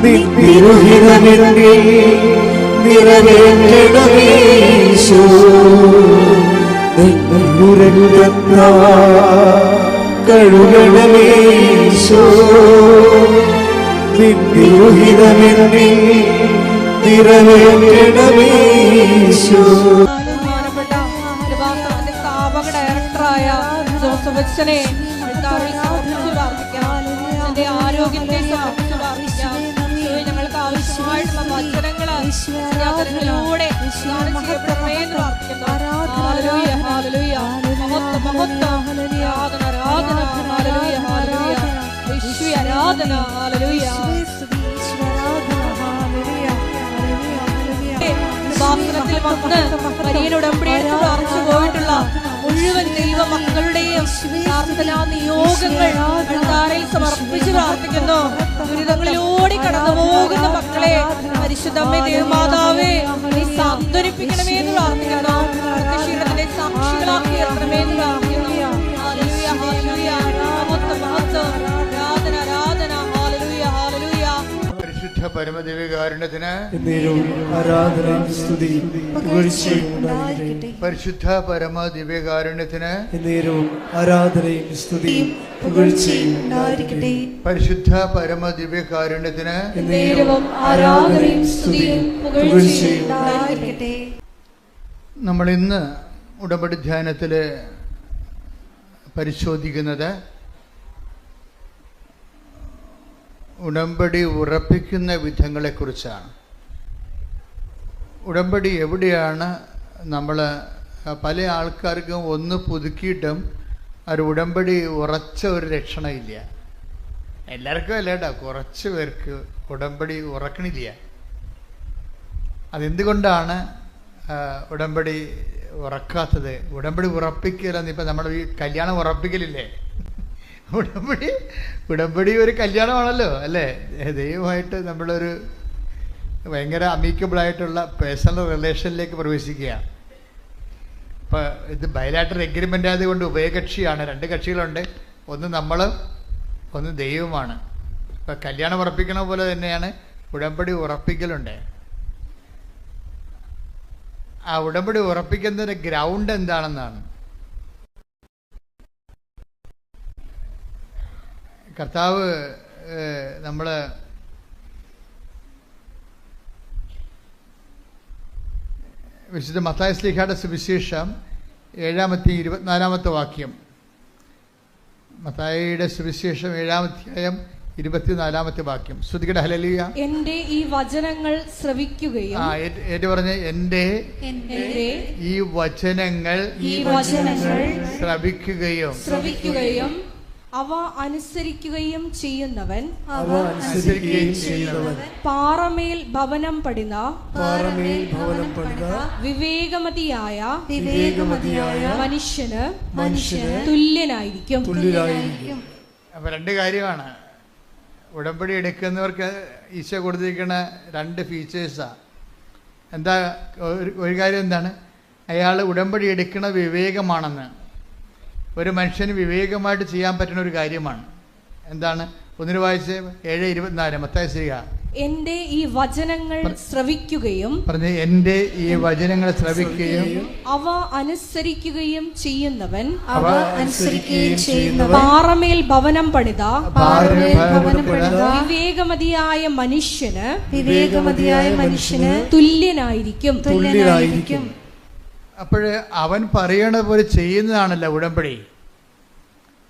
നിന്നിരുഹിതമെന്നിൽ നിറവേറ്റണമേ ഈശോ. കഴുകണമേ ഈശോ. നിന്നിരുഹിതമെന്നിൽ നിറവേറ്റണമേ ഈശോ. ഡയറക്ടറായ ജോസഫ് അച്ഛനെ ആരോഗ്യത്തെ ഞങ്ങൾക്ക് ആവശ്യമായിട്ടുള്ള വചനങ്ങളിലൂടെ ഉടമ്പടിയെടുത്ത് പ്രാർത്ഥിച്ചു പോയിട്ടുള്ള മുഴുവൻ ദൈവ മക്കളുടെയും പ്രാർത്ഥനാ നിയോഗങ്ങൾ അൾത്താരയിൽ സമർപ്പിച്ച് പ്രാർത്ഥിക്കുന്നു. ദുരിതങ്ങളിലൂടെ കടന്നു പോകുന്ന മക്കളെ പരിശുദ്ധമ്മേ ദേവമാതാവേ നീ സാന്ത്വനിപ്പിക്കണമേ എന്ന് പ്രാർത്ഥിക്കുന്നു. പ്രത്യക്ഷീണത്തിന്റെ സാക്ഷികളാക്കി ഉയർത്തണമേ എന്ന് പ്രാർത്ഥിക്കുന്നു. ഹല്ലേലൂയ, ഹല്ലേലൂയ, മഹത്വം, മഹത്വം, ആരാധന, ആരാധന, ഹല്ലേലൂയ, ഹല്ലേലൂയ. പരിശുദ്ധ പരമദിവ്യകാരുണ്യത്തിന് ആരാധനയും സ്തുതിയും പുകഴ്ചയും ഉണ്ടായിരിക്കട്ടെ. പരിശുദ്ധ പരമദിവ്യകാരുണ്യത്തിന് ആരാധനയും സ്തുതിയും പുകഴ്ചയും ഉണ്ടായിരിക്കട്ടെ. പരിശുദ്ധ പരമദിവ്യകാരുണ്യത്തിന് ആരാധനയും സ്തുതിയും പുകഴ്ചയും ഉണ്ടായിരിക്കട്ടെ. നമ്മൾ ഇന്ന് ഉടമ്പടി ധ്യാനത്തിൽ പരിശോധിക്കുന്നത് ഉടമ്പടി ഉറപ്പിക്കുന്ന വിധങ്ങളെക്കുറിച്ചാണ്. ഉടമ്പടി എവിടെയാണ് നമ്മൾ പല ആൾക്കാർക്കും ഒന്ന് പുതുക്കിയിട്ടും ഒരു ഉടമ്പടി ഉറച്ച ഒരു ലക്ഷണമില്ല. എല്ലാവർക്കും അല്ല കേട്ടോ, കുറച്ച് പേർക്ക് ഉടമ്പടി ഉറക്കണില്ല. അതെന്തുകൊണ്ടാണ് ഉടമ്പടി ഉറക്കാത്തത്? ഉടമ്പടി ഉറപ്പിക്കലെന്ന് ഇപ്പം നമ്മൾ ഈ കല്യാണം ഉറപ്പിക്കലില്ലേ, ഉടമ്പടി ഒരു കല്യാണമാണല്ലോ അല്ലേ? ദൈവമായിട്ട് നമ്മളൊരു ഭയങ്കര അമീക്കബിളായിട്ടുള്ള പേഴ്സണൽ റിലേഷനിലേക്ക് പ്രവേശിക്കുക. ഇപ്പം ഇത് ബയലാറ്ററൽ എഗ്രിമെൻ്റ് ആയതുകൊണ്ട് ഉഭയകക്ഷിയാണ്, രണ്ട് കക്ഷികളുണ്ട്, ഒന്ന് നമ്മൾ ഒന്ന് ദൈവമാണ്. ഇപ്പം കല്യാണം ഉറപ്പിക്കണ പോലെ തന്നെയാണ് ഉടമ്പടി ഉറപ്പിക്കലുണ്ട്. ആ ഉടമ്പടി ഉറപ്പിക്കുന്നതിൻ്റെ ഗ്രൗണ്ട് എന്താണെന്നാണ്. കർത്താവ് നമ്മൾ വിശുദ്ധ മത്തായി ശ്ലീഹായുടെ സുവിശേഷം 7-24 വാക്യം. മത്തായിയുടെ സുവിശേഷം 7-24 വാക്യം. ശ്രുതികട ഹല്ലേലൂയ. എന്റെ ഈ വചനങ്ങൾ ശ്രവിക്കുകയും പറഞ്ഞ എന്റെ ഈ വചനങ്ങൾ ശ്രവിക്കുകയും അവ അനുസരിക്കുകയും ചെയ്യുന്നവൻ പാറമേൽ ഭവനം പണിത വിവേകമതിയായ മനുഷ്യന് തുല്യനായിരിക്കും. അപ്പൊ രണ്ട് കാര്യമാണ് ഉടമ്പടി എടുക്കുന്നവർക്ക് ഈശോ കൊടുത്തിരിക്കുന്ന രണ്ട് ഫീച്ചേഴ്സാ. എന്താ ഒരു കാര്യം എന്താണ്? അയാൾ ഉടമ്പടി എടുക്കുന്ന വിവേകമാണെന്ന്. ഒരു മനുഷ്യന് വിവേകമായിട്ട് ചെയ്യാൻ പറ്റുന്ന ഒരു കാര്യമാണ്. എന്താണ്? ഒന്നിന് വായിച്ച് 7:24 മത്തായി ശ്രീക. എന്റെ ഈ വചനങ്ങൾ ശ്രവിക്കുകയും എന്റെ ഈ വചനങ്ങൾ ശ്രവിക്കുകയും അവ അനുസരിക്കുകയും ചെയ്യുന്നവൻ പാറമേൽ ഭവനം പണിത വിവേകമതിയായ മനുഷ്യന് തുല്യനായിരിക്കും. അപ്പോഴ് അവൻ പറയണ പോലെ ചെയ്യുന്നതാണല്ലോ ഉടമ്പടി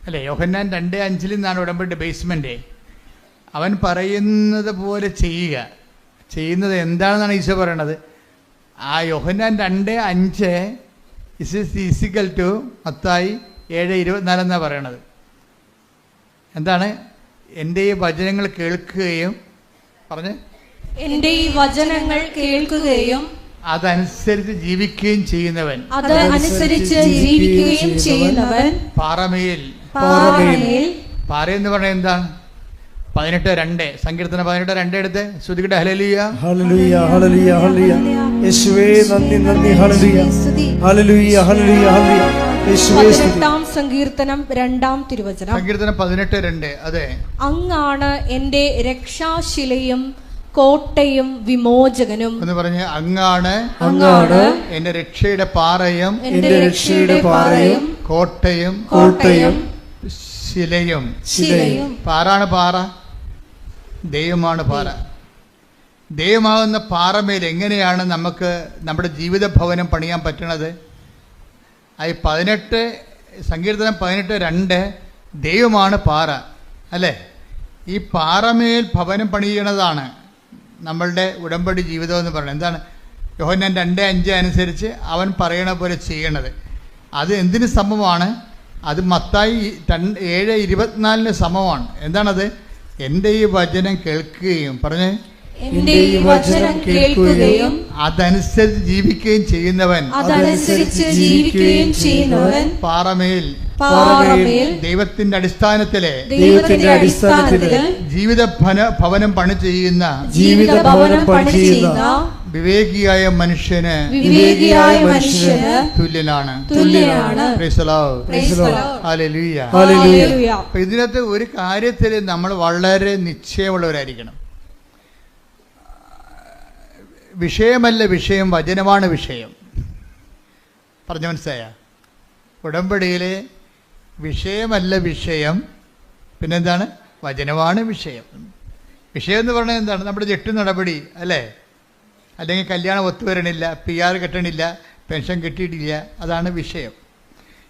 അല്ലേ? യോഹന്നാൻ 2:5 നിന്നാണ് ഉടമ്പടി ബേസ്മെന്റ്. അവൻ പറയുന്നത് പോലെ ചെയ്യുന്നത് എന്താണെന്നാണ് ഈശോ പറയണത്. ആ യോഹന്നാൻ 2:5 ഈസിക്കൽ ടു മത്തായി 7:24 എന്നാണ് പറയണത്. എന്താണ്? എൻ്റെ ഈ വചനങ്ങൾ കേൾക്കുകയും എൻ്റെ ഈ വചനങ്ങൾ കേൾക്കുകയും അതനുസരിച്ച് ജീവിക്കുകയും ചെയ്യുന്നവൻ പാറമേൽ പാറയെന്ന് പറഞ്ഞാൽ എന്താണ്? 18:2 സങ്കീർത്തനം 18:2 എടുത്ത് ശ്രുതികട ഹല്ലേലൂയ. ഹല്ലേലൂയ ഹല്ലേലൂയ ഹല്ലേലൂയ. യേശുവേ നന്ദി നന്ദി. ഹല്ലേലൂയ ഹല്ലേലൂയ ഹല്ലേലൂയ ഹല്ലേലൂയ. യേശുവേ സ്തുതി. സങ്കീർത്തനം 2-ാം തിരുവചനം. സങ്കീർത്തനം 18:2. അതെ, അങ്ങാണ് എൻ്റെ രക്ഷാശിലയും കോട്ടയും വിമോചകനും. എന്ന് പറഞ്ഞ് അങ്ങാണ് അങ്ങാണ് എന്റെ രക്ഷയുടെ പാറയും എന്റെ രക്ഷയുടെ പാറയും കോട്ടയും ശിലയും. പാറാണ് പാറ, ദൈവമാണ് പാറ. ദൈവമാകുന്ന പാറമേൽ എങ്ങനെയാണ് നമുക്ക് നമ്മുടെ ജീവിത ഭവനം പണിയാൻ പറ്റണത്? അത് 18 സങ്കീർത്തനം 18:2 ദൈവമാണ് പാറ അല്ലേ? ഈ പാറമേൽ ഭവനം പണിയണതാണ് നമ്മളുടെ ഉടമ്പടി ജീവിതം എന്ന് പറയുന്നത്. എന്താണ്? യോഹന്നാൻ 2:5 അനുസരിച്ച് അവൻ പറയണ പോലെ ചെയ്യണത്. അത് എന്തിന് സമമാണ്? അത് മത്തായി 7:24 സമമാണ്. എന്താണത്? എൻ്റെ ഈ വചനം കേൾക്കുകയും പറഞ്ഞേ എന്റെ ഈ വചനം കേൾക്കുകയും അതനുസരിച്ച് ജീവിക്കുകയും ചെയ്യുന്നവൻ പാറമേൽ ദൈവത്തിന്റെ അടിസ്ഥാനത്തിലെ ജീവിത ഭവനം പണി ചെയ്യുന്ന വിവേകിയായ മനുഷ്യന് തുല്യനാണ്. ഇതിനകത്ത് ഒരു കാര്യത്തിൽ നമ്മൾ വളരെ നിശ്ചയമുള്ളവരായിരിക്കണം. വിഷയമല്ല വിഷയം, വചനമാണ് വിഷയം. പറഞ്ഞു മനസ്സിലായ? ഉടമ്പടിയിലെ വിഷയമല്ല വിഷയം, പിന്നെന്താണ്? വചനമാണ് വിഷയം. വിഷയം എന്ന് പറഞ്ഞാൽ എന്താണ്? നമ്മുടെ ജെട്ട് നടപടി അല്ലേ? അല്ലെങ്കിൽ കല്യാണം ഒത്തുവരണില്ല, PR കിട്ടണില്ല, പെൻഷൻ കിട്ടിയിട്ടില്ല, അതാണ് വിഷയം.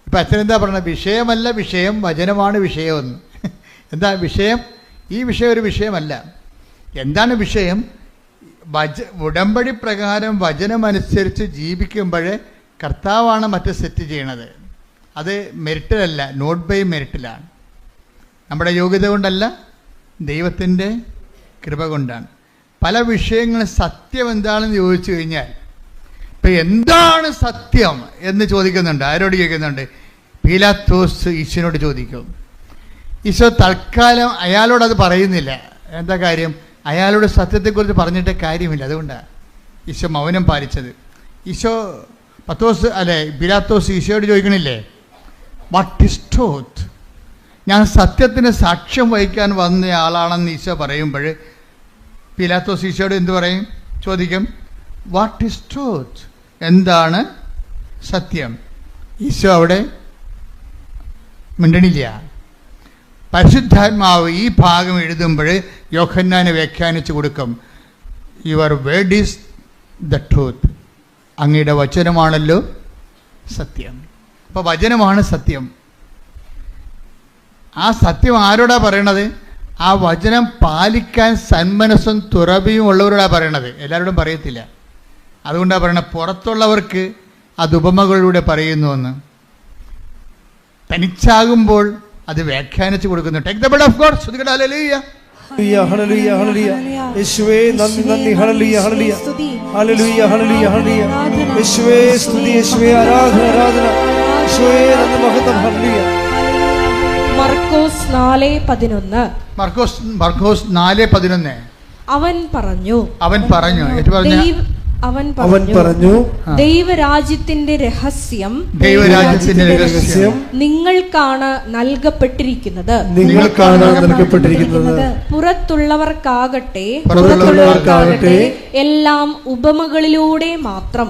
ഇപ്പം അച്ഛനെന്താ പറഞ്ഞത്? വിഷയമല്ല വിഷയം, വചനമാണ് വിഷയമെന്ന്. എന്താ വിഷയം? ഈ വിഷയം ഒരു വിഷയമല്ല. എന്താണ് വിഷയം? ഉടമ്പടി പ്രകാരം വചനമനുസരിച്ച് ജീവിക്കുമ്പോൾ കർത്താവാണ് മറ്റ് സെറ്റ് ചെയ്യണത്. അത് മെറിറ്റിലല്ല, നോട്ട് ബൈ മെറിറ്റിലാണ്. നമ്മുടെ യോഗ്യത കൊണ്ടല്ല, ദൈവത്തിൻ്റെ കൃപ കൊണ്ടാണ്. പല വിഷയങ്ങളും സത്യം എന്താണെന്ന് ചോദിച്ചു കഴിഞ്ഞാൽ, ഇപ്പം എന്താണ് സത്യം എന്ന് ചോദിക്കുന്നുണ്ട്. ആരോട് ചോദിക്കുന്നുണ്ട്? പീലാത്തോസ് ഈശോനോട് ചോദിക്കും. ഈശോ തൽക്കാലം അയാളോടത് പറയുന്നില്ല. എന്താ കാര്യം? അയാളോട് സത്യത്തെക്കുറിച്ച് പറഞ്ഞിട്ട് കാര്യമില്ല. അതുകൊണ്ടാണ് ഈശോ മൗനം പാലിച്ചത്. ഈശോ പീലാത്തോസ് ഈശോയോട് ചോദിക്കണില്ലേ, വാട്ട് ഈസ് ട്രൂത്ത്? ഞാൻ സത്യത്തിന് സാക്ഷ്യം വഹിക്കാൻ വന്ന ആളാണെന്ന് ഈശോ പറയുമ്പോൾ പീലാത്തോസ് ഈശോയോട് എന്ത് പറയും? ചോദിക്കും, വാട്ട് ഈസ് ട്രൂത്ത്? എന്താണ് സത്യം? ഈശോ അവിടെ മിണ്ടണില്ല. പരിശുദ്ധാത്മാവ് ഈ ഭാഗം എഴുതുമ്പോൾ യോഹന്നാനെ വ്യാഖ്യാനിച്ചു കൊടുക്കും. Your word is the truth. അങ്ങയുടെ വചനമാണല്ലോ സത്യം. അപ്പോൾ വചനമാണ് സത്യം. ആ സത്യം ആരോടാ പറയണത്? ആ വചനം പാലിക്കാൻ സന്മനസ്സും തുറവിയും ഉള്ളവരോടാണ് പറയണത്. എല്ലാവരോടും പറയത്തില്ല. അതുകൊണ്ടാണ് പറയണത് പുറത്തുള്ളവർക്ക് അത് ഉപമകളിലൂടെ പറയുന്നുവെന്ന്. തനിച്ചാകുമ്പോൾ അത് വ്യാഖ്യാനിച്ചു കൊടുക്കുന്നു. Take the blood of God. ശ്രുതികട ഹല്ലേലൂയ. ഹല്ലേലൂയ ഹല്ലേലൂയ. യേശുവേ നന്ദി നന്ദി. ഹല്ലേലൂയ ഹല്ലേലൂയ. ഹല്ലേലൂയ ഹല്ലേലൂയ ഹല്ലേലൂയ. യേശുവേ സ്തുതി, യേശുവേ ആരാധന ആരാധന. യേശുവേ നന്ദി മഹത്വം. ഹല്ലേലൂയ. മർക്കോസ് 4:11. മർക്കോസ് 4:11. അവൻ പറഞ്ഞു ദൈവരാജ്യത്തിന്റെ രഹസ്യം നിങ്ങൾക്കാണ് നൽകപ്പെട്ടിരിക്കുന്നത്. പുറത്തുള്ളവർക്കാകട്ടെ എല്ലാം ഉപമകളിലൂടെ മാത്രം.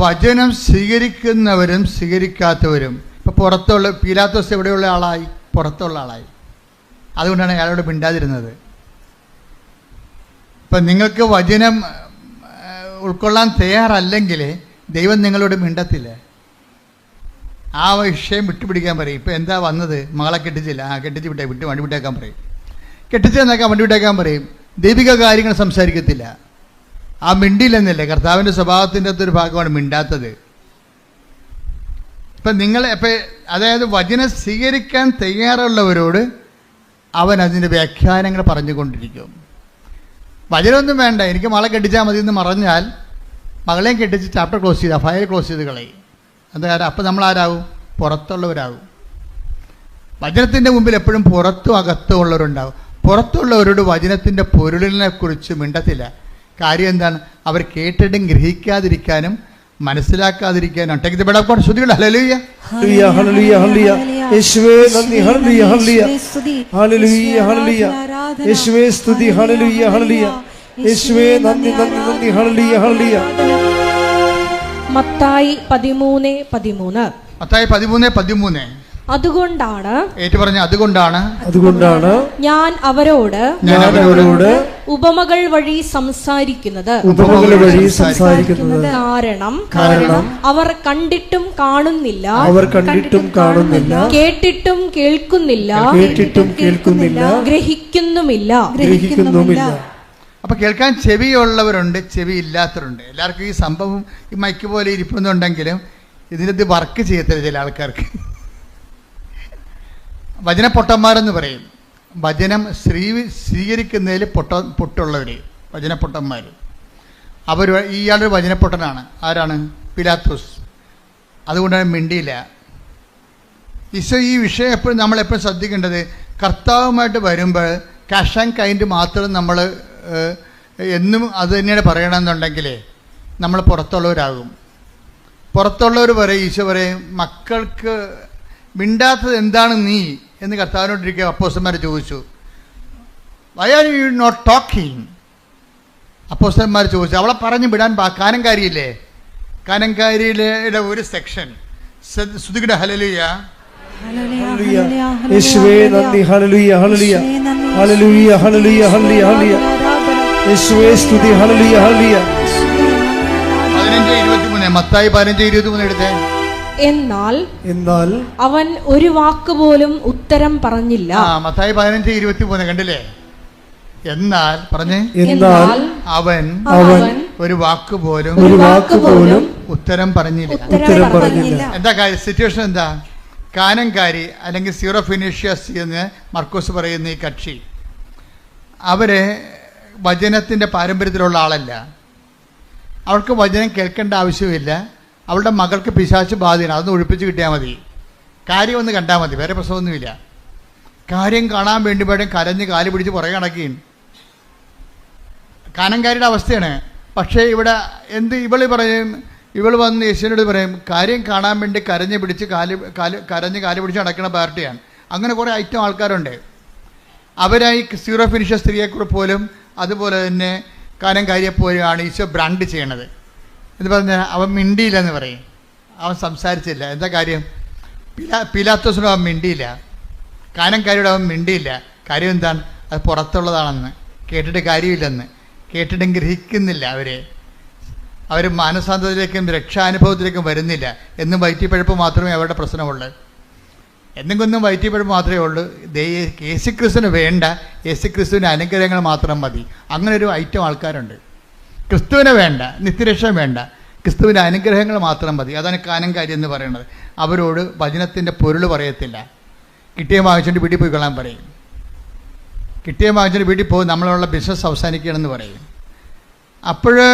വചനം സ്വീകരിക്കുന്നവരും സ്വീകരിക്കാത്തവരും. ഇപ്പൊ പുറത്തുള്ള പീലാത്തോസ് എവിടെയുള്ള ആളായി? പുറത്തുള്ള ആളായി. അതുകൊണ്ടാണ് അയാളോട് മിണ്ടാതിരുന്നത്. ഇപ്പം നിങ്ങൾക്ക് വചനം ഉൾക്കൊള്ളാൻ തയ്യാറല്ലെങ്കിൽ ദൈവം നിങ്ങളോട് മിണ്ടത്തില്ല. ആ വിഷയം വിട്ടുപിടിക്കാൻ പറയും. ഇപ്പം എന്താ വന്നത്? മകളെ കെട്ടിച്ചില്ല, കെട്ടിച്ച് വണ്ടി വിട്ടേക്കാൻ പറയും. കെട്ടിച്ചെന്നേക്കാൻ വണ്ടി വിട്ടേക്കാൻ പറയും. ദൈവിക കാര്യങ്ങൾ സംസാരിക്കത്തില്ല. ആ മിണ്ടിയില്ലെന്നല്ലേ? കർത്താവിൻ്റെ സ്വഭാവത്തിൻ്റെ അകത്തൊരു ഭാഗമാണ് മിണ്ടാത്തത്. ഇപ്പം അതായത് വചനം സ്വീകരിക്കാൻ തയ്യാറുള്ളവരോട് അവൻ അതിൻ്റെ വ്യാഖ്യാനങ്ങൾ പറഞ്ഞുകൊണ്ടിരിക്കും. വചനമൊന്നും വേണ്ട, എനിക്ക് മകളെ കെട്ടിച്ചാൽ മതി എന്ന് പറഞ്ഞാൽ മകളെയും കെട്ടിച്ച് ചാപ്റ്റർ ക്ലോസ് ചെയ്താൽ ഫയൽ ക്ലോസ് ചെയ്ത് കളയും. എന്താ കാര്യം? അപ്പം നമ്മൾ ആരാകും? പുറത്തുള്ളവരാകും. വചനത്തിൻ്റെ മുമ്പിൽ എപ്പോഴും പുറത്തും അകത്തും ഉള്ളവരുണ്ടാകും. പുറത്തുള്ളവരോട് വചനത്തിൻ്റെ പൊരുളിനെ കുറിച്ച് മിണ്ടത്തില്ല. കാര്യം എന്താണ്? അവർ കേട്ടിട്ടും ഗ്രഹിക്കാതിരിക്കാനും മനസ്സിലാക്കാതിരിക്കാനാണ്. Take the bed of God. ശ്രുതികൾ ഹല്ലേലൂയ ഹല്ലേലൂയ ഹല്ലേലൂയ ഹല്ലേലൂയ. യേശുവേ നന്ദി. ഹല്ലേലൂയ ഹല്ലേലൂയ ഹല്ലേലൂയ ഹല്ലേലൂയ. യേശുവേ സ്തുതി. ഹല്ലേലൂയ ഹല്ലേലൂയ. യേശുവേ നന്ദി നന്ദി നന്ദി. ഹല്ലേലൂയ ഹല്ലേലൂയ. മത്തായി 13:13. മത്തായി 13:13. അതുകൊണ്ടാണ് ഏറ്റു പറഞ്ഞ അതുകൊണ്ടാണ് ഞാൻ അവരോട് ഉപമകൾ വഴി സംസാരിക്കുന്നത്. കാരണം അവർ കണ്ടിട്ടും കാണുന്നില്ല, കേട്ടിട്ടും കേൾക്കുന്നില്ല, ഗ്രഹിക്കുന്നുമില്ല. അപ്പൊ കേൾക്കാൻ ചെവിയുള്ളവരുണ്ട്, ചെവി ഇല്ലാത്തവരുണ്ട്. എല്ലാവർക്കും ഈ സംഭവം ഈ മൈക്ക് പോലെ ഇരിപ്പുന്നുണ്ടെങ്കിലും ഇതിനത് വർക്ക് ചെയ്യത്തില്ല ചില ആൾക്കാർക്ക്. വചനപ്പൊട്ടന്മാരെന്ന് പറയും. വചനം സ്വീകരിക്കുന്നതിൽ പൊട്ടുള്ളവർ വചനപ്പൊട്ടന്മാർ. അവർ ഇയാളൊരു വചനപ്പൊട്ടനാണ്. ആരാണ്? പിലാത്തോസ്. അതുകൊണ്ടാണ് മിണ്ടിയില്ല. ഈശോ ഈ വിഷയം എപ്പോഴും നമ്മളെപ്പോഴും ശ്രദ്ധിക്കേണ്ടത്, കർത്താവുമായിട്ട് വരുമ്പോൾ കാഷ് ആൻഡ് കൈൻഡ് മാത്രം നമ്മൾ എന്നും അത് തന്നെയാണ് പറയണമെന്നുണ്ടെങ്കിൽ നമ്മൾ പുറത്തുള്ളവരാകും. പുറത്തുള്ളവർ പറയും, ഈശോ പറയും, മക്കൾക്ക് മിണ്ടാത്തത് എന്താണ് നീ എന്ന് കർത്താവിനോട്ടിരിക്കുക അപ്പോസ്തലന്മാർ ചോദിച്ചു. Why are you not talking? അപ്പോസ്തലന്മാർ ചോദിച്ചു. അവളെ പറഞ്ഞു വിടാൻ കാനംകാരിയില്ലേ, കാനംകാരിയുടെ ഒരു സെക്ഷൻ ശ്രുതിയുടെ ഹല്ലേലൂയ യേശുവേ നന്ദി. ഹല്ലേലൂയ ഹല്ലേലൂയ ഹല്ലേലൂയ ഹല്ലേലൂയ ഹല്ലേലൂയ. യേശുവേ സ്തുതി. ഹല്ലേലൂയ ഹല്ലേലൂയ. 15:23. മത്തായി 15:23 എടുത്തേ. എന്നാൽ അവൻ ഒരു വാക്ക് പോലും ഉത്തരം പറഞ്ഞില്ല. മത്തായി 15:23 കണ്ടില്ലേ? എന്നാൽ പറഞ്ഞേ, അവൻ ഒരു വാക്ക് പോലും ഉത്തരം പറഞ്ഞില്ല. എന്താ കാര്യം? സിറ്റുവേഷൻ എന്താ? കാനംകാരി അല്ലെങ്കിൽ സീറോ ഫിനീഷ്യസ് എന്ന് മർക്കോസ് പറയുന്ന ഈ കക്ഷി, അവര് വചനത്തിന്റെ പാരമ്പര്യത്തിലുള്ള ആളല്ല. അവർക്ക് വചനം കേൾക്കേണ്ട ആവശ്യമില്ല. അവളുടെ മകൾക്ക് പിശാച് ബാധയാണ്, അതൊന്ന് ഒഴിപ്പിച്ച് കിട്ടിയാൽ മതി. കാര്യം ഒന്ന് കണ്ടാൽ മതി, വേറെ പ്രശ്നമൊന്നുമില്ല. കാര്യം കാണാൻ വേണ്ടി വേണം കരഞ്ഞ് കാല് പിടിച്ച് പുറകെ നടക്കുകയും. കാനംകാരിയുടെ അവസ്ഥയാണ്. പക്ഷേ ഇവിടെ ഇവള് പറയും, ഇവള് വന്ന് യേശുവിനോട് പറയും, കാര്യം കാണാൻ വേണ്ടി കരഞ്ഞ് കാല് പിടിച്ച് നടക്കുന്ന പാർട്ടിയാണ്. അങ്ങനെ കുറേ ഐറ്റം ആൾക്കാരുണ്ട്. അവരായി സീറോ ഫിനിഷർ സ്ത്രീയെക്കുറിച്ച് പോലും അതുപോലെ തന്നെ കാനംകാരിയെപ്പോലെയാണ് ഈശോ ബ്രാൻഡ് ചെയ്യണത്. എന്ന് പറഞ്ഞാൽ അവൻ മിണ്ടിയില്ലെന്ന് പറയും, അവൻ സംസാരിച്ചില്ല. എന്താ കാര്യം? പിലാത്തോസിനോട് അവൻ മിണ്ടിയില്ല, കാനംകാരിയോട് അവൻ മിണ്ടിയില്ല. കാര്യം എന്താണ്? അത് പുറത്തുള്ളതാണെന്ന്, കേട്ടിട്ട് കാര്യമില്ലെന്ന്, കേട്ടിട്ടും ഗ്രഹിക്കുന്നില്ല. അവർ മാനസാന്തരത്തിലേക്കും രക്ഷാനുഭവത്തിലേക്കും വരുന്നില്ല. എന്നും വയറ്റിപ്പഴപ്പ് മാത്രമേ അവരുടെ പ്രശ്നമുള്ളൂ. എന്തെങ്കിലും വയറ്റിപ്പഴപ്പ് മാത്രമേ ഉള്ളൂ. യേശുക്രിസ്തുവിന് വേണ്ട, യേശുക്രിസ്തുവിൻ്റെ അനുഗ്രഹങ്ങൾ മാത്രം മതി. അങ്ങനെ ഒരു ഐറ്റം ആൾക്കാരുണ്ട്. ക്രിസ്തുവിനെ വേണ്ട, നിത്യരക്ഷ വേണ്ട, ക്രിസ്തുവിൻ്റെ അനുഗ്രഹങ്ങൾ മാത്രം മതി. അതാണ് കാനംകാരി എന്ന് പറയുന്നത്. അവരോട് വചനത്തിൻ്റെ പൊരുൾ പറയത്തില്ല. കിട്ടിയ വാങ്ങിച്ചിട്ട് വീട്ടിൽ പോയി കൊള്ളാൻ പറയും. കിട്ടിയ വാങ്ങിച്ചിട്ട് വീട്ടിൽ പോയി നമ്മളുള്ള ബിസിനസ് അവസാനിക്കുകയാണെന്ന് പറയും. അപ്പോഴ്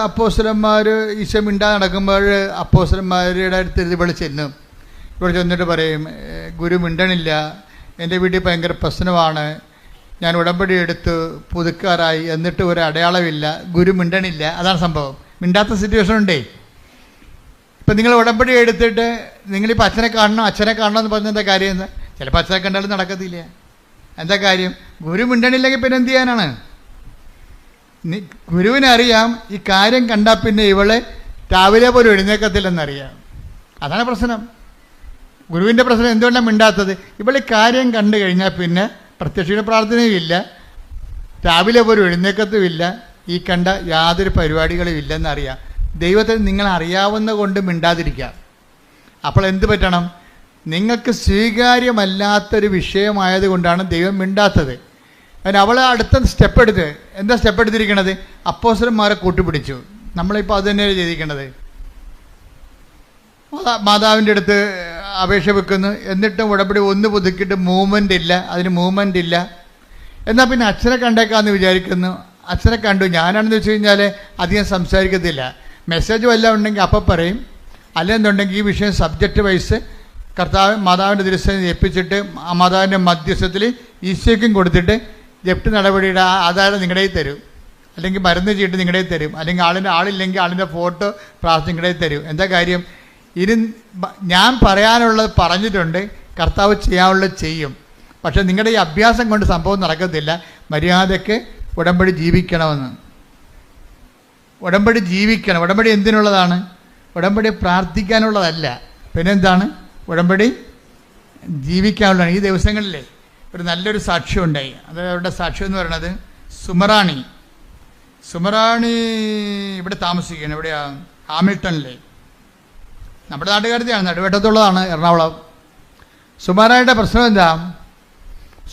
അപ്പോസ്തലന്മാർ ഈശോ മിണ്ടാതെ നടക്കുമ്പോൾ അപ്പോസ്തലന്മാരുടെ അടുത്ത് ഇവിടെ ചെല്ലും. ഇവിടെ ചെന്നിട്ട് പറയും, ഗുരു മിണ്ടണില്ല, എൻ്റെ വീട്ടിൽ ഭയങ്കര പ്രശ്നമാണ്, ഞാൻ ഉടമ്പടി എടുത്ത് പുതുക്കാറായി, എന്നിട്ട് ഒരു അടയാളമില്ല, ഗുരു മിണ്ടണില്ല. അതാണ് സംഭവം. മിണ്ടാത്ത സിറ്റുവേഷൻ ഉണ്ടേ. ഇപ്പം നിങ്ങൾ ഉടമ്പടി എടുത്തിട്ട് നിങ്ങളിപ്പോൾ അച്ഛനെ കാണണം എന്ന് പറഞ്ഞ എന്താ കാര്യം? എന്ന് ചിലപ്പോൾ അച്ഛനെ കണ്ടാലും നടക്കത്തില്ല. എന്താ കാര്യം? ഗുരു മിണ്ടണില്ലെങ്കിൽ പിന്നെ എന്ത് ചെയ്യാനാണ്? ഗുരുവിനറിയാം ഈ കാര്യം കണ്ടാൽ പിന്നെ ഇവളെ രാവിലെ പോലും എഴുന്നേക്കത്തില്ലെന്നറിയാം. അതാണ് പ്രശ്നം. ഗുരുവിൻ്റെ പ്രശ്നം എന്തുകൊണ്ടാണ് മിണ്ടാത്തത്? ഇവളെ കാര്യം കണ്ടു കഴിഞ്ഞാൽ പിന്നെ പ്രത്യക്ഷ പ്രാർത്ഥനയും ഇല്ല, രാവിലെ പോലും എഴുന്നേക്കത്തുമില്ല, ഈ കണ്ട യാതൊരു പരിപാടികളും ഇല്ലെന്നറിയാം. ദൈവത്തെ നിങ്ങൾ അറിയാവുന്ന കൊണ്ട് മിണ്ടാതിരിക്കാം. അപ്പോൾ എന്ത് പറ്റണം? നിങ്ങൾക്ക് സ്വീകാര്യമല്ലാത്തൊരു വിഷയമായതുകൊണ്ടാണ് ദൈവം മിണ്ടാത്തത്. അതിന് അവളെ അടുത്ത സ്റ്റെപ്പ് എടുത്ത് എന്താ സ്റ്റെപ്പ് എടുത്തിരിക്കണത്? അപ്പോസ്തലന്മാരെ കൂട്ടുപിടിച്ചു. നമ്മളിപ്പോൾ അത് തന്നെയാണ് ചെയ്തിരിക്കണത്. മാതാവിൻ്റെ അടുത്ത് അപേക്ഷ വെക്കുന്നു, എന്നിട്ടും ഉടമ്പടി ഒന്ന് പുതുക്കിയിട്ട് മൂവ്മെൻ്റ് ഇല്ല, അതിന് മൂവ്മെൻ്റ് ഇല്ല. എന്നാൽ പിന്നെ അച്ഛനെ കണ്ടേക്കാമെന്ന് വിചാരിക്കുന്നു. അച്ഛനെ കണ്ടു. ഞാനാണെന്ന് വെച്ച് കഴിഞ്ഞാൽ അധികം സംസാരിക്കത്തില്ല. മെസ്സേജ് വല്ലതും ഉണ്ടെങ്കിൽ അപ്പം പറയും, അല്ലെന്നുണ്ടെങ്കിൽ ഈ വിഷയം സബ്ജക്റ്റ് വൈസ് മാതാവിൻ്റെ ദിവസം ഏൽപ്പിച്ചിട്ട് ആ മാതാവിൻ്റെ മധ്യസ്ഥത്തിൽ ഈശോയ്ക്കും കൊടുത്തിട്ട് ജപ്തി നടപടിയുടെ ആധാരം നിങ്ങളുടെ കയ്യിൽ തരും. അല്ലെങ്കിൽ മരുന്ന് ചീട്ട് നിങ്ങളുടെ തരും, അല്ലെങ്കിൽ ആളില്ലെങ്കിൽ ആളിൻ്റെ ഫോട്ടോ പ്രാർത്ഥന നിങ്ങളുടെ തരും. എന്താ കാര്യം? ഞാൻ പറയാനുള്ളത് പറഞ്ഞിട്ടുണ്ട്, കർത്താവ് ചെയ്യാനുള്ളത് ചെയ്യും. പക്ഷെ നിങ്ങളുടെ ഈ അഭ്യാസം കൊണ്ട് സംഭവം നടക്കത്തില്ല. മര്യാദയ്ക്ക് ഉടമ്പടി ജീവിക്കണമെന്ന്. ഉടമ്പടി ജീവിക്കണം. ഉടമ്പടി എന്തിനുള്ളതാണ്? ഉടമ്പടി പ്രാർത്ഥിക്കാനുള്ളതല്ല. പിന്നെന്താണ്? ഉടമ്പടി ജീവിക്കാനുള്ളതാണ്. ഈ ദിവസങ്ങളിലെ ഒരു നല്ലൊരു സാക്ഷ്യം ഉണ്ടായി. അത് അവരുടെ സാക്ഷ്യം എന്ന് പറയുന്നത് സുമറാണി ഇവിടെ താമസിക്കുകയാണ്. എവിടെയാ? ഹാമിൽട്ടണിലെ. നമ്മുടെ നാട്ടുകാരത്തെയാണ്, നടുവേട്ടത്തുള്ളതാണ്, എറണാകുളം. സുമറായുടെ പ്രശ്നം എന്താ?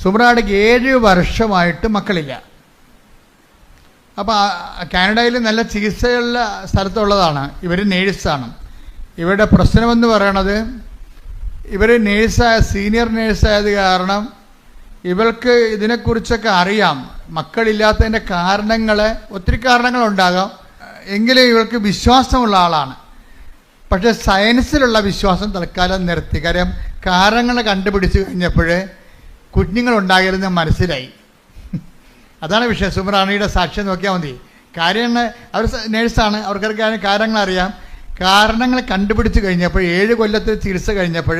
സുമറായിക്ക് 7 വർഷമായിട്ട് മക്കളില്ല. അപ്പോൾ കാനഡയിൽ നല്ല ചികിത്സയുള്ള സ്ഥലത്തുള്ളതാണ്. ഇവർ നേഴ്സാണ്. ഇവരുടെ പ്രശ്നമെന്ന് പറയണത്, ഇവർ സീനിയർ നേഴ്സായത് കാരണം ഇവൾക്ക് ഇതിനെക്കുറിച്ചൊക്കെ അറിയാം. മക്കളില്ലാത്തതിൻ്റെ ഒത്തിരി കാരണങ്ങളുണ്ടാകാം, എങ്കിലും ഇവൾക്ക് വിശ്വാസമുള്ള ആളാണ്. പക്ഷേ സയൻസിലുള്ള വിശ്വാസം തൽക്കാലം നിർത്തി. കാര്യം കാരണങ്ങൾ കണ്ടുപിടിച്ച് കഴിഞ്ഞപ്പോൾ കുഞ്ഞുങ്ങളുണ്ടാകരുതെന്ന് മനസ്സിലായി. അതാണ് വിഷയം. സുമറാണിയുടെ സാക്ഷ്യം നോക്കിയാൽ മതി. കാര്യങ്ങൾ, അവർ നേഴ്സാണ്, അവർക്കൊക്കെ കാര്യങ്ങൾ അറിയാം. കാരണങ്ങൾ കണ്ടുപിടിച്ച് കഴിഞ്ഞപ്പോൾ 7 കൊല്ലത്തെ ചികിത്സ കഴിഞ്ഞപ്പോൾ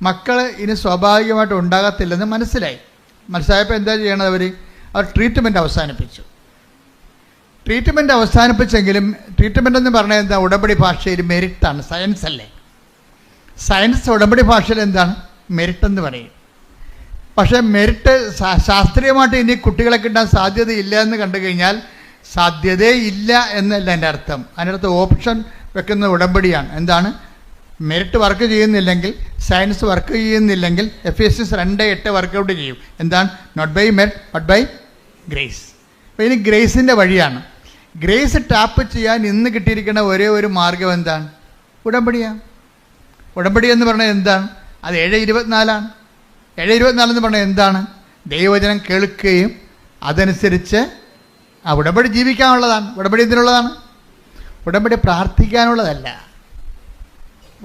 മക്കൾ ഇനി സ്വാഭാവികമായിട്ട് ഉണ്ടാകത്തില്ലെന്ന് മനസ്സിലായപ്പോൾ എന്താ ചെയ്യണത്? അവർ ട്രീറ്റ്മെൻറ്റ് അവസാനിപ്പിച്ചു. അവസാനിപ്പിച്ചെങ്കിലും ട്രീറ്റ്മെൻ്റ് എന്ന് പറഞ്ഞാൽ എന്താ? ഉടമ്പടി ഭാഷയിൽ മെരിറ്റാണ്, സയൻസ് അല്ലേ. സയൻസ് ഉടമ്പടി ഭാഷയിൽ എന്താണ്? മെരിറ്റ് എന്ന് പറയും. പക്ഷേ മെരിറ്റ് ശാസ്ത്രീയമായിട്ട് ഇനി കുട്ടികളെ കിട്ടാൻ സാധ്യതയില്ല എന്ന് കണ്ടു കഴിഞ്ഞാൽ സാധ്യതയില്ല എന്നല്ല എൻ്റെ അർത്ഥം. അതിനടുത്ത് ഓപ്ഷൻ വെക്കുന്ന ഉടമ്പടിയാണ്. എന്താണ്? മെരിറ്റ് വർക്ക് ചെയ്യുന്നില്ലെങ്കിൽ, സയൻസ് വർക്ക് ചെയ്യുന്നില്ലെങ്കിൽ Ephesians 2:8 വർക്കൗട്ട് ചെയ്യും. എന്താണ്? Not by merit but by grace. അപ്പോൾ ഇനി ഗ്രേസിൻ്റെ വഴിയാണ്. ഗ്രേസ് ടാപ്പ് ചെയ്യാൻ ഇന്ന് കിട്ടിയിരിക്കുന്ന ഒരേ ഒരു മാർഗം എന്താണ്? ഉടമ്പടിയാണ്. ഉടമ്പടി എന്ന് പറഞ്ഞാൽ എന്താണ്? അത് 7:24 7:24 എന്ന് പറഞ്ഞാൽ എന്താണ്? ദൈവവചനം കേൾക്കുകയും അതനുസരിച്ച് ആ ഉടമ്പടി ജീവിക്കാനുള്ളതാണ്. ഉടമ്പടി എന്തിനുള്ളതാണ്? ഉടമ്പടി പ്രാർത്ഥിക്കാനുള്ളതല്ല.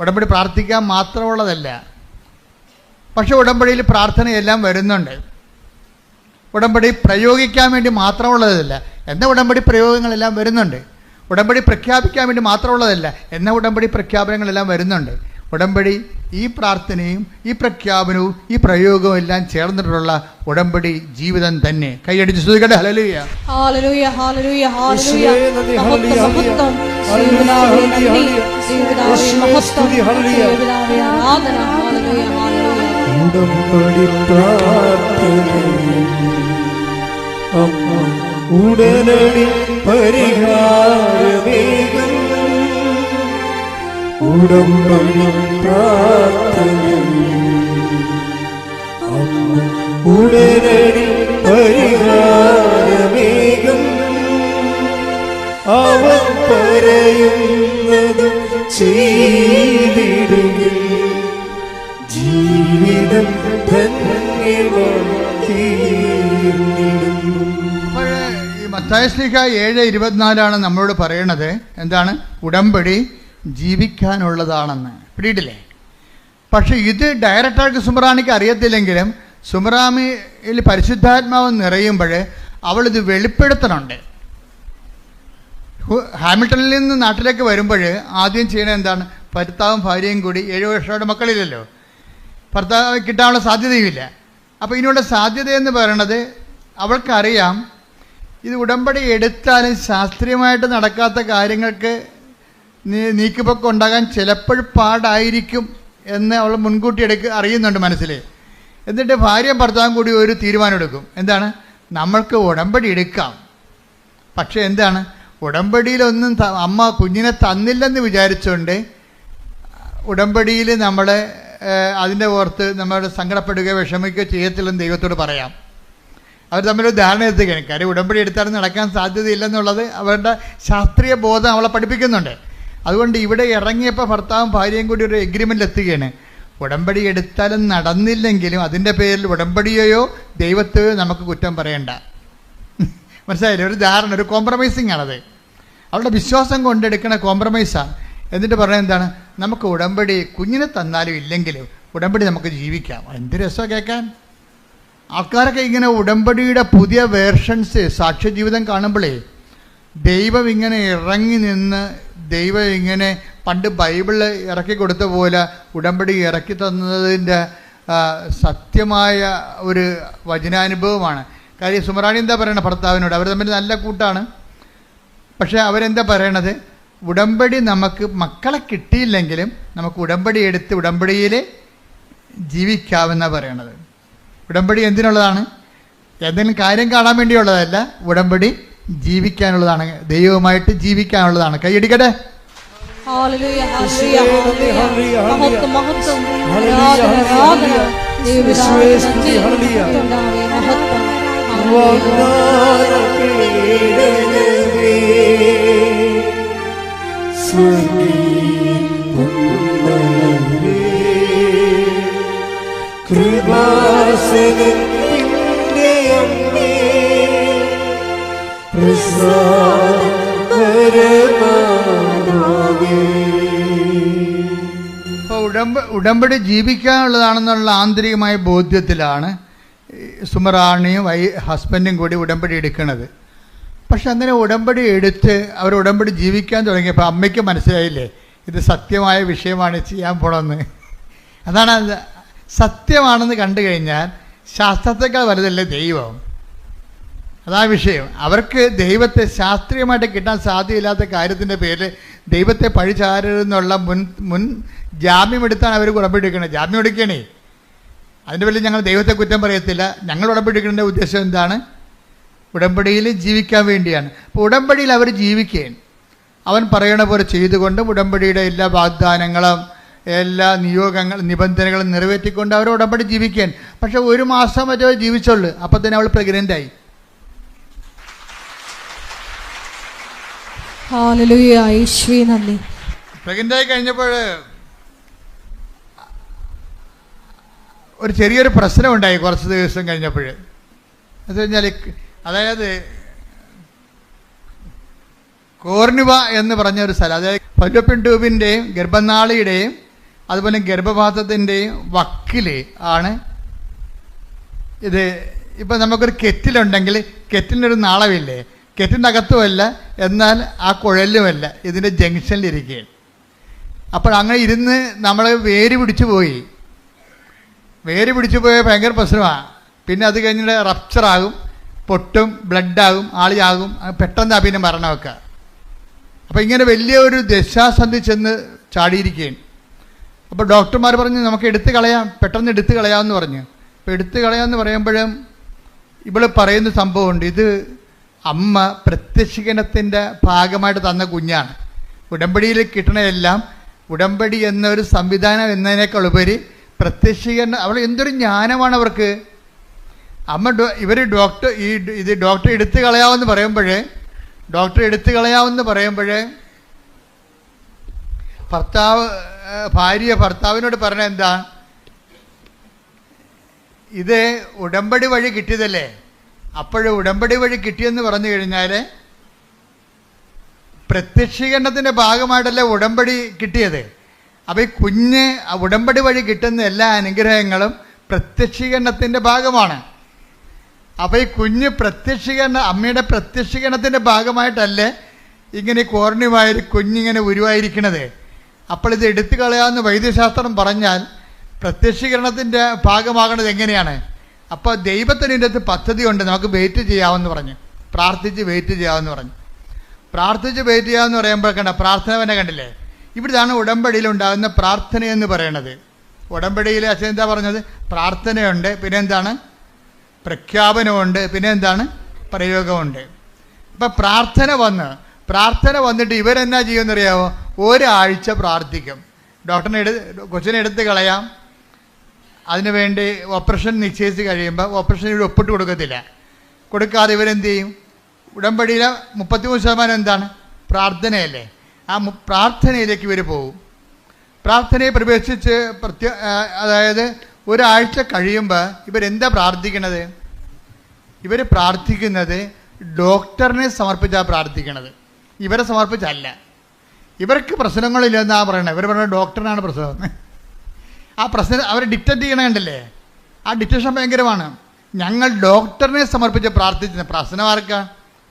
ഉടമ്പടി പ്രാർത്ഥിക്കാൻ മാത്രമുള്ളതല്ല. പക്ഷെ ഉടമ്പടിയിൽ പ്രാർത്ഥനയെല്ലാം വരുന്നുണ്ട്. ഉടമ്പടി പ്രയോഗിക്കാൻ വേണ്ടി മാത്രമുള്ളതല്ല. എന്നാൽ ഉടമ്പടി പ്രയോഗങ്ങളെല്ലാം വരുന്നുണ്ട്. ഉടമ്പടി പ്രഖ്യാപിക്കാൻ വേണ്ടി മാത്രമുള്ളതല്ല. എന്നാൽ ഉടമ്പടി പ്രഖ്യാപനങ്ങളെല്ലാം വരുന്നുണ്ട്. ഉടമ്പടി ഈ പ്രാർത്ഥനയും ഈ പ്രഖ്യാപനവും ഈ പ്രയോഗവും എല്ലാം ചേർന്നിട്ടുള്ള ഉടമ്പടി ജീവിതം തന്നെ. കൈയടിച്ച് സ്തുതിക്കട്ടെ. ഹല്ലേലൂയ, ഹല്ലേലൂയ, ഹല്ലേലൂയ, ഹല്ലേലൂയ. ഉടമ്പടി പ്രാർത്ഥനയിൽ ഉടനടി പരിഹാരമേകും. ഉടമ്പടി പ്രാർത്ഥനയിൽ ഉടനടി പരിഹാരമേകും. അവൻ പറയുന്നത് ചെയ്തിടുകിൽ ജീവിതം ധന്യമാക്കിയിടും. ഈ മത്തായി ശ്ലീഹ 7:24 നമ്മളോട് പറയണത് എന്താണ്? ഉടമ്പടി ജീവിക്കാനുള്ളതാണെന്ന്. പിടിയിട്ടില്ലേ? പക്ഷെ ഇത് ഡയറക്റ്റായിട്ട് സുമറാണിക്ക് അറിയത്തില്ലെങ്കിലും സുമറാമിയിൽ പരിശുദ്ധാത്മാവ് നിറയുമ്പോൾ അവളിത് വെളിപ്പെടുത്തണുണ്ട്. ഹാമിൽട്ടണിൽ നിന്ന് നാട്ടിലേക്ക് വരുമ്പോൾ ആദ്യം ചെയ്യണത് എന്താണ്? ഭർത്താവും ഭാര്യയും കൂടി 7 വർഷമായിട്ട് മക്കളില്ലല്ലോ, ഭർത്താവ് കിട്ടാനുള്ള സാധ്യതയുമില്ല. അപ്പോൾ ഇതിനുള്ള സാധ്യതയെന്ന് പറയണത് അവൾക്കറിയാം, ഇത് ഉടമ്പടി എടുത്താലും ശാസ്ത്രീയമായിട്ട് നടക്കാത്ത കാര്യങ്ങൾക്ക് നീക്കുപോക്ക് ഉണ്ടാകാൻ ചിലപ്പോൾ പാടായിരിക്കും എന്ന് അവൾ മുൻകൂട്ടി അറിയുന്നുണ്ട് മനസ്സിൽ. എന്നിട്ട് ഭാര്യയും ഭർത്താവും കൂടി ഒരു തീരുമാനം എടുക്കും. എന്താണ്? നമ്മൾക്ക് ഉടമ്പടി എടുക്കാം. പക്ഷേ എന്താണ്? ഉടമ്പടിയിലൊന്നും അമ്മ കുഞ്ഞിനെ തന്നില്ലെന്ന് വിചാരിച്ചുകൊണ്ട് ഉടമ്പടിയിൽ നമ്മൾ അതിൻ്റെ ഓർത്ത് നമ്മൾ സങ്കടപ്പെടുകയോ വിഷമിക്കുകയോ ചെയ്യത്തില്ലെന്ന് ദൈവത്തോട് പറയാം. അവർ തമ്മിലൊരു ധാരണ എത്തുകയാണ്. കാര്യം ഉടമ്പടി എടുത്താലും നടക്കാൻ സാധ്യതയില്ലെന്നുള്ളത് അവരുടെ ശാസ്ത്രീയ ബോധം അവളെ പഠിപ്പിക്കുന്നുണ്ട്. അതുകൊണ്ട് ഇവിടെ ഇറങ്ങിയപ്പോൾ ഭർത്താവും ഭാര്യയും കൂടി ഒരു എഗ്രിമെൻ്റ് എത്തുകയാണ്. ഉടമ്പടി എടുത്താലും നടന്നില്ലെങ്കിലും അതിൻ്റെ പേരിൽ ഉടമ്പടിയെയോ ദൈവത്തെയോ നമുക്ക് കുറ്റം പറയണ്ട. മനസ്സിലായില്ലേ? ഒരു ധാരണ, ഒരു കോംപ്രമൈസിങ് ആണത്. അവളുടെ വിശ്വാസം കൊണ്ടെടുക്കണ കോംപ്രമൈസാണ്. എന്നിട്ട് പറയുന്നത് എന്താണ്? നമുക്ക് ഉടമ്പടി കുഞ്ഞിനെ തന്നാലും ഇല്ലെങ്കിലും ഉടമ്പടി നമുക്ക് ജീവിക്കാം. എന്ത് രസമാണ് കേൾക്കാൻ. ആൾക്കാരൊക്കെ ഇങ്ങനെ ഉടമ്പടിയുടെ പുതിയ വേർഷൻസ് സാക്ഷ്യജീവിതം കാണുമ്പോഴേ ദൈവം ഇങ്ങനെ ഇറങ്ങി നിന്ന് ദൈവം ഇങ്ങനെ പണ്ട് ബൈബിളിൽ ഇറക്കി കൊടുത്ത പോലെ ഉടമ്പടി ഇറക്കി തന്നതിൻ്റെ സത്യമായ ഒരു വചനാനുഭവമാണ്. കാര്യം സുമറാണി എന്താ പറയണത് ഭർത്താവിനോട്? അവർ തമ്മിൽ നല്ല കൂട്ടാണ്. പക്ഷേ അവരെന്താ പറയണത്? ഉടമ്പടി നമുക്ക് മക്കളെ കിട്ടിയില്ലെങ്കിലും നമുക്ക് ഉടമ്പടി എടുത്ത് ഉടമ്പടിയിൽ ജീവിക്കാമെന്നാണ് പറയണത്. ഉടമ്പടി എന്തിനുള്ളതാണ്? എന്തെങ്കിലും കാര്യം കാണാൻ വേണ്ടിയുള്ളതല്ല, ഉടമ്പടി ജീവിക്കാനുള്ളതാണ്, ദൈവവുമായിട്ട് ജീവിക്കാനുള്ളതാണ്. കൈയടിക്കട്ടെ. ഹല്ലേലൂയ, ഹല്ലേലൂയ, ഹല്ലേലൂയ. മഹത്വം, മഹത്വം, ആരാധന, ആരാധന. യേശുവേ സ്തുതി, ഹല്ലേലൂയ. മഹത്വം. ഉടമ്പടി ജീവിക്കാനുള്ളതാണെന്നുള്ള ആന്തരികമായ ബോധ്യത്തിലാണ് സുമറാണിയും ഹസ്ബൻഡും കൂടി ഉടമ്പടി എടുക്കുന്നത്. പക്ഷെ അങ്ങനെ ഉടമ്പടി എടുത്ത് അവർ ഉടമ്പടി ജീവിക്കാൻ തുടങ്ങിയപ്പോൾ അമ്മയ്ക്ക് മനസ്സിലായില്ലേ ഇത് സത്യമായ വിഷയമാണ് ചെയ്യാൻ പോണമെന്ന്. അതാണ് സത്യമാണെന്ന് കണ്ടു കഴിഞ്ഞാൽ ശാസ്ത്രത്തെക്കാൾ വലുതല്ലേ ദൈവം. അതാ വിഷയം. അവർക്ക് ദൈവത്തെ ശാസ്ത്രീയമായിട്ട് കിട്ടാൻ സാധ്യതയില്ലാത്ത കാര്യത്തിൻ്റെ പേരിൽ ദൈവത്തെ പഴിചാരരുതെന്നുള്ള മുൻ ജാമ്യമെടുത്താണ് അവർ ഉടമ്പടി എടുക്കുന്നത്. ജാമ്യം എടുക്കണേ. അതിൻ്റെ പേരിൽ ഞങ്ങൾ ദൈവത്തെ കുറ്റം പറയത്തില്ല. ഞങ്ങൾ ഉടമ്പടി എടുക്കേണ്ട ഉദ്ദേശം എന്താണ്? ഉടമ്പടിയിൽ ജീവിക്കാൻ വേണ്ടിയാണ്. അപ്പോൾ ഉടമ്പടിയിൽ അവർ ജീവിക്കുകയാണ്. അവൻ പറയണ പോലെ ചെയ്തുകൊണ്ടും ഉടമ്പടിയുടെ എല്ലാ വാഗ്ദാനങ്ങളും എല്ലാ നിബന്ധനകളും നിറവേറ്റിക്കൊണ്ട് അവർ ഉടമ്പടി ജീവിക്കുകയാണ്. പക്ഷെ 1 മാസം മറ്റോ ജീവിച്ചുള്ളൂ. അപ്പം തന്നെ അവൾ പ്രഗ്നൻ്റായി. ഹല്ലേലൂയ, യേശുവേ നന്ദി. പ്രഗ്നൻ്റായി കഴിഞ്ഞപ്പോൾ ഒരു ചെറിയൊരു പ്രശ്നം ഉണ്ടായി കുറച്ച് ദിവസം കഴിഞ്ഞപ്പോൾ. എന്ന് കഴിഞ്ഞാൽ അതായത് കോർണിവ എന്ന് പറഞ്ഞ ഒരു സ്ഥലം, അതായത് ഫലോപ്പിയൻ ട്യൂബിൻ്റെയും ഗർഭനാളിയുടെയും അതുപോലെ ഗർഭപാത്രത്തിൻ്റെയും വക്കിൽ ആണ് ഇത്. ഇപ്പം നമുക്കൊരു കെറ്റിലുണ്ടെങ്കിൽ കെറ്റിലിനൊരു നാളമില്ലേ? കെറ്റിൻ്റെ അകത്തുമല്ല, എന്നാൽ ആ കുഴലുമല്ല, ഇതിൻ്റെ ജംഗ്ഷനിലിരിക്കുകയാണ്. അപ്പോൾ അങ്ങനെ ഇരുന്ന് നമ്മൾ വേര് പിടിച്ചു പോയി. വേര് പിടിച്ചു പോയ ഭയങ്കര പ്രശ്നമാണ്. പിന്നെ അത് കഴിഞ്ഞിട്ട് റപ്ചറാകും, പൊട്ടും, ബ്ലഡാകും, ആളിയാകും, പെട്ടെന്ന് പിന്നെ മരണമൊക്കെ. അപ്പോൾ ഇങ്ങനെ വലിയ ഒരു ദശാസന്ധി ചെന്ന് ചാടിയിരിക്കുകയാണ്. അപ്പോൾ ഡോക്ടർമാർ പറഞ്ഞു നമുക്ക് എടുത്ത് കളയാം, പെട്ടെന്ന് എടുത്ത് കളയാമെന്ന് പറഞ്ഞു. അപ്പോൾ എടുത്ത് കളയാമെന്ന് പറയുമ്പോഴും ഇവൾ പറയുന്ന സംഭവമുണ്ട്. ഇത് അമ്മ പ്രത്യക്ഷീകരണത്തിൻ്റെ ഭാഗമായിട്ട് തന്ന കുഞ്ഞാണ്. ഉടമ്പടിയിൽ കിട്ടണതെല്ലാം ഉടമ്പടി എന്നൊരു സംവിധാനം എന്നതിനേക്കാൾ ഉപരി പ്രത്യക്ഷീകരണം. അവൾ എന്തൊരു ജ്ഞാനമാണ് അവർക്ക്. അമ്മ ഇവർ ഡോക്ടർ എടുത്ത് കളയാമെന്ന് പറയുമ്പോഴേ ഭാര്യ ഭർത്താവിനോട് പറഞ്ഞ എന്താ? ഇത് ഉടമ്പടി വഴി കിട്ടിയതല്ലേ. അപ്പോഴും ഉടമ്പടി വഴി കിട്ടിയെന്ന് പറഞ്ഞു കഴിഞ്ഞാൽ പ്രത്യക്ഷീകരണത്തിൻ്റെ ഭാഗമായിട്ടല്ലേ ഉടമ്പടി കിട്ടിയത്. അപ്പോൾ ഈ കുഞ്ഞ് ഉടമ്പടി വഴി കിട്ടുന്ന എല്ലാ അനുഗ്രഹങ്ങളും പ്രത്യക്ഷീകരണത്തിൻ്റെ ഭാഗമാണ്. അപ്പോൾ ഈ കുഞ്ഞ് അമ്മയുടെ പ്രത്യക്ഷീകരണത്തിൻ്റെ ഭാഗമായിട്ടല്ലേ ഇങ്ങനെ കോർണിവായൊരു കുഞ്ഞിങ്ങനെ ഉരുവായിരിക്കണത്. അപ്പോൾ ഇത് എടുത്തു കളയാമെന്ന് വൈദ്യശാസ്ത്രം പറഞ്ഞാൽ പ്രത്യക്ഷീകരണത്തിൻ്റെ ഭാഗമാകണത് എങ്ങനെയാണ്? അപ്പോൾ ദൈവത്തിന് ഇതിൻ്റെ അകത്ത് പദ്ധതി ഉണ്ട്. നമുക്ക് വെയിറ്റ് ചെയ്യാമെന്ന് പറഞ്ഞു, പ്രാർത്ഥിച്ച് വെയിറ്റ് ചെയ്യാമെന്ന് പറഞ്ഞു. പ്രാർത്ഥിച്ച് വെയിറ്റ് ചെയ്യാമെന്ന് പറയുമ്പോൾ പ്രാർത്ഥന തന്നെ കണ്ടില്ലേ? ഇവിടുന്നാണ് ഉടമ്പടിയിൽ ഉണ്ടാകുന്ന പ്രാർത്ഥനയെന്ന് പറയണത്. ഉടമ്പടിയിൽ അച്ഛൻ എന്താ പറഞ്ഞത്? പ്രാർത്ഥനയുണ്ട്, പിന്നെ എന്താണ്? പ്രഖ്യാപനമുണ്ട്, പിന്നെ എന്താണ്? പ്രയോഗമുണ്ട്. ഇപ്പം പ്രാർത്ഥന വന്നിട്ട് ഇവരെന്നാ ചെയ്യുമെന്നറിയാമോ? ഒരാഴ്ച പ്രാർത്ഥിക്കും. കൊച്ചിനെ എടുത്ത് കളയാം, അതിനുവേണ്ടി ഓപ്പറേഷൻ നിശ്ചയിച്ച് കഴിയുമ്പോൾ ഓപ്പറേഷൻ ഇവിടെ ഒപ്പിട്ട് കൊടുക്കാതെ ഇവരെന്ത് ചെയ്യും? ഉടമ്പടിയിലെ 33% എന്താണ്? പ്രാർത്ഥനയല്ലേ. ആ പ്രാർത്ഥനയിലേക്ക് ഇവർ പോകും. പ്രാർത്ഥനയെ പ്രവേശിച്ച് അതായത് ഒരാഴ്ച കഴിയുമ്പോൾ ഇവരെന്താ പ്രാർത്ഥിക്കണത്? ഇവർ പ്രാർത്ഥിക്കുന്നത് ഡോക്ടറിനെ സമർപ്പിച്ചാണ് പ്രാർത്ഥിക്കണത്, ഇവരെ സമർപ്പിച്ചല്ല. ഇവർക്ക് പ്രശ്നങ്ങളില്ലെന്നാണ് പറയണത്. ഇവർ പറയുന്നത് ഡോക്ടറിനാണ് പ്രശ്നം. ആ പ്രശ്നം അവർ ഡിക്റ്റേറ്റ് ചെയ്യണ കണ്ടില്ലേ? ആ ഡിക്റ്റേഷൻ ഭയങ്കരമാണ്. ഞങ്ങൾ ഡോക്ടറിനെ സമർപ്പിച്ച് പ്രാർത്ഥിച്ചത്. പ്രശ്നം ആർക്കാ?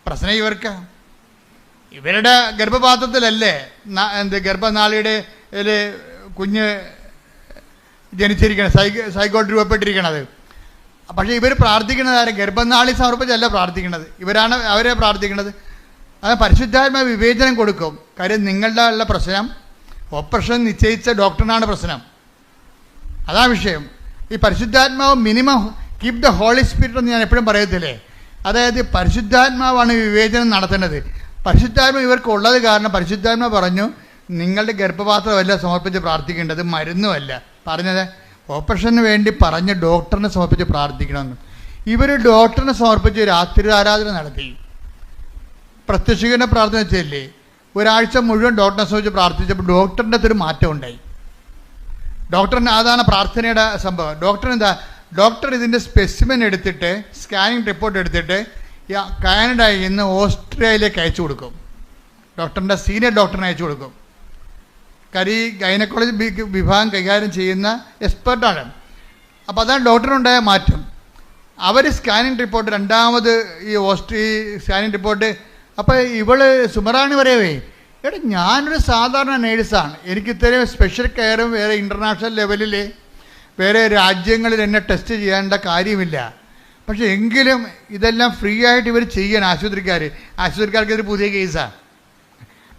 പ്രശ്നം ഇവർക്കാ. ഇവരുടെ ഗർഭപാത്രത്തിലല്ലേ ഗർഭനാളിയുടെ കുഞ്ഞ് ജനിച്ചിരിക്കണത്, സൈക്കോട്ട് രൂപപ്പെട്ടിരിക്കണത്. പക്ഷേ ഇവർ പ്രാർത്ഥിക്കുന്നത് ആരും ഗർഭനാളി സമർപ്പിച്ചല്ല പ്രാർത്ഥിക്കുന്നത്, അവരെ പ്രാർത്ഥിക്കുന്നത്. അത് പരിശുദ്ധാത്മാ വിവേചനം കൊടുക്കും. കാര്യം നിങ്ങളുടെ ഉള്ള പ്രശ്നം ഓപ്പറേഷൻ നിശ്ചയിച്ച ഡോക്ടറിനാണ് പ്രശ്നം, അതാ വിഷയം. ഈ പരിശുദ്ധാത്മാവ് minimum keep the Holy Spirit എന്ന് ഞാൻ എപ്പോഴും പറയത്തില്ലേ. അതായത് പരിശുദ്ധാത്മാവാണ് വിവേചനം നടത്തേണ്ടത്. പരിശുദ്ധാത്മ ഇവർക്കുള്ളത് കാരണം പരിശുദ്ധാത്മ പറഞ്ഞു നിങ്ങളുടെ ഗർഭപാത്രമല്ല സമർപ്പിച്ച് പ്രാർത്ഥിക്കേണ്ടത്, മരുന്നുമല്ല പറഞ്ഞത്. ഓപ്പറേഷന് വേണ്ടി പറഞ്ഞ് ഡോക്ടറിനെ സമർപ്പിച്ച് പ്രാർത്ഥിക്കണമെന്ന്. ഇവർ ഡോക്ടറിനെ സമർപ്പിച്ച് രാത്രി ആരാധന നടത്തി, പ്രത്യക്ഷീകരണ പ്രാർത്ഥന വെച്ചല്ലേ. ഒരാഴ്ച മുഴുവൻ ഡോക്ടറിനെ സമർപ്പിച്ച് പ്രാർത്ഥിച്ചപ്പോൾ ഡോക്ടറിൻ്റെ അകത്തൊരു മാറ്റം ഉണ്ടായി. ഡോക്ടറിന് അതാണ് പ്രാർത്ഥനയുടെ സംഭവം. ഡോക്ടർ ഇതിൻ്റെ സ്പെസിമെൻ എടുത്തിട്ട് സ്കാനിങ് റിപ്പോർട്ട് എടുത്തിട്ട് കാനഡയിൽ നിന്ന് ഓസ്ട്രേലിയയിലേക്ക് അയച്ചു കൊടുക്കും. ഡോക്ടറിൻ്റെ സീനിയർ ഡോക്ടറിനെ അയച്ചു കൊടുക്കും. കാര്യം ഈ ഗൈനക്കോളജി വിഭാഗം കൈകാര്യം ചെയ്യുന്ന എക്സ്പെർട്ടാണ്. അപ്പോൾ അതാണ് ഡോക്ടറിനുണ്ടായ മാറ്റം. അവർ സ്കാനിങ് റിപ്പോർട്ട് രണ്ടാമത് ഈ സ്കാനിങ് റിപ്പോർട്ട് അപ്പോൾ സുമറാണി പറയവേ, എടാ ഞാനൊരു സാധാരണ നേഴ്സാണ്, എനിക്ക് ഇത്രയും സ്പെഷ്യൽ കെയറും വേറെ ഇൻ്റർനാഷണൽ ലെവലിൽ വേറെ രാജ്യങ്ങളിൽ എന്നെ ടെസ്റ്റ് ചെയ്യേണ്ട കാര്യമില്ല. പക്ഷേ എങ്കിലും ഇതെല്ലാം ഫ്രീ ആയിട്ട് ഇവർ ചെയ്യണം. ആശുപത്രിക്കാർക്ക് ഇതൊരു പുതിയ കേസാണ്.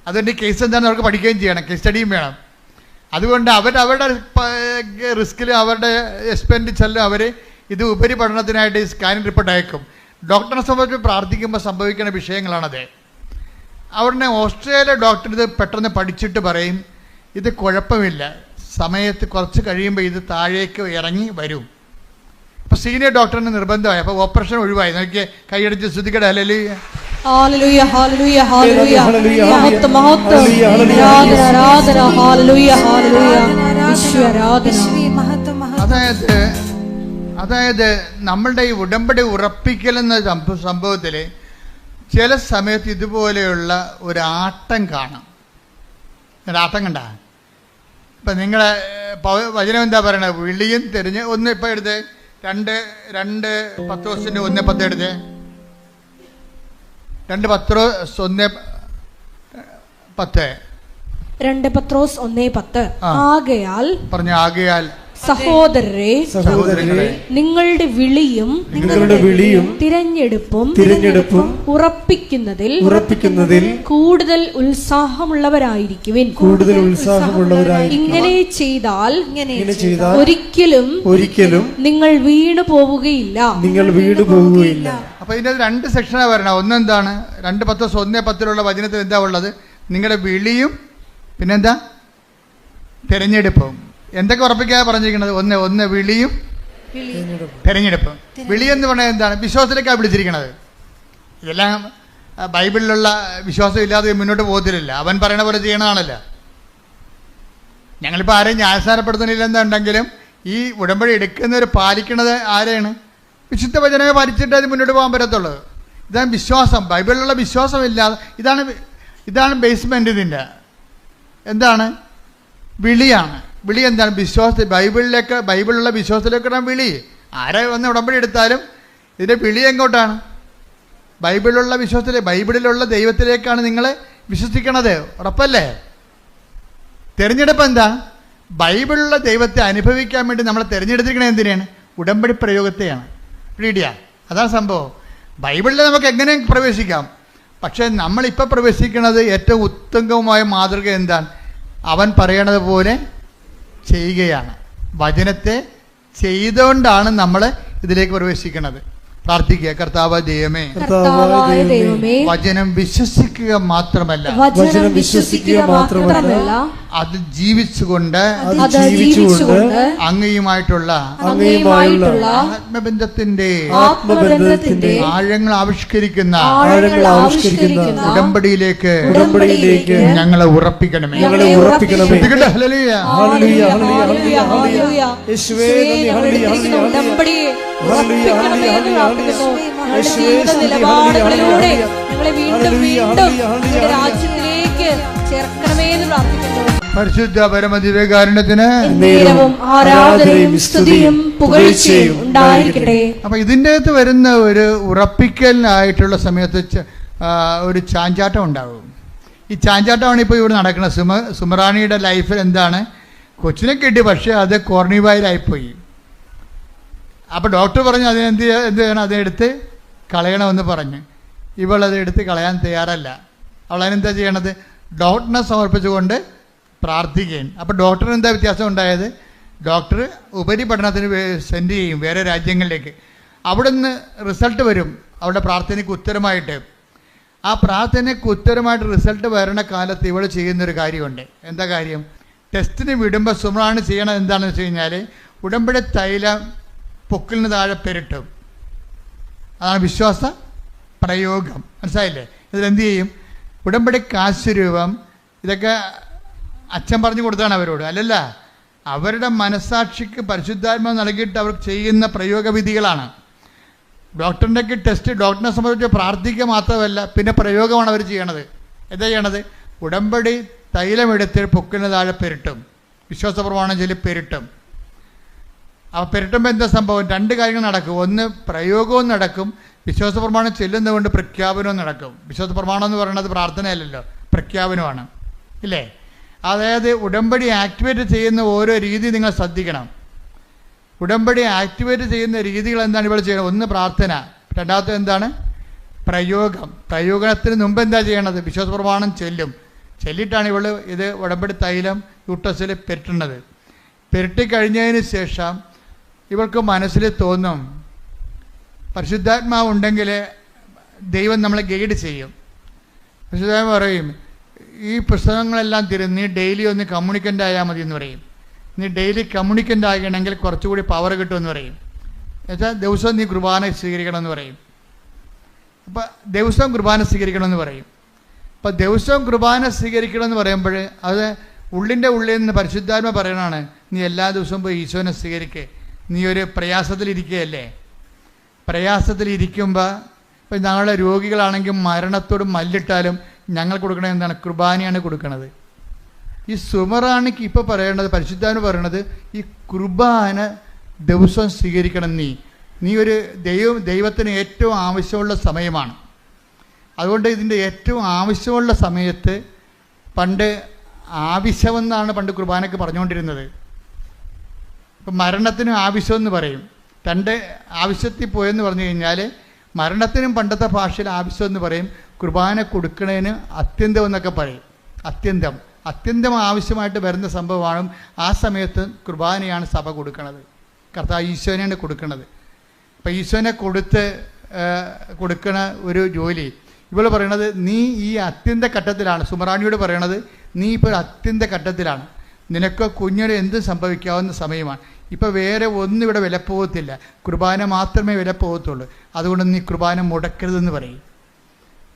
അതുകൊണ്ട് ഈ കേസ് എന്താണെന്ന് അവർക്ക് പഠിക്കുകയും ചെയ്യണം, കേസ് സ്റ്റഡിയും വേണം. അതുകൊണ്ട് അവരുടെ റിസ്കിൽ അവരുടെ എക്സ്പെൻഡിച്ചറിലും അവർ ഇത് ഉപരിപഠനത്തിനായിട്ട് സ്കാനിങ് റിപ്പോർട്ട് അയക്കും. ഡോക്ടറിനെ സംബന്ധിച്ച് പ്രാർത്ഥിക്കുമ്പോൾ സംഭവിക്കുന്ന വിഷയങ്ങളാണത്. അവിടെ ഓസ്ട്രേലിയ ഡോക്ടർ ഇത് പെട്ടെന്ന് പഠിച്ചിട്ട് പറയും ഇത് കുഴപ്പമില്ല, സമയത്ത് കുറച്ച് കഴിയുമ്പോൾ ഇത് താഴേക്ക് ഇറങ്ങി വരും. അപ്പോൾ സീനിയർ ഡോക്ടറിന് നിർബന്ധമായി. അപ്പോൾ ഓപ്പറേഷൻ ഒഴിവായി. നോക്കിയേ, കൈയടിച്ച് ശ്രുതിക്കട്ടെ. ഹല്ലേലൂയ, ഹല്ലേലൂയ, ഹല്ലേലൂയ, ഹല്ലേലൂയ, മഹത്വം, മഹത്വം, ആരാധന, ആരാധന, ഹല്ലേലൂയ, ഹല്ലേലൂയ, യേശുവേ ആരാധന. അതായത് നമ്മളുടെ ഈ ഉടമ്പടി ഉറപ്പിക്കലെന്ന സംഭവത്തിൽ ചില സമയത്ത് ഇതുപോലെയുള്ള ഒരാട്ടം കാണാം. ഒരാട്ടം കണ്ട ഇപ്പം നിങ്ങളെ വചനം എന്താ പറയണത്? വിളിയും തിരിഞ്ഞ് ഒന്ന് ഇപ്പം എടുത്ത് 2 പത്രോസിൻ്റെ 1:10 എടുത്ത് 2 പത്രോസ് 1:10 2 പത്രോസ് 1:10 ആകയാൽ സഹോദരരെ നിങ്ങളുടെ വിളിയും തിരഞ്ഞെടുപ്പും ഉറപ്പിക്കുന്നതിൽ കൂടുതൽ ഉത്സാഹമുള്ളവരായിരിക്കുവിൻ. ഇങ്ങനെ ചെയ്താൽ ഒരിക്കലും നിങ്ങൾ വീണു പോവുകയില്ല. അപ്പൊ ഇതിന്റെ 2 സെക്ഷനാണ് വരണം. ഒന്നെന്താണ്? 2 പത്രോസ് 1:10 വചനത്തിൽ എന്താ ഉള്ളത്? നിങ്ങളുടെ വിളിയും പിന്നെന്താ? തിരഞ്ഞെടുപ്പും. എന്തൊക്കെ ഉറപ്പിക്കാതെ പറഞ്ഞിരിക്കുന്നത്? ഒന്ന് വിളിയും തിരഞ്ഞെടുപ്പും. വിളി എന്ന് പറഞ്ഞാൽ എന്താണ്? വിശ്വാസത്തിലേക്കാണ് വിളിച്ചിരിക്കുന്നത്. ഇതെല്ലാം ബൈബിളിലുള്ള വിശ്വാസം ഇല്ലാതെ മുന്നോട്ട് പോകത്തില്ല. അവൻ പറയണ പോലെ ചെയ്യണതാണല്ലോ. ഞങ്ങളിപ്പോൾ ആരെയും ന്യായസ്ഥാനപ്പെടുത്തുന്നില്ലെന്നുണ്ടെങ്കിലും ഈ ഉടമ്പടി എടുക്കുന്നവർ പാലിക്കണത് ആരെയാണ്? വിശുദ്ധ വചനമേ പാലിച്ചിട്ട് അത് മുന്നോട്ട് പോകാൻ പറ്റത്തുള്ളൂ. ഇതാണ് വിശ്വാസം. ബൈബിളിലുള്ള വിശ്വാസമില്ലാതെ ഇതാണ് ബേസ്മെൻറ്റ്. ഇതിൻ്റെ എന്താണ്? വിളിയാണ്. വിളി എന്താണ്? ബൈബിളിലുള്ള വിശ്വാസത്തിലേക്കാണ് വിളി. ആരെ വന്ന് ഉടമ്പടി എടുത്താലും ഇതിൻ്റെ വിളി എങ്ങോട്ടാണ്? ബൈബിളിലുള്ള ബൈബിളിലുള്ള ദൈവത്തിലേക്കാണ് നിങ്ങൾ വിശ്വസിക്കണത്. ഉറപ്പല്ലേ? തിരഞ്ഞെടുപ്പ് എന്താ? ബൈബിളിലുള്ള ദൈവത്തെ അനുഭവിക്കാൻ വേണ്ടി നമ്മളെ തിരഞ്ഞെടുത്തിരിക്കണത് എന്തിനാണ്? ഉടമ്പടി പ്രയോഗത്തെയാണ്. റീഡിയാ, അതാണ് സംഭവം. ബൈബിളിൽ നമുക്ക് എങ്ങനെ പ്രവേശിക്കാം. പക്ഷേ നമ്മളിപ്പോൾ പ്രവേശിക്കുന്നത് ഏറ്റവും ഉത്തമമായ മാതൃക എന്താണ്? അവൻ പറയണത് പോലെ ചെയ്യുകയാണ്. വചനത്തെ ചെയ്തുകൊണ്ടാണ് നമ്മൾ ഇതിലേക്ക് പ്രവേശിക്കുന്നത്. പ്രാർത്ഥിക്കുക. കർത്താവായ ദൈവമേ, വചനം വിശ്വസിക്കുക മാത്രമല്ല അത് ജീവിച്ചുകൊണ്ട് അങ്ങയുമായിട്ടുള്ള ആത്മബന്ധത്തിന്റെ ആഴങ്ങൾ ആവിഷ്കരിക്കുന്ന ഉടമ്പടിയിലേക്ക് ഞങ്ങളെ ഉറപ്പിക്കണമേ. നിലപാടുകളിലൂടെ ഞങ്ങളെ വീണ്ടും രാജ്യത്തിലേക്ക് ചേർക്കണമേ എന്ന് പ്രാർത്ഥിക്കുന്നു. പരിശുദ്ധ പരമദിവ്യകാരുണ്യത്തിന് ആരാധനയും സ്തുതിയും പുകഴ്ചയും ഉണ്ടായിരിക്കട്ടെ. അപ്പൊ ഇതിൻ്റെ അകത്ത് വരുന്ന ഒരു ഉറപ്പിക്കലിനായിട്ടുള്ള സമയത്ത് ഒരു ചാഞ്ചാട്ടം ഉണ്ടാകും. ഈ ചാഞ്ചാട്ടമാണ് ഇപ്പോൾ ഇവിടെ നടക്കുന്നത്. സുമറാണിയുടെ ലൈഫിൽ എന്താണ്, കൊച്ചിനെ കിട്ടി, പക്ഷേ അത് കോർണിവായിലായിപ്പോയി. അപ്പോൾ ഡോക്ടർ പറഞ്ഞു എന്ത് ചെയ്യണം, അതെടുത്ത് കളയണമെന്ന് പറഞ്ഞ്. ഇവളത് എടുത്ത് കളയാൻ തയ്യാറല്ല. അവളതിനെന്താ ചെയ്യണത്, ഡോക്ടറിനെ സമർപ്പിച്ചുകൊണ്ട് പ്രാർത്ഥിക്കുകയും. അപ്പോൾ ഡോക്ടറിന് എന്താ വ്യത്യാസം ഉണ്ടായത്, ഡോക്ടർ ഉപരിപഠനത്തിന് സെൻഡ് ചെയ്യും വേറെ രാജ്യങ്ങളിലേക്ക്. അവിടെ നിന്ന് റിസൾട്ട് വരും അവളുടെ പ്രാർത്ഥനയ്ക്ക് ഉത്തരമായിട്ട്. ആ പ്രാർത്ഥനയ്ക്ക് ഉത്തരമായിട്ട് റിസൾട്ട് വരണ കാലത്ത് ഇവൾ ചെയ്യുന്നൊരു കാര്യമുണ്ട്. എന്താ കാര്യം, ടെസ്റ്റിന് വിടുമ്പോൾ സുമറാണി ചെയ്യണത് എന്താണെന്ന് വെച്ച് കഴിഞ്ഞാൽ ഉടമ്പടി തൈലം പൊക്കിലിന് താഴെ പെരട്ടും. അതാണ് വിശ്വാസ പ്രയോഗം. മനസ്സിലായില്ലേ? ഇതിലെന്ത് ചെയ്യും, ഉടമ്പടി കാശുരൂപം ഇതൊക്കെ അച്ഛൻ പറഞ്ഞു കൊടുത്താണ് അവരോട്, അല്ലല്ല, അവരുടെ മനസ്സാക്ഷിക്ക് പരിശുദ്ധാത്മാവ് നൽകിയിട്ട് അവർ ചെയ്യുന്ന പ്രയോഗവിധികളാണ്. ഡോക്ടറിൻ്റെയൊക്കെ ടെസ്റ്റ് ഡോക്ടറിനെ സംബന്ധിച്ച് പ്രാർത്ഥിക്കുക മാത്രമല്ല, പിന്നെ പ്രയോഗമാണ് അവർ ചെയ്യണത്. എന്താ ചെയ്യണത്, ഉടമ്പടി തൈലമെടുത്ത് പൊക്കിന് താഴെ പെരട്ടും, വിശ്വാസപ്രമാണം ചൊല്ലി പെരട്ടും. അപ്പോൾ പെരട്ടുമ്പോൾ എന്താ സംഭവം, രണ്ട് കാര്യങ്ങൾ നടക്കും. ഒന്ന്, പ്രയോഗവും നടക്കും, വിശ്വാസപ്രമാണം ചെല്ലുന്നതുകൊണ്ട് പ്രഖ്യാപനവും നടക്കും. വിശ്വാസപ്രമാണം എന്ന് പറയുന്നത് പ്രാർത്ഥനയല്ലല്ലോ, പ്രഖ്യാപനമാണ്, ഇല്ലേ? അതായത് ഉടമ്പടി ആക്ടിവേറ്റ് ചെയ്യുന്ന ഓരോ രീതി നിങ്ങൾ ശ്രദ്ധിക്കണം. ഉടമ്പടി ആക്ടിവേറ്റ് ചെയ്യുന്ന രീതികൾ എന്താണ് ഇവിടെ ചെയ്യുന്നത്, ഒന്ന് പ്രാർത്ഥന, രണ്ടാമത്തെ എന്താണ്, പ്രയോഗം. പ്രയോഗത്തിന് മുമ്പ് എന്താ ചെയ്യണത്, വിശ്വാസപ്രമാണം ചെല്ലിയിട്ടാണ് ഇവൾ ഇത് ഉടമ്പടി തൈലം യൂട്ടസിൽ പെരട്ടുന്നത്. പെരട്ടിക്കഴിഞ്ഞതിന് ശേഷം ഇവൾക്ക് മനസ്സിൽ തോന്നും, പരിശുദ്ധാത്മാവ് ഉണ്ടെങ്കിൽ ദൈവം നമ്മളെ ഗൈഡ് ചെയ്യും. പരിശുദ്ധാത്മാവ് പറയും, ഈ പുസ്തകങ്ങളെല്ലാം തരും, നീ ഡെയിലി ഒന്ന് കമ്മ്യൂണിക്കൻ്റ് ആയാൽ മതി എന്ന് പറയും. നീ ഡെയിലി കമ്മ്യൂണിക്കൻ്റ് ആകണമെങ്കിൽ കുറച്ചുകൂടി പവർ കിട്ടുമെന്ന് പറയും. എന്നുവെച്ചാൽ ദിവസവും നീ കുർബാന സ്വീകരിക്കണമെന്ന് പറയും. അപ്പം ദിവസവും കുർബാന സ്വീകരിക്കണമെന്ന് പറയും. അപ്പം ദിവസവും കുർബാന സ്വീകരിക്കണമെന്ന് പറയുമ്പോൾ അത് ഉള്ളിൻ്റെ ഉള്ളിൽ നിന്ന് പരിശുദ്ധാത്മ പറയണതാണ്, നീ എല്ലാ ദിവസവും പോയി ഈശോനെ സ്വീകരിക്കുക. നീ ഒരു പ്രയാസത്തിലിരിക്കുകയല്ലേ, പ്രയാസത്തിലിരിക്കുമ്പോൾ ഇപ്പം ഞങ്ങളുടെ രോഗികളാണെങ്കിൽ മരണത്തോട് മല്ലിട്ടാലും ഞങ്ങൾ കൊടുക്കണത് എന്താണ്, കുർബാനയാണ് കൊടുക്കണത്. ഈ സുമറാണിക്ക് ഇപ്പോൾ പറയേണ്ടത്, പരിശുദ്ധാത്മ പറയണത്, ഈ കുർബാന ദിവസവും സ്വീകരിക്കണം. നീ ഒരു ദൈവത്തിന് ഏറ്റവും ആവശ്യമുള്ള സമയമാണ്. അതുകൊണ്ട് ഇതിൻ്റെ ഏറ്റവും ആവശ്യമുള്ള സമയത്ത് പണ്ട് ആവശ്യമെന്നാണ് പണ്ട് കുർബാനയ്ക്ക് പറഞ്ഞുകൊണ്ടിരുന്നത്. ഇപ്പം മരണത്തിനും ആവശ്യമെന്ന് പറയും. രണ്ട് ആവശ്യത്തിൽ പോയെന്ന് പറഞ്ഞു കഴിഞ്ഞാൽ മരണത്തിനും പണ്ടത്തെ ഭാഷയിൽ ആവശ്യമെന്ന് പറയും, കുർബാന കൊടുക്കണതിന് അത്യന്തം എന്നൊക്കെ പറയും. അത്യന്തം ആവശ്യമായിട്ട് വരുന്ന സംഭവമാണ്. ആ സമയത്ത് കുർബാനയാണ് സഭ കൊടുക്കണത്, കർത്താവ് ഈശോനെയാണ് കൊടുക്കണത്. അപ്പം ഈശോനെ കൊടുക്കണ ഒരു ജോലി ഇവൾ പറയണത്, നീ ഈ അത്യന്ത ഘട്ടത്തിലാണ്. സുമറാണിയോട് പറയണത്, നീ ഇപ്പോൾ അത്യന്ത ഘട്ടത്തിലാണ്, നിനക്ക് കുഞ്ഞിന് എന്തും സംഭവിക്കാവുന്ന സമയമാണ്. ഇപ്പോൾ വേറെ ഒന്നും ഇവിടെ വിലപ്പോകത്തില്ല, കുർബാന മാത്രമേ വിലപ്പോകത്തുള്ളൂ. അതുകൊണ്ട് നീ കുർബാന മുടക്കരുതെന്ന് പറയും.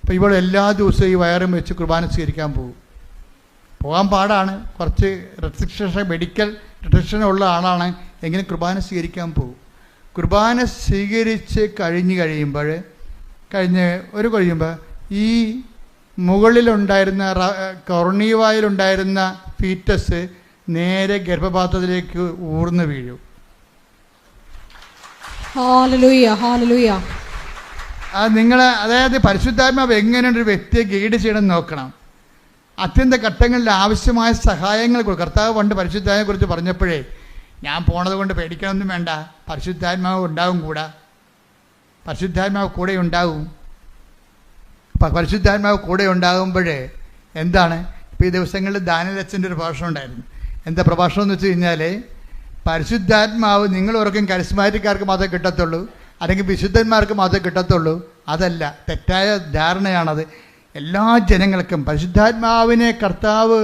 അപ്പോൾ ഇവൾ എല്ലാ ദിവസവും ഈ വയറും വെച്ച് കുർബാന സ്വീകരിക്കാൻ പോകാൻ പാടാണ്, കുറച്ച് മെഡിക്കൽ റെസ്ട്രിക്ഷൻ ഉള്ള ആളാണ്, എങ്കിലും കുർബാന സ്വീകരിക്കാൻ പോകും. കുർബാന സ്വീകരിച്ച് കഴിയുമ്പോൾ ഈ മുകളിലുണ്ടായിരുന്ന കോർണിവായിലുണ്ടായിരുന്ന ഫീറ്റസ് നേരെ ഗർഭപാത്രത്തിലേക്ക് ഊർന്നു വീഴും. അതായത് പരിശുദ്ധാത്മാവ് എങ്ങനെയൊരു വ്യക്തിയെ ഗൈഡ് ചെയ്യണം നോക്കണം. അത്യന്ത ഘട്ടങ്ങളിൽ ആവശ്യമായ സഹായങ്ങൾ കർത്താവ് പണ്ട് പരിശുദ്ധാത്മാവിനെ കുറിച്ച് പറഞ്ഞപ്പോഴേ, ഞാൻ പോണത് കൊണ്ട് പേടിക്കണമെന്നും വേണ്ട, പരിശുദ്ധാത്മാവ് ഉണ്ടാവും കൂടെ, പരിശുദ്ധാത്മാവ് കൂടെ ഉണ്ടാവും. പരിശുദ്ധാത്മാവ് കൂടെ ഉണ്ടാകുമ്പോഴേ എന്താണ്, ഇപ്പോൾ ഈ ദിവസങ്ങളിൽ ദാനിയലച്ഛൻ്റെ ഒരു പ്രഭാഷണം ഉണ്ടായിരുന്നു. എന്താ പ്രഭാഷണം എന്ന് വെച്ച് കഴിഞ്ഞാൽ, പരിശുദ്ധാത്മാവ് നിങ്ങൾ ഓർക്കും കരിസ്മാറ്റിക്കാർക്ക് മാത്രമേ കിട്ടത്തുള്ളൂ, അല്ലെങ്കിൽ വിശുദ്ധന്മാർക്ക് മാത്രമേ കിട്ടത്തുള്ളൂ. അതല്ല, തെറ്റായ ധാരണയാണത്. എല്ലാ ജനങ്ങൾക്കും പരിശുദ്ധാത്മാവിനെ കർത്താവ്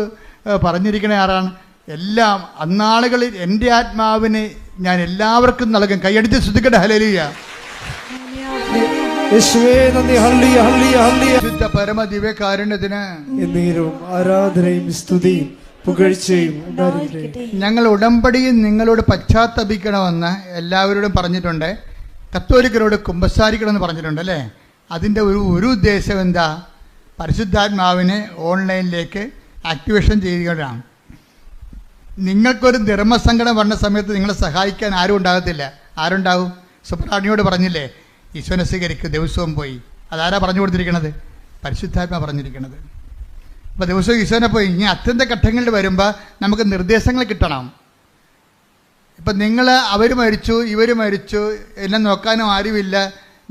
പറഞ്ഞിരിക്കണ ആരാണ്, എല്ലാം അന്നാളുകളിൽ എൻ്റെ ആത്മാവിനെ ഞാൻ എല്ലാവർക്കും നൽകും. കൈയടിച്ച് ശ്രദ്ധിക്കട്ടെ, ഹല്ലേലൂയ. പരമ ദിവ്യകാരുണ്യത്തിന് ആരാധനയും സ്തുതിയും പുകഴ്ചയും ഉണ്ടായിരിക്കട്ടെ. ഞങ്ങൾ ഉടമ്പടിയിൽ നിങ്ങളോട് പശ്ചാത്തപിക്കണമെന്ന് എല്ലാവരോടും പറഞ്ഞിട്ടുണ്ട്. കത്തോലിക്കരോട് കുമ്പസാരിക്കണമെന്ന് പറഞ്ഞിട്ടുണ്ട് അല്ലേ. അതിൻ്റെ ഒരു ഉദ്ദേശം എന്താ, പരിശുദ്ധാത്മാവിനെ ഓൺലൈനിലേക്ക് ആക്ടിവേഷൻ ചെയ്യുകയാണ്. നിങ്ങൾക്കൊരു ധർമ്മസങ്കടം വന്ന സമയത്ത് നിങ്ങളെ സഹായിക്കാൻ ആരും ഉണ്ടാകത്തില്ല. ആരുണ്ടാവും? സുബ്രാണിയോട് പറഞ്ഞില്ലേ, ഈശോനെ സ്വീകരിക്കും ദിവസവും പോയി. അതാരാ പറഞ്ഞു കൊടുത്തിരിക്കണത്? പരിശുദ്ധാത്മാ പറഞ്ഞിരിക്കണത്. അപ്പോൾ ദിവസവും ഈശോനെ പോയി ഇനി അത്യന്ത ഘട്ടങ്ങളിൽ വരുമ്പോൾ നമുക്ക് നിർദ്ദേശങ്ങൾ കിട്ടണം. ഇപ്പം അവർ മരിച്ചു, ഇവർ മരിച്ചു, എന്നെ നോക്കാനും ആരുമില്ല,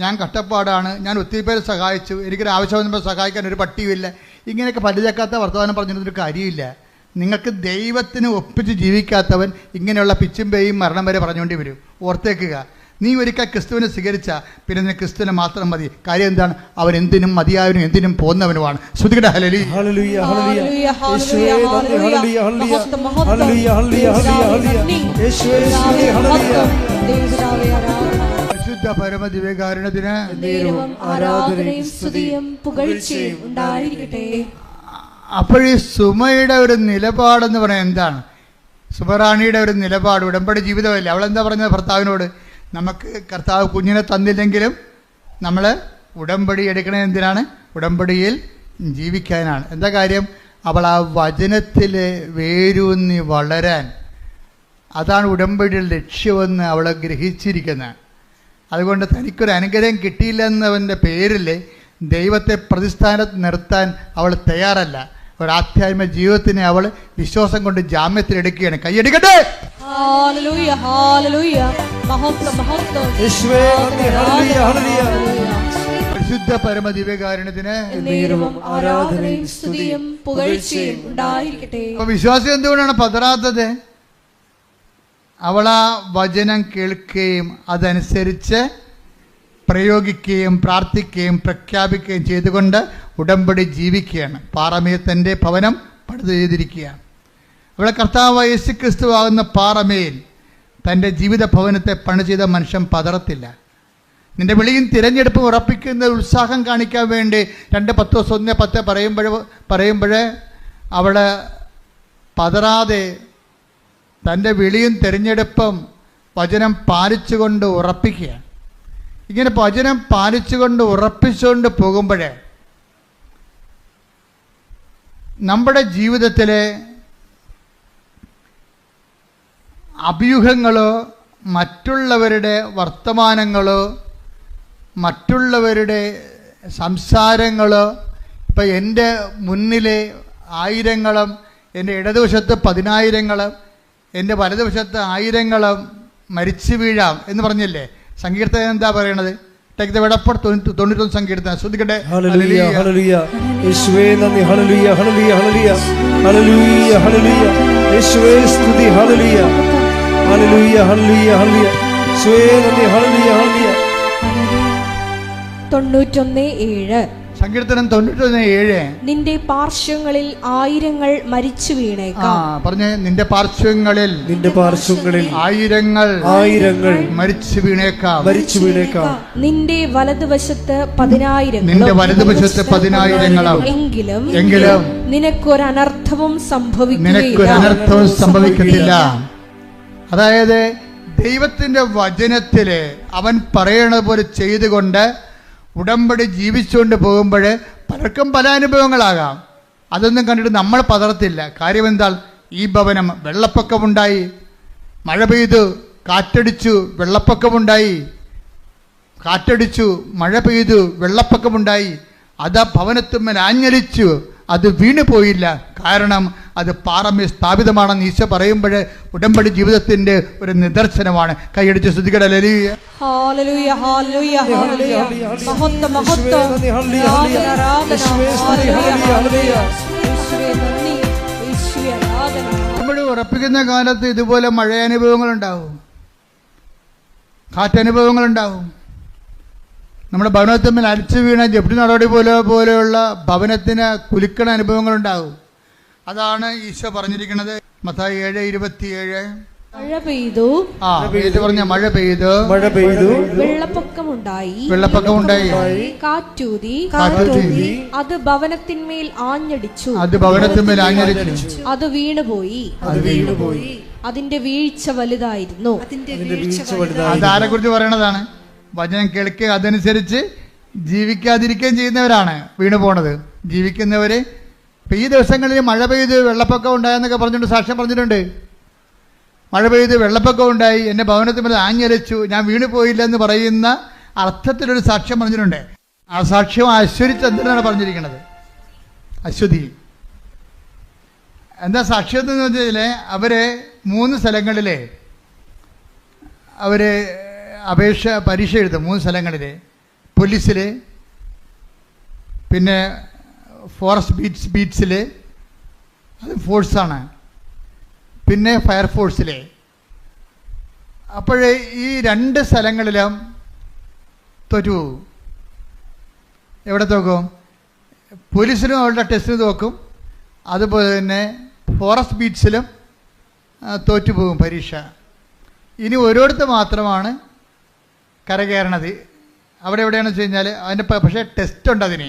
ഞാൻ കഷ്ടപ്പാടാണ്, ഞാൻ ഒത്തിരി പേരെ സഹായിച്ചു, എനിക്കൊരു ആവശ്യം വന്നപ്പോൾ സഹായിക്കാൻ ഒരു പട്ടിയുമില്ല, ഇങ്ങനെയൊക്കെ പല്ലുചേക്കാത്ത വർത്തമാനം പറഞ്ഞിട്ടൊരു കാര്യമില്ല. നിങ്ങൾക്ക് ദൈവത്തിന് ഒപ്പിച്ച് ജീവിക്കാത്തവൻ ഇങ്ങനെയുള്ള പിച്ചും പേയും മരണം വരെ പറഞ്ഞുകൊണ്ട് വരും. ഓർത്തേക്കുക, നീ ഒരിക്കൽ ക്രിസ്തുവിനെ സ്വീകരിച്ച പിന്നെ നിന്നെ ക്രിസ്തുവിനെ മാത്രം മതി. കാര്യം എന്താണ്? അവൻ എന്തിനും മതിയായവനും എന്തിനും പോകുന്നവനുമാണ്. ശ്രുതികട ഹല്ലേലൂയ. ഹല്ലേലൂയ ഹല്ലേലൂയ യേശുവേ നന്ദി. ഹല്ലേലൂയ ഹല്ലേലൂയ ഹല്ലേലൂയ ഹല്ലേലൂയ യേശുവേ സ്തുതി. ഹല്ലേലൂയ. പരിശുദ്ധ പരമദിവ്യകാരുണ്യത്തിന് ആരാധനയും സ്തുതിയും പുകഴ്ചയും ഉണ്ടായിരിക്കട്ടെ. അപ്പോൾ ഈ സുമയുടെ ഒരു നിലപാടെന്ന് പറയാൻ എന്താണ്? സുമറാണിയുടെ ഒരു നിലപാട് ഉടമ്പടി ജീവിതമല്ലേ. അവളെന്താ പറഞ്ഞത് ഭർത്താവിനോട്? നമുക്ക് കർത്താവ് കുഞ്ഞിനെ തന്നില്ലെങ്കിലും നമ്മൾ ഉടമ്പടി എടുക്കണത് എന്തിനാണ്? ഉടമ്പടിയിൽ ജീവിക്കാനാണ്. എന്താ കാര്യം? അവൾ ആ വചനത്തിൽ വേരൂന്നി വളരാൻ, അതാണ് ഉടമ്പടിയുടെ ലക്ഷ്യമെന്ന് അവൾ ഗ്രഹിച്ചിരിക്കുന്നത്. അതുകൊണ്ട് തനിക്കൊരു അനുഗ്രഹം കിട്ടിയില്ലെന്നവൻ്റെ പേരിൽ ദൈവത്തെ പ്രതിസ്ഥാനത്ത് നിർത്താൻ അവൾ തയ്യാറല്ല. ഒരു ആധ്യാത്മിക ജീവിതത്തിനെ അവൾ വിശ്വാസം കൊണ്ട് ജാമ്യത്തിലെടുക്കുകയാണ്. കൈയടിക്കട്ടെ. ഹല്ലേലൂയ ഹല്ലേലൂയ മഹത്വം മഹത്വം യേശുവേ നന്ദി. ഹല്ലേലൂയ ഹല്ലേലൂയ പരിശുദ്ധ പരമദിവ്യകാരുണ്യത്തിന് ആരാധനയും സ്തുതിയും പുകഴ്ചയും ഉണ്ടായിരിക്കട്ടെ. അപ്പൊ വിശ്വാസം എന്തുകൊണ്ടാണ് പതറാത്തത്? അവൾ ആ വചനം കേൾക്കുകയും അതനുസരിച്ച് പ്രയോഗിക്കുകയും പ്രാർത്ഥിക്കുകയും പ്രഖ്യാപിക്കുകയും ചെയ്തുകൊണ്ട് ഉടമ്പടി ജീവിക്കുകയാണ്. പാറമേൽ തൻ്റെ ഭവനം പണിത് ചെയ്തിരിക്കുകയാണ്. അവിടെ കർത്താവ് യേശു ക്രിസ്തു ആകുന്ന പാറമേൽ തൻ്റെ ജീവിത ഭവനത്തെ പണി ചെയ്ത മനുഷ്യൻ പതറത്തില്ല. നിന്റെ വിളിയും തിരഞ്ഞെടുപ്പും ഉറപ്പിക്കുന്ന ഉത്സാഹം കാണിക്കാൻ വേണ്ടി 2:10 പറയുമ്പോൾ അവൾ പതറാതെ തൻ്റെ വിളിയും തിരഞ്ഞെടുപ്പും വചനം പാലിച്ചുകൊണ്ട് ഉറപ്പിക്കുകയാണ്. ഇങ്ങനെ വചനം പാലിച്ചുകൊണ്ട് ഉറപ്പിച്ചുകൊണ്ട് പോകുമ്പോഴേ നമ്മുടെ ജീവിതത്തിലെ അഭ്യൂഹങ്ങളോ മറ്റുള്ളവരുടെ വർത്തമാനങ്ങളോ മറ്റുള്ളവരുടെ സംസാരങ്ങളോ, ഇപ്പം എൻ്റെ മുന്നിലെ ആയിരങ്ങളും എൻ്റെ ഇടതുവശത്ത് 10,000ങ്ങളും എൻ്റെ വലതുവശത്ത് 1000ങ്ങളും മരിച്ചു വീഴാം എന്ന് പറഞ്ഞില്ലേ? സങ്കീർത്തനം എന്താ പറയണത്? ടേക്ക് ദ വേർഡ് ഓഫ് 91 സങ്കീർത്തനം ശ്രദ്ധിക്കട്ടെ. ഹല്ലേലൂയ ഹല്ലേലൂയ യേശുവേ നന്ദി. ഹല്ലേലൂയ ഹല്ലേലൂയ ഹല്ലേലൂയ ഹല്ലേലൂയ ഹല്ലേലൂയ യേശുവേ സ്തുതി. ഹല്ലേലൂയ ഹല്ലേലൂയ ഹല്ലേലൂയ ഹല്ലേലൂയ യേശുവേ നന്ദി. ഹല്ലേലൂയ ഹല്ലേലൂയ 91:7 സങ്കീർത്തനം 91:7 നിന്റെ പാർശ്വങ്ങളിൽ 1000 മരിച്ചു വീണേക്കാം. പറഞ്ഞേ, നിന്റെ പാർശ്വങ്ങളിൽ 1000 മരിച്ചു വീണേക്കാം. നിന്റെ വലതുവശത്ത് 10,000 എങ്കിലും നിനക്കൊരനർത്ഥവും സംഭവിക്കത്തില്ല. അതായത് ദൈവത്തിന്റെ വചനത്തില് അവൻ പറയണ പോലെ ചെയ്തുകൊണ്ട് ഉടമ്പടി ജീവിച്ചുകൊണ്ട് പോകുമ്പോൾ പലർക്കും പല അനുഭവങ്ങളാകാം. അതൊന്നും കണ്ടിട്ട് നമ്മൾ പതറത്തില്ല. കാര്യം എന്താ? ഈ ഭവനം വെള്ളപ്പൊക്കമുണ്ടായി, മഴ പെയ്തു, കാറ്റടിച്ചു, വെള്ളപ്പൊക്കമുണ്ടായി, കാറ്റടിച്ചു, മഴ പെയ്തു, വെള്ളപ്പൊക്കമുണ്ടായി, അത് ഭവനത്തുമ്മൽ ആഞ്ഞലിച്ചു, അത് വീണു പോയില്ല. കാരണം അത് പാറമേൽ സ്ഥാപിതമാണെന്ന് ഈശോ പറയുമ്പോൾ ഉടമ്പടി ജീവിതത്തിന്റെ ഒരു നിദർശനമാണ്. കൈയടിച്ച് സ്തുതിക്കട്ടെ. ഹല്ലേലൂയ ഹല്ലേലൂയ ഹല്ലേലൂയ ഹല്ലേലൂയ മഹത്വം മഹത്വം നമ്മൾ ഉറപ്പിക്കുന്ന കാലത്ത് ഇതുപോലെ മഴയനുഭവങ്ങളുണ്ടാവും, കാറ്റനുഭവങ്ങളുണ്ടാവും. നമ്മുടെ ഭവനത്തിന്മേൽ അരിച്ചു വീണ ജപ്തി നടപടി പോലെയുള്ള ഭവനത്തിന് കുലുക്കണ അനുഭവങ്ങളുണ്ടാകും. അതാണ് ഈശോ പറഞ്ഞിരിക്കുന്നത്. മത്തായി 7:27 മഴ പെയ്തു, മഴ പെയ്തു, വെള്ളപ്പൊക്കമുണ്ടായി, കാറ്റൂതി, അത് ഭവനത്തിന്മേൽ ആഞ്ഞടിച്ചു, അത് വീണുപോയി, അതിന്റെ വീഴ്ച വലുതായിരുന്നു. അതാരെ കുറിച്ച് പറയണതാണ്? വചനം കേൾക്കുക, അതനുസരിച്ച് ജീവിക്കാതിരിക്കുകയും ചെയ്യുന്നവരാണ് വീണു പോണത്. ജീവിക്കുന്നവര് ഇപ്പം ഈ ദിവസങ്ങളിൽ മഴ പെയ്ത് വെള്ളപ്പൊക്കം ഉണ്ടായെന്നൊക്കെ പറഞ്ഞിട്ടുണ്ട്, സാക്ഷ്യം പറഞ്ഞിട്ടുണ്ട്. മഴ പെയ്ത് വെള്ളപ്പൊക്കം ഉണ്ടായി, എൻ്റെ ഭവനത്തിൽ മേലെ ആഞ്ഞരച്ചു, ഞാൻ വീണു പോയില്ല എന്ന് പറയുന്ന അർത്ഥത്തിലൊരു സാക്ഷ്യം പറഞ്ഞിട്ടുണ്ട്. ആ സാക്ഷ്യം അശ്വതി ചന്ദ്രനാണ് പറഞ്ഞിരിക്കുന്നത്. അശ്വതി എന്താ സാക്ഷ്യത്വം എന്ന് വെച്ചാൽ അവർ 3 സ്ഥലങ്ങളിൽ അവർ പരീക്ഷ എഴുതും. 3 സ്ഥലങ്ങളിൽ, പോലീസിൽ, പിന്നെ ഫോറസ്റ്റ് ബീറ്റ്സിൽ, അത് ഫോഴ്സാണ്, പിന്നെ ഫയർഫോഴ്സിൽ. അപ്പോൾ ഈ 2 സ്ഥലങ്ങളിലും തോറ്റു പോകും. എവിടെ തോക്കും? പോലീസിലും അവരുടെ ടെസ്റ്റിന് തോക്കും, അതുപോലെ തന്നെ ഫോറസ്റ്റ് ബീറ്റ്സിലും തോറ്റുപോകും പരീക്ഷ. ഇനി ഓരോരുത്തർ മാത്രമാണ് കരകയറണത്. അവിടെ എവിടെയാണെന്ന് വെച്ച് കഴിഞ്ഞാൽ അതിൻ്റെ പക്ഷേ ടെസ്റ്റ് ഉണ്ട്. അതിന്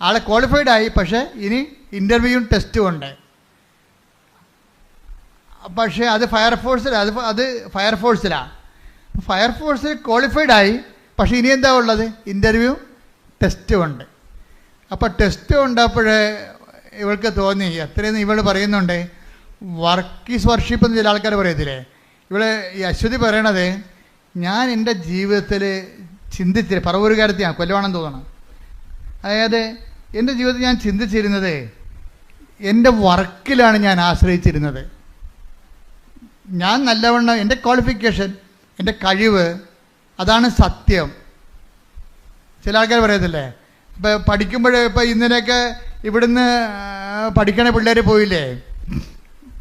ആൾ ക്വാളിഫൈഡ് ആയി, പക്ഷേ ഇനി ഇൻ്റർവ്യൂവും ടെസ്റ്റും ഉണ്ട്. പക്ഷേ അത് ഫയർഫോഴ്സിലാണ്. അത് ഫയർഫോഴ്സിലാണ്. ഫയർഫോഴ്സിൽ ക്വാളിഫൈഡ് ആയി, പക്ഷേ ഇനി എന്താ ഉള്ളത്? ഇൻ്റർവ്യൂ ടെസ്റ്റും ഉണ്ട്. അപ്പോൾ ടെസ്റ്റ് ഉണ്ടപ്പോഴേ ഇവൾക്ക് തോന്നി, എത്രയെന്ന് ഇവൾ പറയുന്നുണ്ട്, വർക്ക് ഈസ് വർഷിപ്പ് എന്ന് ചില ആൾക്കാർ പറയത്തില്ലേ. ഈ അശ്വതി പറയണത്, ഞാൻ എൻ്റെ ജീവിതത്തിൽ ചിന്തിച്ചില്ല, പറവൂരുകാരത്തെയാണ്, കൊല്ലവാണെന്ന് തോന്നണം. അതായത് എൻ്റെ ജീവിതത്തിൽ ഞാൻ ചിന്തിച്ചിരുന്നത് എൻ്റെ വർക്കിലാണ് ഞാൻ ആശ്രയിച്ചിരുന്നത്. ഞാൻ നല്ലവണ്ണം എൻ്റെ ക്വാളിഫിക്കേഷൻ, എൻ്റെ കഴിവ്, അതാണ് സത്യം. ചില ആൾക്കാർ പറയത്തില്ലേ, ഇപ്പം പഠിക്കുമ്പോഴേ, ഇപ്പം ഇന്നലെയൊക്കെ ഇവിടുന്ന് പഠിക്കണ പിള്ളേർ പോയില്ലേ,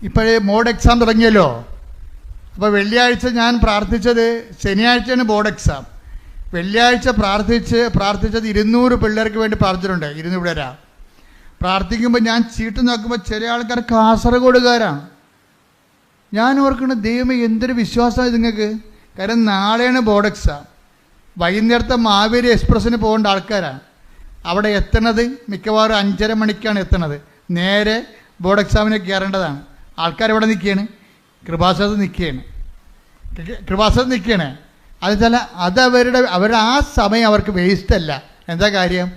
ഇപ്പോഴേ ബോർഡ് എക്സാം തുടങ്ങിയല്ലോ. അപ്പോൾ വെള്ളിയാഴ്ച ഞാൻ പ്രാർത്ഥിച്ചത്, ശനിയാഴ്ചയാണ് ബോർഡ് എക്സാം. വെള്ളിയാഴ്ച പ്രാർത്ഥിച്ചത് 200 പിള്ളേർക്ക് വേണ്ടി പ്രാർത്ഥിച്ചിട്ടുണ്ട്. 200 പിള്ളേരാ പ്രാർത്ഥിക്കുമ്പോൾ ഞാൻ ചീട്ട് നോക്കുമ്പോൾ ചില ആൾക്കാർ കാസർഗോഡുകാരാണ്. ഞാൻ ഓർക്കണ, ദൈവമേ എന്തൊരു വിശ്വാസമാണ് നിങ്ങൾക്ക്. കാരണം നാളെയാണ് ബോർഡ് എക്സാം. വൈകുന്നേരത്തെ മാവേലി എക്സ്പ്രസ്സിന് പോകേണ്ട ആൾക്കാരാണ്. അവിടെ എത്തണത് മിക്കവാറും 5:30 മണിക്കാണ് എത്തണത്. നേരെ ബോർഡ് എക്സാമിന് കയറേണ്ടതാണ്. ആൾക്കാരെവിടെ നിൽക്കുകയാണ്? കൃപാസനത്ത് നിൽക്കുകയാണ്. അതുവെച്ചാൽ അവരുടെ ആ സമയം അവർക്ക് വേസ്റ്റല്ല. എന്താ കാര്യം?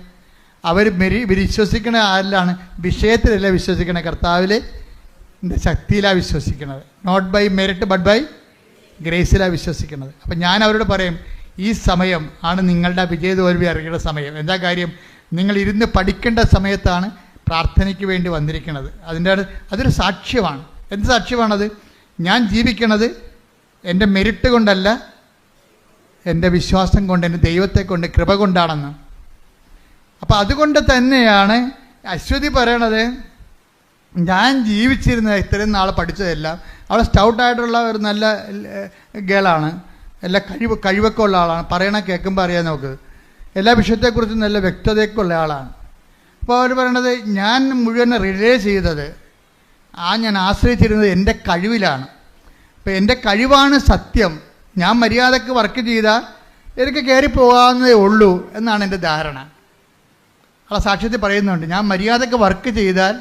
അവർ വിശ്വസിക്കണ ആരിലാണ്? വിഷയത്തിലല്ല വിശ്വസിക്കണ, കർത്താവിൽ ശക്തിയിലാണ് വിശ്വസിക്കുന്നത്. Not by merit but by ഗ്രേസിലാണ് വിശ്വസിക്കുന്നത്. അപ്പം ഞാൻ അവരോട് പറയും, ഈ സമയം ആണ് നിങ്ങളുടെ വിജയതോൽവി അറിയേണ്ട സമയം. എന്താ കാര്യം? നിങ്ങൾ ഇരുന്ന് പഠിക്കേണ്ട സമയത്താണ് പ്രാർത്ഥനയ്ക്ക് വേണ്ടി വന്നിരിക്കുന്നത്. അതൊരു സാക്ഷ്യമാണ്. എന്ത് സാക്ഷ്യമാണത്? ഞാൻ ജീവിക്കണത് എൻ്റെ മെറിറ്റ് കൊണ്ടല്ല, എൻ്റെ വിശ്വാസം കൊണ്ട്, എൻ്റെ ദൈവത്തെ കൊണ്ട്, കൃപ കൊണ്ടാണെന്ന്. അപ്പോൾ അതുകൊണ്ട് തന്നെയാണ് അശ്വതി പറയണത്, ഞാൻ ജീവിച്ചിരുന്ന ഇത്രയും നാൾ പഠിച്ചതെല്ലാം, അവൾ സ്റ്റൗട്ടായിട്ടുള്ള ഒരു നല്ല ഗേളാണ്, എല്ലാ കഴിവൊക്കെ ഉള്ള ആളാണ്, പറയണ കേൾക്കുമ്പോൾ അറിയാൻ നമുക്ക്, എല്ലാ വിഷയത്തെക്കുറിച്ചും നല്ല വ്യക്തതയൊക്കെ ഉള്ള ആളാണ്. അപ്പോൾ അവർ പറയണത്, ഞാൻ മുഴുവൻ റിലേ ചെയ്തത്, ഞാൻ ആശ്രയിച്ചിരുന്നത് എൻ്റെ കഴിവിലാണ്. അപ്പോൾ എൻ്റെ കഴിവാണ് സത്യം. ഞാൻ മര്യാദക്ക് വർക്ക് ചെയ്താൽ എനിക്ക് കയറിപ്പോകാവുന്നതേ ഉള്ളൂ എന്നാണ് എൻ്റെ ധാരണ. ആ സാക്ഷ്യത്തിൽ പറയുന്നുണ്ട്, ഞാൻ മര്യാദക്ക് വർക്ക് ചെയ്താൽ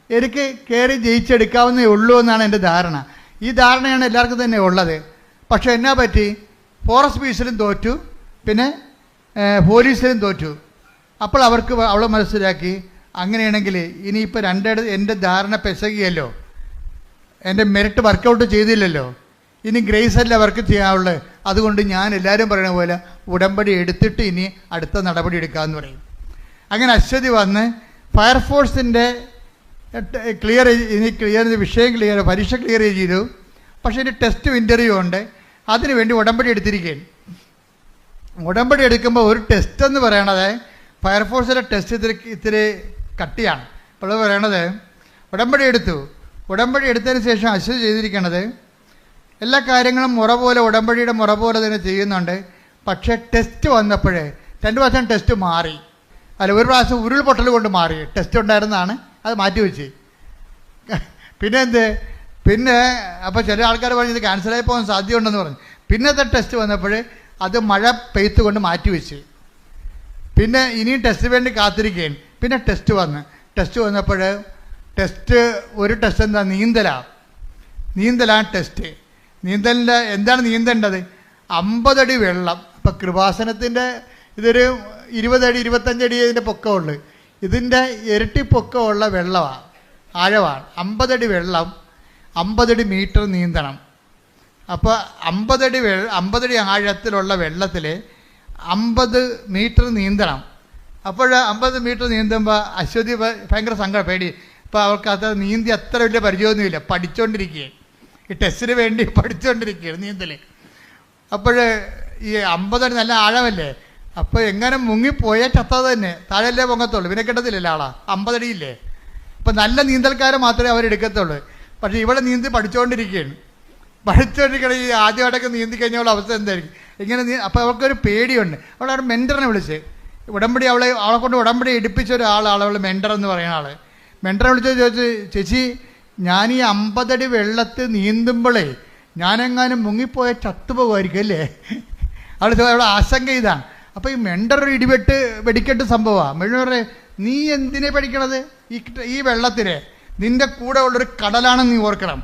എനിക്ക് കയറി ജയിച്ചെടുക്കാവുന്നതേ ഉള്ളൂ എന്നാണ് എൻ്റെ ധാരണ. ഈ ധാരണയാണ് എല്ലാവർക്കും തന്നെ ഉള്ളത്. പക്ഷേ എന്നാ പറ്റി? ഫോറസ്റ്റ് ബീസിലും തോറ്റു, പിന്നെ പോലീസിലും തോറ്റു. അപ്പോൾ അവൾ മനസ്സിലാക്കി, അങ്ങനെയാണെങ്കിൽ ഇനിയിപ്പോൾ എൻ്റെ ധാരണ പെസകിയല്ലോ, എൻ്റെ മെറിറ്റ് വർക്കൗട്ട് ചെയ്തില്ലല്ലോ, ഇനി ഗ്രേസ് അല്ല വർക്ക് ചെയ്യാനുള്ളത്. അതുകൊണ്ട് ഞാൻ എല്ലാവരും പറയുന്ന പോലെ ഉടമ്പടി എടുത്തിട്ട് ഇനി അടുത്ത നടപടി എടുക്കാമെന്ന് പറയും. അങ്ങനെ അശ്വതി വന്ന് ഫയർഫോഴ്സിൻ്റെ പരീക്ഷ ക്ലിയർ ചെയ്തു. പക്ഷേ ഇനി ടെസ്റ്റ് ഇൻ്റർവ്യൂ ഉണ്ട്. അതിനുവേണ്ടി ഉടമ്പടി എടുത്തിരിക്കുകയാണ്. ഉടമ്പടി എടുക്കുമ്പോൾ ഒരു ടെസ്റ്റ് എന്ന് പറയണത്, ഫയർഫോഴ്സിലെ ടെസ്റ്റ് ഇത്തിരി കട്ടിയാണ്. അപ്പോൾ പറയണത്, ഉടമ്പടി എടുത്തതിന് ശേഷം അശ്വതി ചെയ്തിരിക്കണത്, എല്ലാ കാര്യങ്ങളും ഉടമ്പടിയുടെ മുറ പോലെ തന്നെ ചെയ്യുന്നുണ്ട്. പക്ഷേ ടെസ്റ്റ് വന്നപ്പോഴേ 2 പ്രാവശ്യം ടെസ്റ്റ് മാറി. ഒരു പ്രാവശ്യം ഉരുൾപൊട്ടൽ കൊണ്ട് മാറി. ടെസ്റ്റ് ഉണ്ടായിരുന്നതാണ്, അത് മാറ്റിവെച്ച്. പിന്നെ അപ്പോൾ ചില ആൾക്കാർ പറഞ്ഞത് ക്യാൻസലായി പോകാൻ സാധ്യതയുണ്ടെന്ന് പറഞ്ഞു. പിന്നത്തെ ടെസ്റ്റ് വന്നപ്പോൾ അത് മഴ പെയ്ത്ത് കൊണ്ട് മാറ്റിവെച്ച്. പിന്നെ ഇനിയും ടെസ്റ്റ് വേണ്ടി കാത്തിരിക്കുകയാണ്. പിന്നെ ടെസ്റ്റ് വന്നപ്പോൾ ഒരു ടെസ്റ്റ് എന്താ? നീന്തലാണ് ടെസ്റ്റ്. നീന്തലിൻ്റെ എന്താണ് നീന്തേണ്ടത്? 50 അടി വെള്ളം. അപ്പം കൃപാസനത്തിൻ്റെ ഇതൊരു 20 അടി 25 അടി ഇതിൻ്റെ പൊക്കമുള്ളു. ഇതിൻ്റെ ഇരട്ടി പൊക്കമുള്ള വെള്ളമാണ്, ആഴമാണ്. 50 അടി വെള്ളം, 50 അടി മീറ്റർ നീന്തണം. അപ്പോൾ 50 അടി ആഴത്തിലുള്ള വെള്ളത്തിൽ 50 മീറ്റർ നീന്തണം. അപ്പോൾ 50 മീറ്റർ നീന്തുമ്പോൾ അശ്വതി ഭയങ്കര പേടി. ഇപ്പോൾ അവർക്ക് അത് നീന്തി അത്ര വലിയ പരിചയമൊന്നുമില്ല, പഠിച്ചുകൊണ്ടിരിക്കുകയാണ്, ഈ ടെസ്റ്റിന് വേണ്ടി പഠിച്ചുകൊണ്ടിരിക്കുകയാണ് നീന്തൽ. അപ്പോൾ ഈ 50 അടി നല്ല ആഴമല്ലേ, അപ്പോൾ എങ്ങനെ മുങ്ങിപ്പോയാൽ ചത്തത് തന്നെ, താഴെയല്ലേ പൊങ്ങത്തുള്ളൂ, പിന്നെ കിട്ടത്തില്ലല്ലോ ആളാ, 50 അടിയില്ലേ. അപ്പോൾ നല്ല നീന്തൽക്കാരെ മാത്രമേ അവരെടുക്കത്തുള്ളൂ. പക്ഷേ ഇവിടെ നീന്തി പഠിച്ചുകൊണ്ടിരിക്കുകയാണ്. ഈ ആദ്യമായിട്ടൊക്കെ നീന്തി കഴിഞ്ഞുള്ള അവസ്ഥ എന്തായിരിക്കും ഇങ്ങനെ അപ്പോൾ അവർക്കൊരു പേടിയുണ്ട്. അവളവിടെ മെൻറ്ററിനെ വിളിച്ച് ഉടമ്പടി അവളെ കൊണ്ട് ഉടമ്പടി എടുപ്പിച്ച ഒരാളാണ് അവൾ മെൻറ്റർ എന്ന് പറയുന്ന ആൾ. മെൻറ്ററെ വിളിച്ച് ചോദിച്ചു, ചേച്ചി ഞാൻ ഈ 50 അടി വെള്ളത്തിൽ നീന്തുമ്പോഴേ ഞാനെങ്ങാനും മുങ്ങിപ്പോയ ചത്തുപോകുമായിരിക്കും അല്ലേ? അവളുടെ ആശങ്ക ഇതാണ്. അപ്പോൾ ഈ മെൻറ്റർ വെടിക്കെട്ട് സംഭവമാണ്. മെൻറ്ററെ നീ എന്തിനെ പഠിക്കണത്? ഈ വെള്ളത്തിനെ നിൻ്റെ കൂടെ ഉള്ളൊരു കടലാണെന്ന് നീ ഓർക്കണം,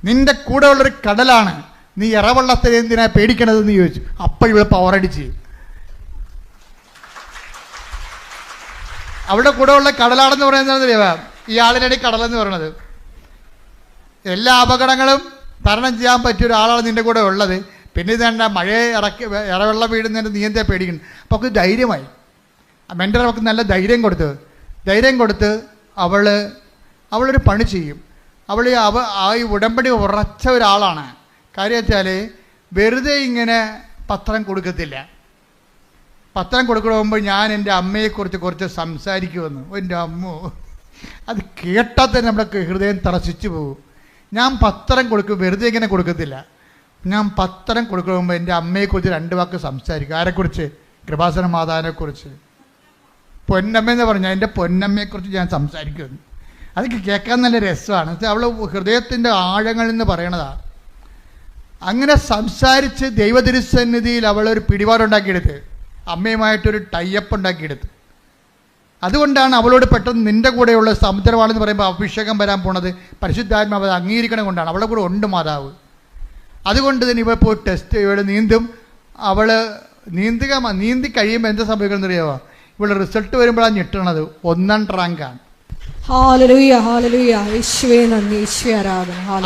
നിൻ്റെ കൂടെ ഉള്ളൊരു കടലാണ്, നീ ഇറവെള്ളത്തെ എന്തിനാ പേടിക്കണതെന്ന് ചോദിച്ചു. അപ്പോഴിവിടെ പവറടിച്ച് അവിടെ കൂടെ ഉള്ള കടലാണെന്ന് പറയുന്നത് ഈ ആളിനടി കടലെന്ന് പറയുന്നത്. എല്ലാ അപകടങ്ങളും തരണം ചെയ്യാൻ പറ്റിയ ഒരാളാണ് നിൻ്റെ കൂടെ ഉള്ളത്. പിന്നെ ഇതേണ്ട മഴയെ ഇറവെള്ളം വീടുന്നതിൻ്റെ നീ എന്താ പേടിക്കണം? അപ്പോൾ അവൾക്ക് ധൈര്യമായി. മെൻറ്റർ അവൾക്ക് നല്ല ധൈര്യം കൊടുത്ത് അവളൊരു പണി ചെയ്യും. ഈ ഉടമ്പടി ഉറച്ച ഒരാളാണ്. കാര്യം വെച്ചാൽ വെറുതെ ഇങ്ങനെ പത്രം കൊടുക്കത്തില്ല. പത്രം കൊടുക്കുമ്പോൾ ഞാൻ എൻ്റെ അമ്മയെക്കുറിച്ച് കുറച്ച് സംസാരിക്കുമെന്ന്. എൻ്റെ അമ്മോ, അത് കേട്ടാൽ തന്നെ നമ്മുടെ ഹൃദയം തറച്ചിച്ചു പോകും. ഞാൻ പത്രം വെറുതെ ഇങ്ങനെ കൊടുക്കത്തില്ല. ഞാൻ പത്രം കൊടുക്കുമ്പോൾ എൻ്റെ അമ്മയെക്കുറിച്ച് 2 വാക്ക് സംസാരിക്കും. ആരെക്കുറിച്ച്? കൃപാസന മാതാവിനെക്കുറിച്ച്. പൊന്നമ്മയെന്ന് പറഞ്ഞാൽ എൻ്റെ പൊന്നമ്മയെക്കുറിച്ച് ഞാൻ സംസാരിക്കുമെന്ന്. അതൊക്കെ കേൾക്കാൻ നല്ല രസമാണ്. അവൾ ഹൃദയത്തിൻ്റെ ആഴങ്ങളിൽ നിന്ന് പറയണതാണ്. അങ്ങനെ സംസാരിച്ച് ദൈവതിരുസന്നിധിയിൽ അവളൊരു പിടിപാടുണ്ടാക്കിയെടുത്ത്, അമ്മയുമായിട്ടൊരു ടൈപ്പ് ഉണ്ടാക്കിയെടുത്ത്. അതുകൊണ്ടാണ് അവളോട് പെട്ടെന്ന് നിൻ്റെ കൂടെയുള്ള സമുദ്രമാണെന്ന് പറയുമ്പോൾ അഭിഷേകം വരാൻ പോണത് പരിശുദ്ധാത്മാവ് അത് അംഗീകരിക്കണം കൊണ്ടാണ്. അവളുടെ കൂടെ ഉണ്ട് മാതാവ്. അതുകൊണ്ട് തന്നെ ഇവ ഇപ്പോൾ ഇവിടെ നീന്തും. അവൾ നീന്തി കഴിയുമ്പോൾ എന്താ സംഭവിക്കുന്നത് അറിയാമോ? ഇവിടെ റിസൾട്ട് വരുമ്പോഴാണ് ഞെട്ടണത്. 1ാം റാങ്കാണ്.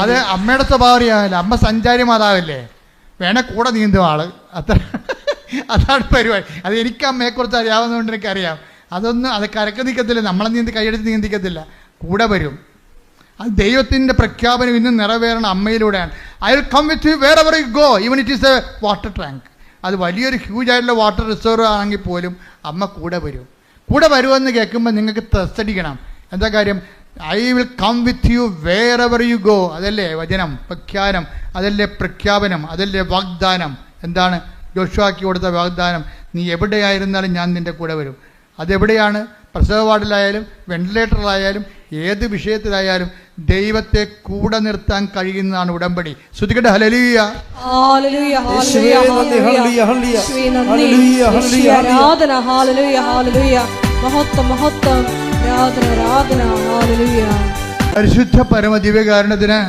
അത് അമ്മയുടെ സ്വഭാവം അറിയാമല്ലോ. അമ്മ സഞ്ചാരി മാതാവല്ലേ, വേണേ കൂടെ നീന്തും ആള്. അതാണ് പരിപാടി. അത് എനിക്ക് അമ്മയെക്കുറിച്ച് അറിയാവുന്നതുകൊണ്ട് എനിക്കറിയാം. അത് കരക്ക് നിൽക്കത്തില്ല, നമ്മളെ കൈയെടുത്ത് നീന്തിക്കത്തില്ല, കൂടെ വരും. അത് ദൈവത്തിൻ്റെ പ്രഖ്യാപനം ഇന്ന് നിറവേറണം അമ്മയിലൂടെയാണ്. I will come with you wherever you go even it is a water tank. അത് വലിയൊരു ഹ്യൂജ് ആയിട്ടുള്ള വാട്ടർ റിസർവ് ആണെങ്കിൽ പോലും അമ്മ കൂടെ വരുമെന്ന് കേൾക്കുമ്പോൾ നിങ്ങൾക്ക് ത്രസ്റ്റടിക്കണം. എന്താ കാര്യം? I will come with you wherever you go. അതല്ലേ വചനം, പ്രഖ്യാനം, അതല്ലേ പ്രഖ്യാപനം, അതല്ലേ വാഗ്ദാനം. എന്താണ് യോശുവാക്ക് കൊടുത്ത വാഗ്ദാനം? നീ എവിടെയായിരുന്നാലും ഞാൻ നിൻ്റെ കൂടെ വരും. അതെവിടെയാണ്? പ്രസവ വാർഡിലായാലും വെന്റിലേറ്ററിലായാലും ഏത് വിഷയത്തിലായാലും ദൈവത്തെ കൂടെ നിർത്താൻ കഴിയുന്നതാണ് ഉടമ്പടി. ശ്രുതികട്ടെ ഹല്ലേലൂയ. പരിശുദ്ധ പരമ ദിവ്യകാരുണ്യത്തിന്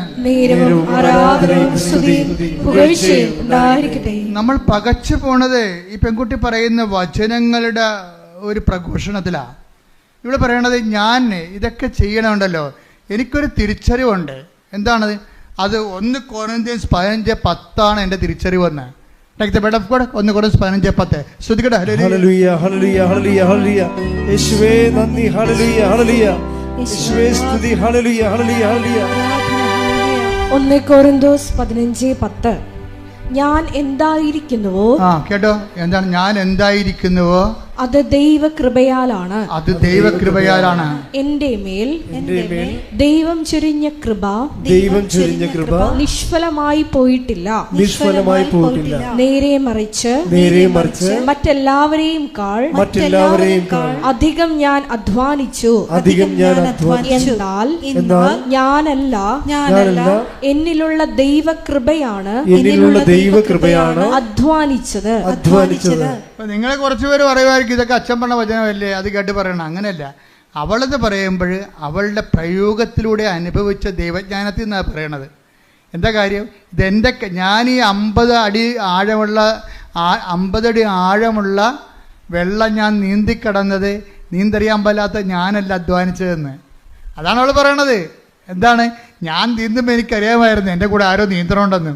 നമ്മൾ പകച്ചു പോണത് ഈ പെൺകുട്ടി പറയുന്ന വചനങ്ങളുടെ ഒരു പ്രഘോഷണത്തിലാണ്. ഇവിടെ പറയണത് ഞാൻ ഇതൊക്കെ ചെയ്യണമുണ്ടല്ലോ, എനിക്കൊരു തിരിച്ചറിവുണ്ട്. എന്താണത്? അത് 1 കൊരിന്ത്യൻസ് 15:10 എൻ്റെ തിരിച്ചറിവെന്ന്. 1 കൊരിന്ത്യൻസ് 15:10. ശ്രുതികട്ടെ ഹല്ലേലൂയ ഹല്ലേലൂയ ഹല്ലേലൂയ ഹല്ലേലൂയ. യേശുവേ നന്ദി. ഹല്ലേലൂയ ഹല്ലേലൂയ. യേശുവേ സ്തുതി. ഹല്ലേലൂയ ഹല്ലേലൂയ ഹല്ലേലൂയ. 1 കൊരിന്ത്യൻസ് 15:10. ഞാൻ എന്തായിരിക്കുന്നുവോ, കേട്ടോ, എന്താണ് ഞാൻ എന്തായിരിക്കുന്നുവോ അത് ദൈവകൃപയാലാണ്. എന്റെ മേൽ ദൈവം ചൊരിഞ്ഞ കൃപ നിഷ്ഫലമായി പോയിട്ടില്ല. നേരെ മറിച്ച് മറ്റെല്ലാവരെയും കാൾ അധികം ഞാൻ അധ്വാനിച്ചു. എന്നാൽ ഞാനല്ല, എന്നിലുള്ള ദൈവകൃപയാണ് അധ്വാനിച്ചത്. നിങ്ങളെ കുറച്ചുപേര് പറയുമായിരിക്കും ഇതൊക്കെ അച്ഛൻ പറഞ്ഞ വചനമല്ലേ, അത് കേട്ട് പറയണം. അങ്ങനെയല്ല. അവളെന്ന് പറയുമ്പോൾ അവളുടെ പ്രയോഗത്തിലൂടെ അനുഭവിച്ച ദൈവജ്ഞാനത്തിൽ നിന്നാണ് പറയണത്. എന്താ കാര്യം? ഞാൻ ഈ 50 അടി ആഴമുള്ള വെള്ളം ഞാൻ നീന്തിക്കടന്നത് നീന്തറിയാൻ പാലാത്ത ഞാനല്ല അധ്വാനിച്ചതെന്ന്. അതാണ് അവൾ പറയണത്. എന്താണ്? ഞാൻ നീന്തുമ്പോൾ എനിക്കറിയാമായിരുന്നു എൻ്റെ കൂടെ ആരോ നീന്തണമുണ്ടെന്ന്.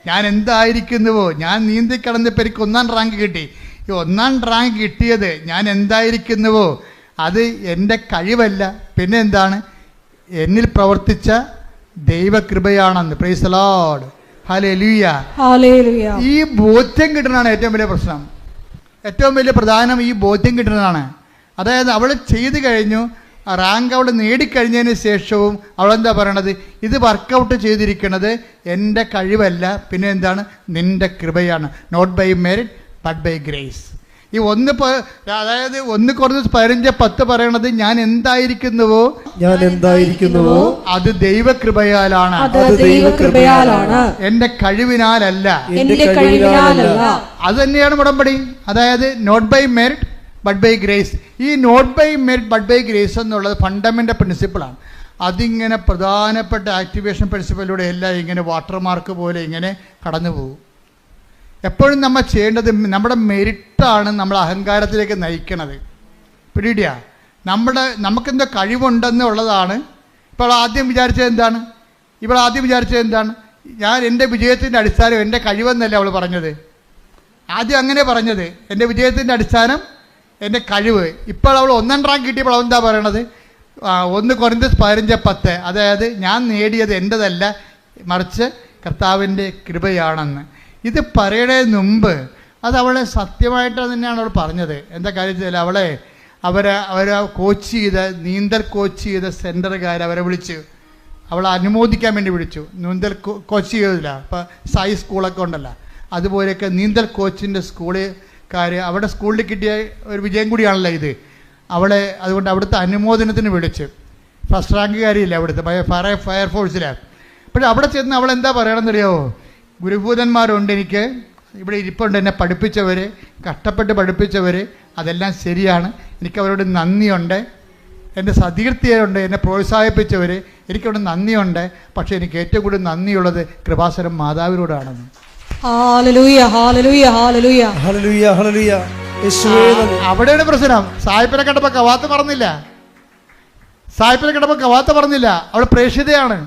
ഞാൻ എന്തായിരിക്കുന്നുവോ, ഞാൻ നീന്തിക്കടന്നപ്പോൾ എനിക്ക് 1ാം റാങ്ക് കിട്ടി. ഈ 1ാം റാങ്ക് കിട്ടിയത് ഞാൻ എന്തായിരിക്കുന്നുവോ അത് എൻ്റെ കഴിവല്ല, പിന്നെ എന്താണ്? എന്നിൽ പ്രവർത്തിച്ച ദൈവകൃപയാണെന്ന്. പ്രൈസ് ദി ലോർഡ്, ഹല്ലേലൂയ. ഈ ബോധ്യം കിട്ടുന്നതാണ് ഏറ്റവും വലിയ പ്രശ്നം. ഏറ്റവും വലിയ പ്രധാനം ഈ ബോധ്യം കിട്ടുന്നതാണ്. അതായത് അവൾ ചെയ്തു കഴിഞ്ഞു, റാങ്ക് അവൾ നേടിക്കഴിഞ്ഞതിന് ശേഷവും അവളെന്താ പറയണത്? ഇത് വർക്കൗട്ട് ചെയ്തിരിക്കുന്നത് എൻ്റെ കഴിവല്ല, പിന്നെ എന്താണ്? നിൻ്റെ കൃപയാണ്. Not by merit but by grace. ഈ അതായത് 1 Corinthians 15:10 പറയണത് ഞാൻ എന്തായിരിക്കുന്നുവോ അത് ദൈവകൃപയാലാണ്, എൻ്റെ കഴിവിനാലല്ല. അത് തന്നെയാണ് ഉടമ്പടി. അതായത് not by merit but by grace. ഈ not by merit but by grace എന്നുള്ളത് ഫണ്ടമെൻ്റൽ പ്രിൻസിപ്പിളാണ്. അതിങ്ങനെ പ്രധാനപ്പെട്ട ആക്ടിവേഷൻ പ്രിൻസിപ്പിലൂടെ എല്ലാം ഇങ്ങനെ വാട്ടർമാർക്ക് പോലെ ഇങ്ങനെ കടന്നു പോകും. എപ്പോഴും നമ്മൾ ചെയ്യേണ്ടത് നമ്മുടെ മെറിറ്റാണ് നമ്മൾ അഹങ്കാരത്തിലേക്ക് നയിക്കണത്. പിടിയിടിയ നമുക്കെന്തോ കഴിവുണ്ടെന്നുള്ളതാണ്. ഇപ്പോൾ ആദ്യം വിചാരിച്ചത് എന്താണ്? ഞാൻ എൻ്റെ വിജയത്തിൻ്റെ അടിസ്ഥാനം എൻ്റെ കഴിവെന്നല്ല അവൾ പറഞ്ഞത്. ആദ്യം അങ്ങനെ പറഞ്ഞത്, എൻ്റെ വിജയത്തിൻ്റെ അടിസ്ഥാനം എൻ്റെ കഴിവ്. ഇപ്പോൾ അവൾ 1ാം റാങ്ക് കിട്ടിയപ്പോൾ അവൾ എന്താ പറയണത്? 1 Corinthians 15:10, അതായത് ഞാൻ നേടിയത് എൻ്റെതല്ല, മറിച്ച് കർത്താവിൻ്റെ കൃപയാണെന്ന്. ഇത് പറയണതിന് മുമ്പ് അത് അവളെ സത്യമായിട്ട് തന്നെയാണ് അവൾ പറഞ്ഞത്. എന്താ കാര്യത്തിൽ അവരെ നീന്തൽ കോച്ച് ചെയ്ത സെൻറ്ററുകാർ അവരെ വിളിച്ച് അവളെ അനുമോദിക്കാൻ വേണ്ടി വിളിച്ചു. നീന്തൽ കോച്ച് ചെയ്തില്ല, ഇപ്പോൾ സായി സ്കൂളൊക്കെ ഉണ്ടല്ലോ, അതുപോലെയൊക്കെ നീന്തൽ കോച്ചിൻ്റെ സ്കൂളുകാർ അവിടെ സ്കൂളിൽ കിട്ടിയ ഒരു വിജയം കൂടിയാണല്ലോ ഇത്. അതുകൊണ്ട് അവിടുത്തെ അനുമോദനത്തിന് വിളിച്ച്. ഫസ്റ്റ് റാങ്കുകാരിയില്ല അവിടുത്തെ ഫയർഫോഴ്സിലാണ്. പക്ഷേ അവിടെ ചെന്ന് അവൾ എന്താ പറയണമെന്നറിയാമോ? ഗുരുഭൂതന്മാരുണ്ട്, എനിക്ക് ഇവിടെ ഇരിപ്പുണ്ട്, എന്നെ പഠിപ്പിച്ചവർ, കഷ്ടപ്പെട്ട് പഠിപ്പിച്ചവർ, അതെല്ലാം ശരിയാണ്. എനിക്കവരോട് നന്ദിയുണ്ട്. എൻ്റെ സതീർത്ഥ്യരുണ്ട്, എന്നെ പ്രോത്സാഹിപ്പിച്ചവർ, എനിക്കവിടെ നന്ദിയുണ്ട്. പക്ഷേ എനിക്ക് ഏറ്റവും കൂടുതൽ നന്ദിയുള്ളത് കൃപാസനം മാതാവിനോടാണെന്ന്. അവിടെയാണ് പ്രശ്നം. സായിപ്പിനെ കണ്ടപ്പോൾ കവാത്ത് പറഞ്ഞില്ല. അവൾ പ്രേക്ഷിതയാണ്.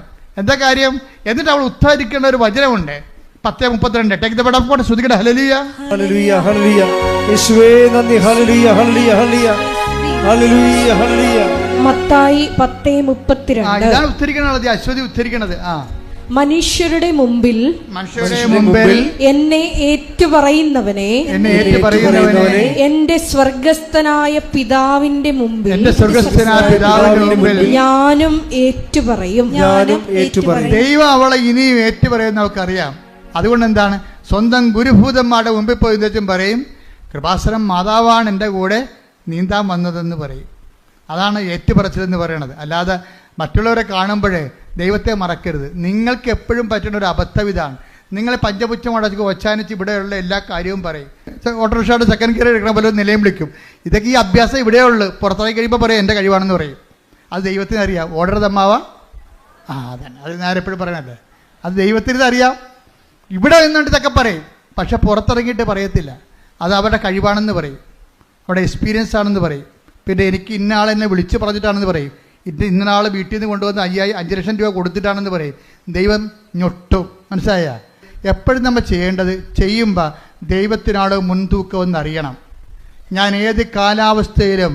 എന്താ കാര്യം? എന്നിട്ട് അവൾ ഉദ്ധരിക്കേണ്ട ഒരു വചനമുണ്ട്, 10:32. Take the word of God. ശ്രുതികട ഹല്ലേലൂയ, ഹല്ലേലൂയ, ഹല്ലേലൂയ. യേശുവേ നന്ദി. ഹല്ലേലൂയ, ഹല്ലേലൂയ, ഹല്ലേലൂയ, ഹല്ലേലൂയ, ഹല്ലേലൂയ. മത്തായി 10:32. ഇതാണ് ഉദ്ധരിക്കണത്, അശ്വതി ഉദ്ധരിക്കണത്. മനുഷ്യരുടെ മുമ്പിൽ എന്നെ ഏറ്റുപറയുന്നവനെ എന്റെ സ്വർഗസ്ഥനായ പിതാവിന്റെ മുമ്പിൽ ഞാനും ഏറ്റുപറയും. ദൈവം അവളെ ഇനിയും ഏറ്റുപറയുന്ന നമുക്കറിയാം. അതുകൊണ്ട് എന്താണ്? സ്വന്തം ഗുരുഭൂതന്മാരുടെ മുമ്പിൽ പോയി എന്നുവെച്ചും പറയും, കൃപാസനം മാതാവാണ് എൻ്റെ കൂടെ നീന്താൻ വന്നതെന്ന് പറയും. അതാണ് ഏറ്റുപറച്ചിലെന്ന് പറയണത്. അല്ലാതെ മറ്റുള്ളവരെ കാണുമ്പോഴേ ദൈവത്തെ മറക്കരുത്. നിങ്ങൾക്ക് എപ്പോഴും പറ്റുന്ന ഒരു അബദ്ധം ഇതാണ്. നിങ്ങൾ പഞ്ചപുച്ഛം അടച്ച് ഒച്ചാനിച്ച് ഇവിടെയുള്ള എല്ലാ കാര്യവും പറയും. ഓട്ടോറിക്ഷയുടെ സെക്കൻഡ് ഗിയർ എടുക്കണ പോലെ നിലയും വിളിക്കും. ഇതൊക്കെ ഈ അഭ്യാസം ഇവിടെയേ ഉള്ളൂ. പുറത്തേക്ക് കഴിയുമ്പോൾ പറയും എൻ്റെ കഴിവാണെന്ന് പറയും. അത് ദൈവത്തിന് അറിയാം. ഓർഡർ തമ്മാവ അതന്നെ, അത് ഞാൻ എപ്പോഴും പറയണല്ലേ, അത് ദൈവത്തിന് അറിയാം. ഇവിടെ നിന്നുകൊണ്ട് ഇതൊക്കെ പറയും, പക്ഷെ പുറത്തിറങ്ങിയിട്ട് പറയത്തില്ല. അത് അവരുടെ കഴിവാണെന്ന് പറയും, അവിടെ എക്സ്പീരിയൻസ് ആണെന്ന് പറയും. പിന്നെ എനിക്ക് ഇന്ന ആളെന്നെ വിളിച്ച് പറഞ്ഞിട്ടാണെന്ന് പറയും. ഇന്നയാൾ വീട്ടിൽ നിന്ന് കൊണ്ടുവന്ന് 5 ലക്ഷം രൂപ കൊടുത്തിട്ടാണെന്ന് പറയും. ദൈവം ഞൊട്ടും. മനസ്സിലായ? എപ്പോഴും നമ്മൾ ചെയ്യേണ്ടത്, ചെയ്യുമ്പോൾ ദൈവത്തിനാണ് മുൻതൂക്കമെന്ന് അറിയണം. ഞാൻ ഏത് കാലാവസ്ഥയിലും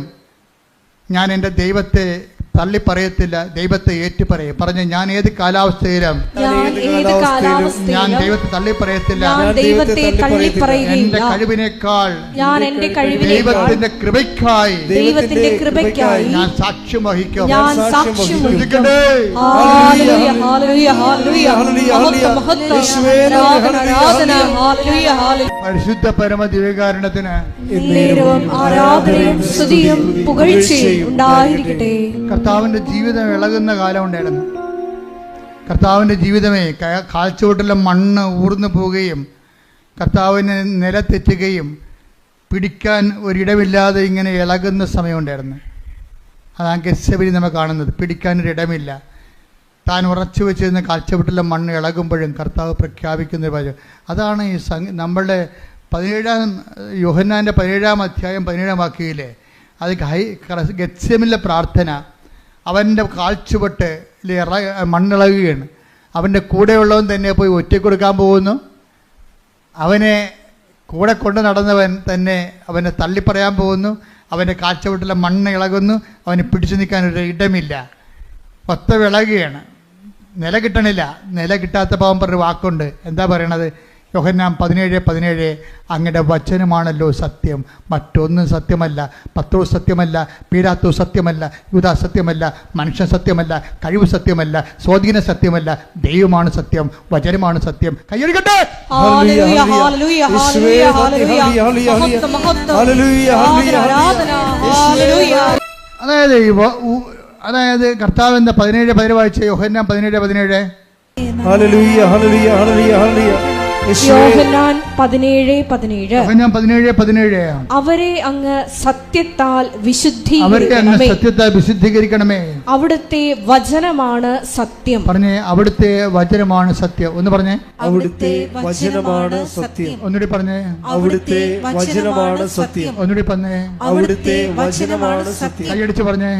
ഞാൻ എൻ്റെ ദൈവത്തെ തള്ളി പറയത്തില്ല, ദൈവത്തെ ഏറ്റുപറയും. പറഞ്ഞു, ഞാൻ ഏത് കാലാവസ്ഥയിലും ഞാൻ ദൈവത്തെ തള്ളി പറയത്തില്ല. എന്റെ കഴിവിനേക്കാൾ ദൈവത്തിന്റെ കൃപയ്ക്കായി ഞാൻ സാക്ഷ്യം വഹിക്കും. പരിശുദ്ധ പരമ ദിവ്യകാരുണ്യത്തിന് കർത്താവിന്റെ ജീവിതം ഇളകുന്ന കാലം ഉണ്ടായിരുന്നു. കർത്താവിൻ്റെ ജീവിതമേ കാൽച്ചുവട്ടിലെ മണ്ണ് ഊർന്നു പോവുകയും കർത്താവിന് നിലത്തെറ്റുകയും പിടിക്കാൻ ഒരിടമില്ലാതെ ഇങ്ങനെ ഇളകുന്ന സമയമുണ്ടായിരുന്നു. അതാണ് ഗെത്സമനി നമ്മൾ കാണുന്നത്. പിടിക്കാനൊരിടമില്ല. താൻ ഉറച്ചു വെച്ചിരുന്ന കാൽച്ചുവട്ടിലെ മണ്ണ് ഇളകുമ്പോഴും കർത്താവ് പ്രഖ്യാപിക്കുന്ന വചനം അതാണ്. ഈ നമ്മളുടെ 17 യോഹന്നാൻ്റെ 17-ാം അധ്യായം 17-ാം വാക്യയിലെ അത് ഗെത്സമനിലെ പ്രാർത്ഥന. അവൻ്റെ കാൽച്ചുവട്ട് മണ്ണിളകുകയാണ്. അവൻ്റെ കൂടെയുള്ളവൻ തന്നെ പോയി ഒറ്റക്കൊടുക്കാൻ പോകുന്നു. അവനെ കൂടെ കൊണ്ട് നടന്നവൻ തന്നെ അവനെ തള്ളിപ്പറയാൻ പോകുന്നു. അവൻ്റെ കാൽച്ചുവട്ടിലെ മണ്ണ് ഇളകുന്നു, അവന് പിടിച്ചു നിൽക്കാനൊരു ഇടമില്ല. ഒത്ത വിളകുകയാണ്, നില കിട്ടണില്ല. നില കിട്ടാത്ത പാവം പറഞ്ഞൊരു വാക്കുണ്ട്. എന്താ പറയണത്? യോഹന്നാൻ 17:17, അങ്ങയുടെ വചനമാണല്ലോ സത്യം, മറ്റൊന്നും സത്യമല്ല. പത്രോസ് സത്യമല്ല, പീലാത്തോസ് സത്യമല്ല, യൂദാ സത്യമല്ല, മനുഷ്യൻ സത്യമല്ല, കഴിവ് സത്യമല്ല, സ്വാധീന സത്യമല്ല, ദൈവമാണ് സത്യം, വചനമാണ് സത്യം. കൈയടിക്കട്ടെ. ഹല്ലേലൂയ, ഹല്ലേലൂയ, ഹല്ലേലൂയ, ഹല്ലേലൂയ. മഹത്വം, മഹത്വം. ആരാധന, ഹല്ലേലൂയ. അതായത് കർത്താവിന്റെ 17:17 വായിച്ച യോഹന്നാൻ 17:17. ഹല്ലേലൂയ, ഹല്ലേലൂയ, ഹല്ലേലൂയ, ഹല്ലേലൂയ. യോഹന്നാൻ 17:17. അവരെ അങ്ങ് സത്യത്താൽ വിശുദ്ധീകരിക്കണമേ. അവിടുത്തെ വചനമാണ് സത്യം. പറഞ്ഞേ, അവിടുത്തെ വചനമാണ് സത്യം. ഒന്ന് പറഞ്ഞേ, അവിടുത്തെ വചനമാണ് സത്യം. ഒന്നുകൂടി പറഞ്ഞേ, അവിടുത്തെ വചനമാണ് സത്യം. ഒന്നുകൂടി പറഞ്ഞേ, അവിടുത്തെ വചനമാണ് സത്യം. കൈയടിച്ച് പറഞ്ഞേ,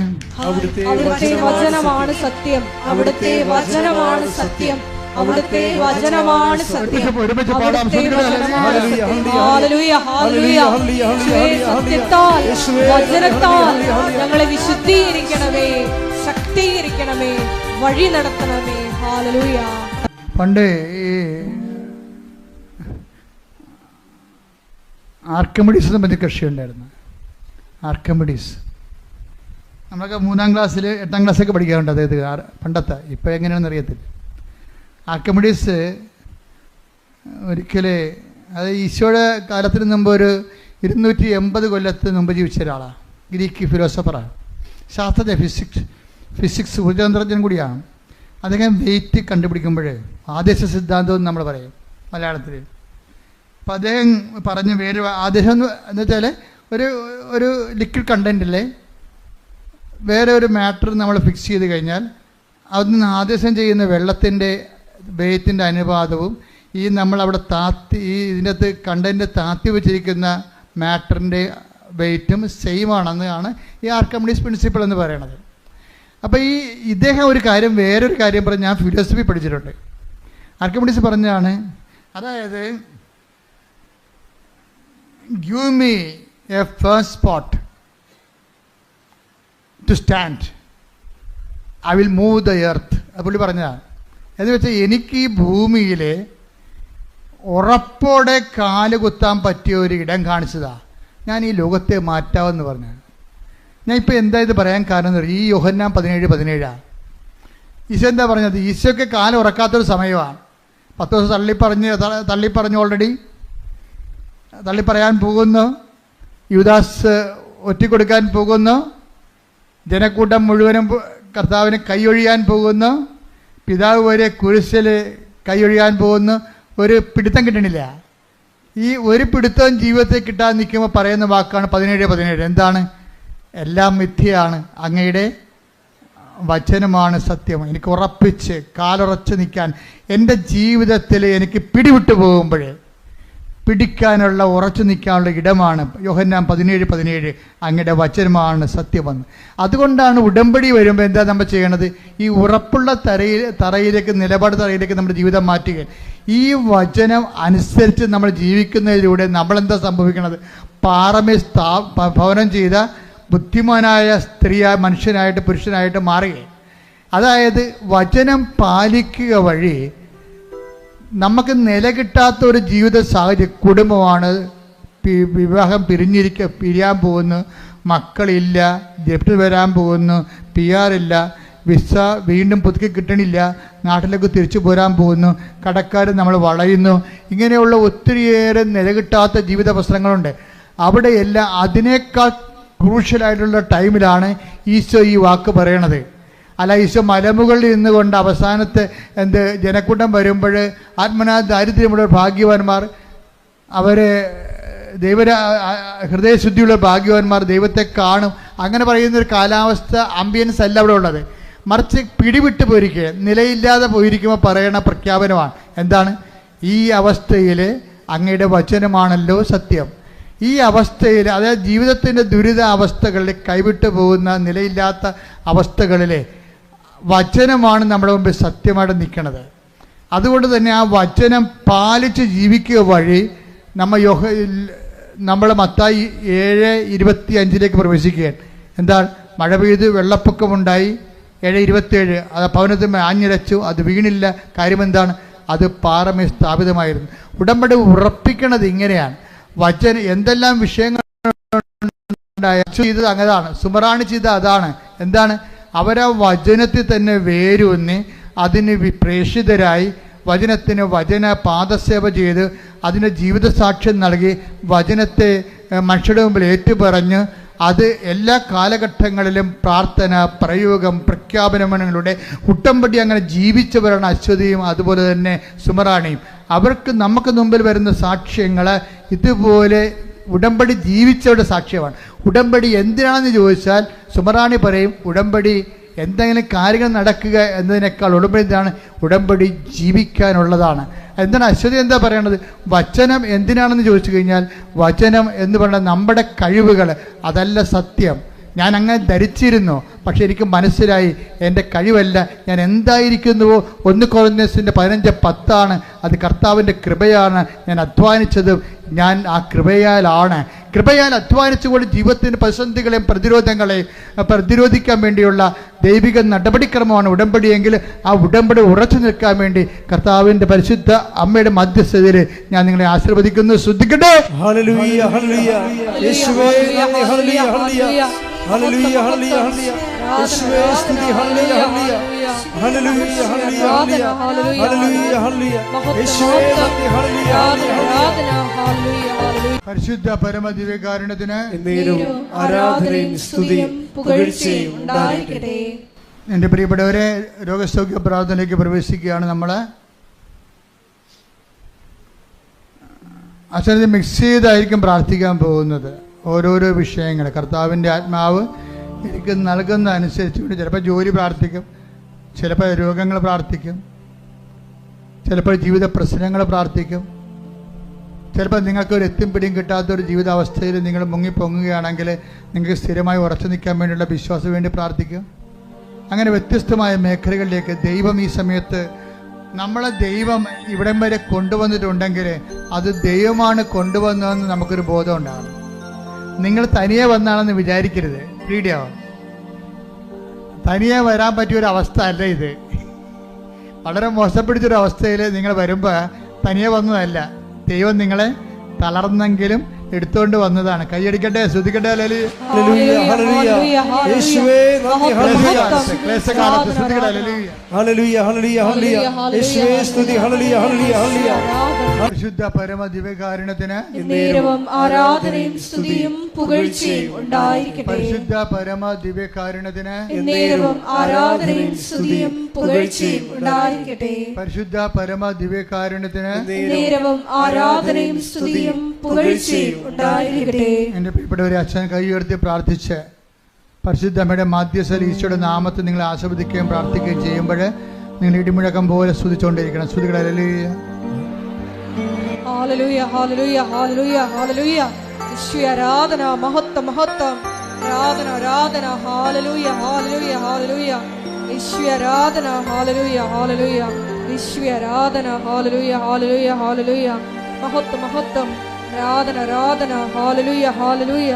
അവിടുത്തെ വചനമാണ് സത്യം. അവിടുത്തെ വചനമാണ് സത്യം. അവിടുത്തെ വചനമാണ് സത്യം. സത്യത്താൽ വചനത്താൽ ഞങ്ങളെ വിശുദ്ധീകരിക്കണമേ, ശക്തീകരിക്കണമേ, വഴി നടത്തണമേ. ഹല്ലേലൂയ. പണ്ട് ഈ ആർക്കിമിഡീസ് സംബന്ധിച്ച് കൃഷി ഉണ്ടായിരുന്നു. ആർക്കിമിഡീസ് നമ്മളൊക്കെ 3-ാം ക്ലാസ്സിൽ 8-ാം ക്ലാസ്സൊക്കെ പഠിക്കാറുണ്ട്. അതായത് പണ്ടത്തെ, ഇപ്പോൾ എങ്ങനെയാണെന്ന് അറിയത്തില്ല. ആർക്കിമിഡീസ് ഒരിക്കൽ, അത് ഈശോയുടെ കാലത്തിന് മുമ്പ് ഒരു 280 കൊല്ലത്തിന് മുമ്പ് ജീവിച്ച ഒരാളാണ്. ഗ്രീക്ക് ഫിലോസഫറാണ്, ശാസ്ത്രജ്ഞ, ഫിസിക്സ് ഊർജ്ജതന്ത്രജ്ഞൻ കൂടിയാണ്. അദ്ദേഹം വെയിറ്റ് കണ്ടുപിടിക്കുമ്പോൾ ആദേശ സിദ്ധാന്തം എന്ന് നമ്മൾ പറയും മലയാളത്തിൽ. അപ്പം അദ്ദേഹം പറഞ്ഞ വേറെ ആദേശം എന്ന് വെച്ചാൽ ഒരു ലിക്വിഡ് കണ്ടൻറ്റിലെ വേറെ ഒരു മാറ്റർ നമ്മൾ ഫിക്സ് ചെയ്ത് കഴിഞ്ഞാൽ അതിന് ആദേശം ചെയ്യുന്ന വെള്ളത്തിൻ്റെ വെയിറ്റിൻ്റെ അനുപാതവും ഈ നമ്മളവിടെ ഇതിൻ്റെ അകത്ത് കണ്ടൻറ്റ് താത്തി വെച്ചിരിക്കുന്ന മാറ്ററിൻ്റെ വെയിറ്റും സെയിം ആണെന്നാണ് ഈ ആർക്കിമിഡീസ് പ്രിൻസിപ്പിൾ എന്ന് പറയുന്നത്. അപ്പോൾ ഇദ്ദേഹം വേറൊരു കാര്യം പറഞ്ഞ്, ഞാൻ ഫിലോസഫി പഠിച്ചിട്ടുണ്ട്. ആർക്കിമിഡീസ് പറഞ്ഞാണ്, അതായത് give me a first spot to stand, I will move the earth. അത് പുള്ളി പറഞ്ഞതാണ്. എന്ന് വെച്ചാൽ എനിക്ക് ഈ ഭൂമിയിൽ ഉറപ്പോടെ കാല് കുത്താൻ പറ്റിയ ഒരു ഇടം കാണിച്ചതാണ്, ഞാൻ ഈ ലോകത്തെ മാറ്റാമെന്ന് പറഞ്ഞു. ഞാൻ ഇപ്പോൾ എന്താ ഇത് പറയാൻ കാരണം എന്ന് പറയും, ഈ യോഹന്നാൻ 17:17 ഈശോ എന്താ പറഞ്ഞത്? ഈശോയ്ക്ക് കാലം ഉറക്കാത്തൊരു സമയമാണ്. 10 ദിവസം തള്ളിപ്പറഞ്ഞു ഓൾറെഡി തള്ളിപ്പറയാൻ പോകുന്നു. യൂദാസ് ഒറ്റിക്കൊടുക്കാൻ പോകുന്നു. ജനക്കൂട്ടം മുഴുവനും കർത്താവിന് കൈയൊഴിയാൻ പോകുന്നു. പിതാവ് വരെ കുരിശിൽ കൈയൊഴിയാൻ പോകുന്നു. ഒരു പിടുത്തം കിട്ടണില്ല. ഈ ഒരു പിടുത്തവും ജീവിതത്തിൽ കിട്ടാൻ നിൽക്കുമ്പോൾ പറയുന്ന വാക്കാണ് 17:17. എന്താണ്? എല്ലാം മിഥ്യയാണ്, അങ്ങയുടെ വചനമാണ് സത്യം. എനിക്ക് ഉറപ്പിച്ച് കാലുറച്ച് നിൽക്കാൻ, എൻ്റെ ജീവിതത്തിൽ എനിക്ക് പിടിവിട്ടു പോകുമ്പോൾ പിടിക്കാനുള്ള, ഉറച്ചു നിൽക്കാനുള്ള ഇടമാണ് യോഹന്നാൻ 17:17, അങ്ങയുടെ വചനമാണ് സത്യമെന്ന്. അതുകൊണ്ടാണ് ഉടമ്പടി വരുമ്പോൾ എന്താ നമ്മൾ ചെയ്യണത്? ഈ ഉറപ്പുള്ള തറയിലേക്ക്, നിലപാട് തറയിലേക്ക് നമ്മുടെ ജീവിതം മാറ്റുക. ഈ വചനം അനുസരിച്ച് നമ്മൾ ജീവിക്കുന്നതിലൂടെ നമ്മളെന്താ സംഭവിക്കണത്? പാറമേ ഭവനം ചെയ്ത ബുദ്ധിമാനായ സ്ത്രീയായ മനുഷ്യനായിട്ട്, പുരുഷനായിട്ട് മാറുകയാണ്. അതായത് വചനം പാലിക്കുക വഴി നമുക്ക് നില കിട്ടാത്ത ഒരു ജീവിത സാഹചര്യം, കുടുംബമാണ്, വിവാഹം പിരിയാൻ പോകുന്നു, മക്കളില്ല, ജപ്തി വരാൻ പോകുന്നു, PR ഇല്ല, വിസ വീണ്ടും പുതുക്കി കിട്ടണില്ല, നാട്ടിലേക്ക് തിരിച്ചു പോരാൻ പോകുന്നു, കടക്കാർ നമ്മൾ വളയുന്നു, ഇങ്ങനെയുള്ള ഒത്തിരിയേറെ നില കിട്ടാത്ത ജീവിത പ്രശ്നങ്ങളുണ്ട്. അവിടെയെല്ലാം അതിനേക്കാൾ ക്രൂഷ്യലായിട്ടുള്ള ടൈമിലാണ് ഈശോ ഈ വാക്ക് പറയണത്. അല്ല, ഈശോ മലമുകളിൽ നിന്നുകൊണ്ട് അവസാനത്തെ ജനക്കൂട്ടം വരുമ്പോൾ ആത്മനാ ദാരിദ്ര്യമുള്ള ഭാഗ്യവാന്മാർ, അവർ ഹൃദയശുദ്ധിയുള്ള ഭാഗ്യവാന്മാർ ദൈവത്തെ കാണും, അങ്ങനെ പറയുന്നൊരു കാലാവസ്ഥ, ആംബിയൻസ് അല്ല അവിടെ ഉള്ളത്. മറിച്ച് പിടിവിട്ട് പോയിരിക്കുക, നിലയില്ലാതെ പോയിരിക്കുമ്പോൾ പറയണ പ്രഖ്യാപനമാണ്. എന്താണ്? ഈ അവസ്ഥയിൽ അങ്ങയുടെ വചനമാണല്ലോ സത്യം. ഈ അവസ്ഥയിൽ, അതായത് ജീവിതത്തിൻ്റെ ദുരിത അവസ്ഥകളിൽ, കൈവിട്ടു പോകുന്ന നിലയില്ലാത്ത അവസ്ഥകളിൽ വചനമാണ് നമ്മുടെ മുമ്പിൽ സത്യമായിട്ട് നിൽക്കുന്നത്. അതുകൊണ്ട് തന്നെ ആ വചനം പാലിച്ച് ജീവിക്കുക വഴി നമ്മൾ മത്തായി 7:25 പ്രവേശിക്കുകയാണ്. എന്താണ്? മഴ പെയ്ത് വെള്ളപ്പൊക്കമുണ്ടായി. 7:27 അത് ഭവനത്തിൽ ആഞ്ഞിരച്ചു, അത് വീണില്ല. കാര്യം എന്താണ്? അത് പാറമേൽ സ്ഥാപിതമായിരുന്നു. ഉടമ്പടി ഉറപ്പിക്കണത് ഇങ്ങനെയാണ്. വചന എന്തെല്ലാം വിഷയങ്ങൾ ചെയ്തത് അങ്ങതാണ്, സുമറാണി ചെയ്ത അതാണ്. എന്താണ്? അവരാ വചനത്തിൽ തന്നെ വേരൂന്നി അതിന് പ്രേഷിതരായി വചനത്തിന് വചന പാദസേവ ചെയ്ത് അതിന് ജീവിതസാക്ഷ്യം നൽകി വചനത്തെ മനുഷ്യരുടെ മുമ്പിൽ ഏറ്റുപറഞ്ഞ് അത് എല്ലാ കാലഘട്ടങ്ങളിലും പ്രാർത്ഥന, പ്രയോഗം, പ്രഖ്യാപനങ്ങളുടെ ഉടമ്പടി അങ്ങനെ ജീവിച്ചവരാണ് അശ്വതിയും അതുപോലെ തന്നെ സുമറാണിയും. അവർക്ക് നമുക്ക് മുമ്പിൽ വരുന്ന സാക്ഷ്യങ്ങൾ ഇതുപോലെ ഉടമ്പടി ജീവിച്ചവരുടെ സാക്ഷ്യമാണ്. ഉടമ്പടി എന്തിനാണെന്ന് ചോദിച്ചാൽ സുമറാണി പറയും, ഉടമ്പടി എന്തെങ്കിലും കാര്യങ്ങൾ നടക്കുക എന്നതിനേക്കാൾ ഉടമ്പടി എന്താണ്? ഉടമ്പടി ജീവിക്കാനുള്ളതാണ്. എന്താണ് അശ്വതി എന്താ പറയണത്? വചനം എന്തിനാണെന്ന് ചോദിച്ചു കഴിഞ്ഞാൽ വചനം എന്ന് പറയുന്നത് നമ്മുടെ കഴിവുകൾ, അതല്ല സത്യം. ഞാൻ അങ്ങനെ ധരിച്ചിരുന്നു, പക്ഷെ എനിക്ക് മനസ്സിലായി എൻ്റെ കഴിവല്ല, ഞാൻ എന്തായിരിക്കുന്നുവോ 1 കൊരിന്ത്യസിൻ്റെ 15:10 അത് കർത്താവിൻ്റെ കൃപയാണ്. ഞാൻ അധ്വാനിച്ചത് ഞാൻ ആ കൃപയാലാണ്. കൃപയാൽ അധ്വാനിച്ചുകൊണ്ട് ജീവിതത്തിൻ്റെ പ്രതിസന്ധികളെയും പ്രതിരോധങ്ങളെയും പ്രതിരോധിക്കാൻ വേണ്ടിയുള്ള ദൈവിക നടപടിക്രമമാണ് ഉടമ്പടിയെങ്കിൽ ആ ഉടമ്പടി ഉറച്ചു നിൽക്കാൻ വേണ്ടി കർത്താവിൻ്റെ പരിശുദ്ധ അമ്മയുടെ മധ്യസ്ഥതയിൽ ഞാൻ നിങ്ങളെ ആശീർവദിക്കുന്നു. ശ്രദ്ധിക്കട്ടെ. ഹല്ലേലൂയ, ഹല്ലേലൂയ. യേശുവേ നന്ദി, ഹല്ലേലൂയ, ഹല്ലേലൂയ. ഹല്ലേലൂയ, ഹല്ലേലൂയ, ഹല്ലേലൂയ. യേശുവേ സ്തുതി, ഹല്ലേലൂയ, ഹല്ലേലൂയ. ഹല്ലേലൂയ, ഹല്ലേലൂയ, ഹല്ലേലൂയ. ഹല്ലേലൂയ, ഹല്ലേലൂയ. യേശുവേ നന്ദി, ഹല്ലേലൂയ, ഹല്ലേലൂയ. പരിശുദ്ധ പരമദിവ്യകാരുണ്യത്തിന് ആരാധനയും സ്തുതിയും പുകഴ്ചയും ഉണ്ടായിരിക്കട്ടെ. എൻ്റെ പ്രിയപ്പെട്ടവരെ, രോഗസൗഖ്യ പ്രാർത്ഥനയിലേക്ക് പ്രവേശിക്കുകയാണ്. നമ്മൾ അച്ഛനത് മിക്സ് ചെയ്തായിരിക്കും പ്രാർത്ഥിക്കാൻ പോകുന്നത്. ഓരോരോ വിഷയങ്ങൾ കർത്താവിൻ്റെ ആത്മാവ് എനിക്ക് നൽകുന്ന അനുസരിച്ചുകൊണ്ട് ചിലപ്പോൾ ജോലി പ്രാർത്ഥിക്കും, ചിലപ്പോൾ രോഗങ്ങൾ പ്രാർത്ഥിക്കും, ചിലപ്പോൾ ജീവിത പ്രശ്നങ്ങൾ പ്രാർത്ഥിക്കും, ചിലപ്പോൾ നിങ്ങൾക്കൊരു എത്തും പിടിയും കിട്ടാത്തൊരു ജീവിതാവസ്ഥയിൽ നിങ്ങൾ മുങ്ങിപ്പൊങ്ങുകയാണെങ്കിൽ നിങ്ങൾക്ക് സ്ഥിരമായി ഉറച്ചു നിൽക്കാൻ വേണ്ടിയുള്ള വിശ്വാസം വേണ്ടി പ്രാർത്ഥിക്കും. അങ്ങനെ വ്യത്യസ്തമായ മേഖലകളിലേക്ക് ദൈവം ഈ സമയത്ത് നമ്മളെ ദൈവം ഇവിടം വരെ കൊണ്ടുവന്നിട്ടുണ്ടെങ്കിൽ അത് ദൈവമാണ് കൊണ്ടുവന്നതെന്ന് നമുക്കൊരു ബോധം ഉണ്ടാകണം. നിങ്ങൾ തനിയെ വന്നാണെന്ന് വിചാരിക്കരുത്. വീഡിയോ തനിയെ വരാൻ പറ്റിയൊരവസ്ഥ അല്ല ഇത്. വളരെ മോശപ്പിടിച്ചൊരവസ്ഥയിൽ നിങ്ങൾ വരുമ്പോൾ തനിയെ വന്നതല്ല, ദൈവം നിങ്ങളെ തളർന്നെങ്കിലും എടുത്തുകൊണ്ട് വന്നതാണ്. കൈയടിക്കട്ടെ, ശ്രദ്ധിക്കട്ടെ. ഹല്ലേലൂയ, ഹല്ലേലൂയ. യേശുവേ നന്ദി, ഹല്ലേലൂയ. ക്ലേശകാലത്ത് ശ്രദ്ധിക്കട്ടെ. ഹല്ലേലൂയ, ഹല്ലേലൂയ, ഹല്ലേലൂയ, ഹല്ലേലൂയ. യേശുവേ സ്തുതി, ഹല്ലേലൂയ, ഹല്ലേലൂയ, ഹല്ലേലൂയ. പരിശുദ്ധ പരമ ദിവ്യകാരുണ്യത്തിന് ആരാധനയും സ്തുതിയും പുകഴ്ചയും ഉണ്ടായിരിക്കട്ടെ. പരിശുദ്ധ പരമ ദിവ്യകാരുണ്യത്തിന് ആരാധനയും സ്തുതിയും പുകഴ്ചയും ഉണ്ടായിരിക്കട്ടെ. പരിശുദ്ധ പരമ ദിവ്യകാരുണ്യത്തിന് ആരാധനയും സ്തുതിയും പുകഴ്ചയും ഉണ്ടായിരിക്കട്ടെ. എൻ്റെ പ്രിയപ്പെട്ടവരെ, അച്ഛൻ കൈ ഉയർത്തി പ്രാർത്ഥിച്ച് പരിശുദ്ധ അമ്മയുടെ മാധ്യസ്ഥ ഈശോയുടെ നാമത്തിൽ നിങ്ങൾ ആസ്വദിക്കുകയും പ്രാർത്ഥിക്കുകയും ചെയ്യുമ്പോൾ നിങ്ങൾ ഇടിമുഴക്കം പോലെ സ്തുതിച്ചുകൊണ്ടിരിക്കണം. സ്തുതികളെ. ഹല്ലേലൂയ, ഹല്ലേലൂയ, ഹല്ലേലൂയ, ഹല്ലേലൂയ, ഹല്ലേലൂയ. യേശുവേ ആരാധന, മഹത്വം, മഹത്വം, ആരാധന, ആരാധന. ഹല്ലേലൂയ, ഹല്ലേലൂയ, ഹല്ലേലൂയ. യേശുവേ ആരാധന, ഹല്ലേലൂയ, ഹല്ലേലൂയ. യേശുവേ ആരാധന, ഹല്ലേലൂയ, ഹല്ലേലൂയ, ഹല്ലേലൂയ. മഹത്വം, മഹത്വം, ആരാധന, ആരാധന. ഹല്ലേലൂയ, ഹല്ലേലൂയ.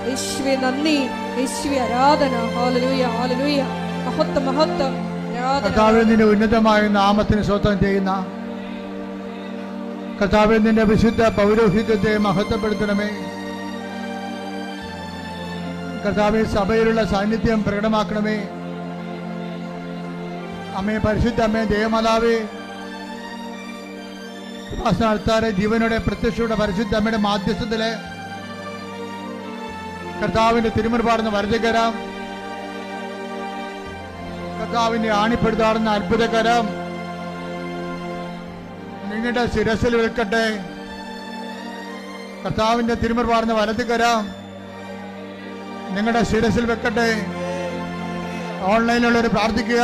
യേശുവേ നന്ദി, യേശുവേ ആരാധന. ഹല്ലേലൂയ, ഹല്ലേലൂയ. മഹത്വം, മഹത്വം, ആരാധന. കർത്താവേ, നിന്റെ ഉന്നതമായ നാമത്തിന് സ്വന്തം ചെയ്യുന്ന കർത്താവേ, നിന്റെ വിശുദ്ധ പൗരോഹിത്യത്തെ മഹത്വപ്പെടുത്തണമേ. കർത്താവേ, സഭയിലുള്ള സാന്നിധ്യം പ്രകടമാക്കണമേ. അമ്മേ, പരിശുദ്ധ അമ്മേ, ദേവമാതാവേ, നടത്താറെ ജീവനോടെ പ്രത്യക്ഷയുടെ പരിശുദ്ധ അമ്മയുടെ മാധ്യസ്ഥത്തില് കർത്താവിന്റെ തിരുമുൻപാടുന്ന വരദകരം, കർത്താവിന്റെ ആണിപ്പെടുത്താറുന്ന അത്ഭുതകരം നിങ്ങളുടെ ശിരസിൽ വെക്കട്ടെ. കർത്താവിന്റെ തിരുമുൻപാടുന്ന വലതുകരം നിങ്ങളുടെ ശിരസിൽ വെക്കട്ടെ. ഓൺലൈനിലുള്ളവർ പ്രാർത്ഥിക്കുക.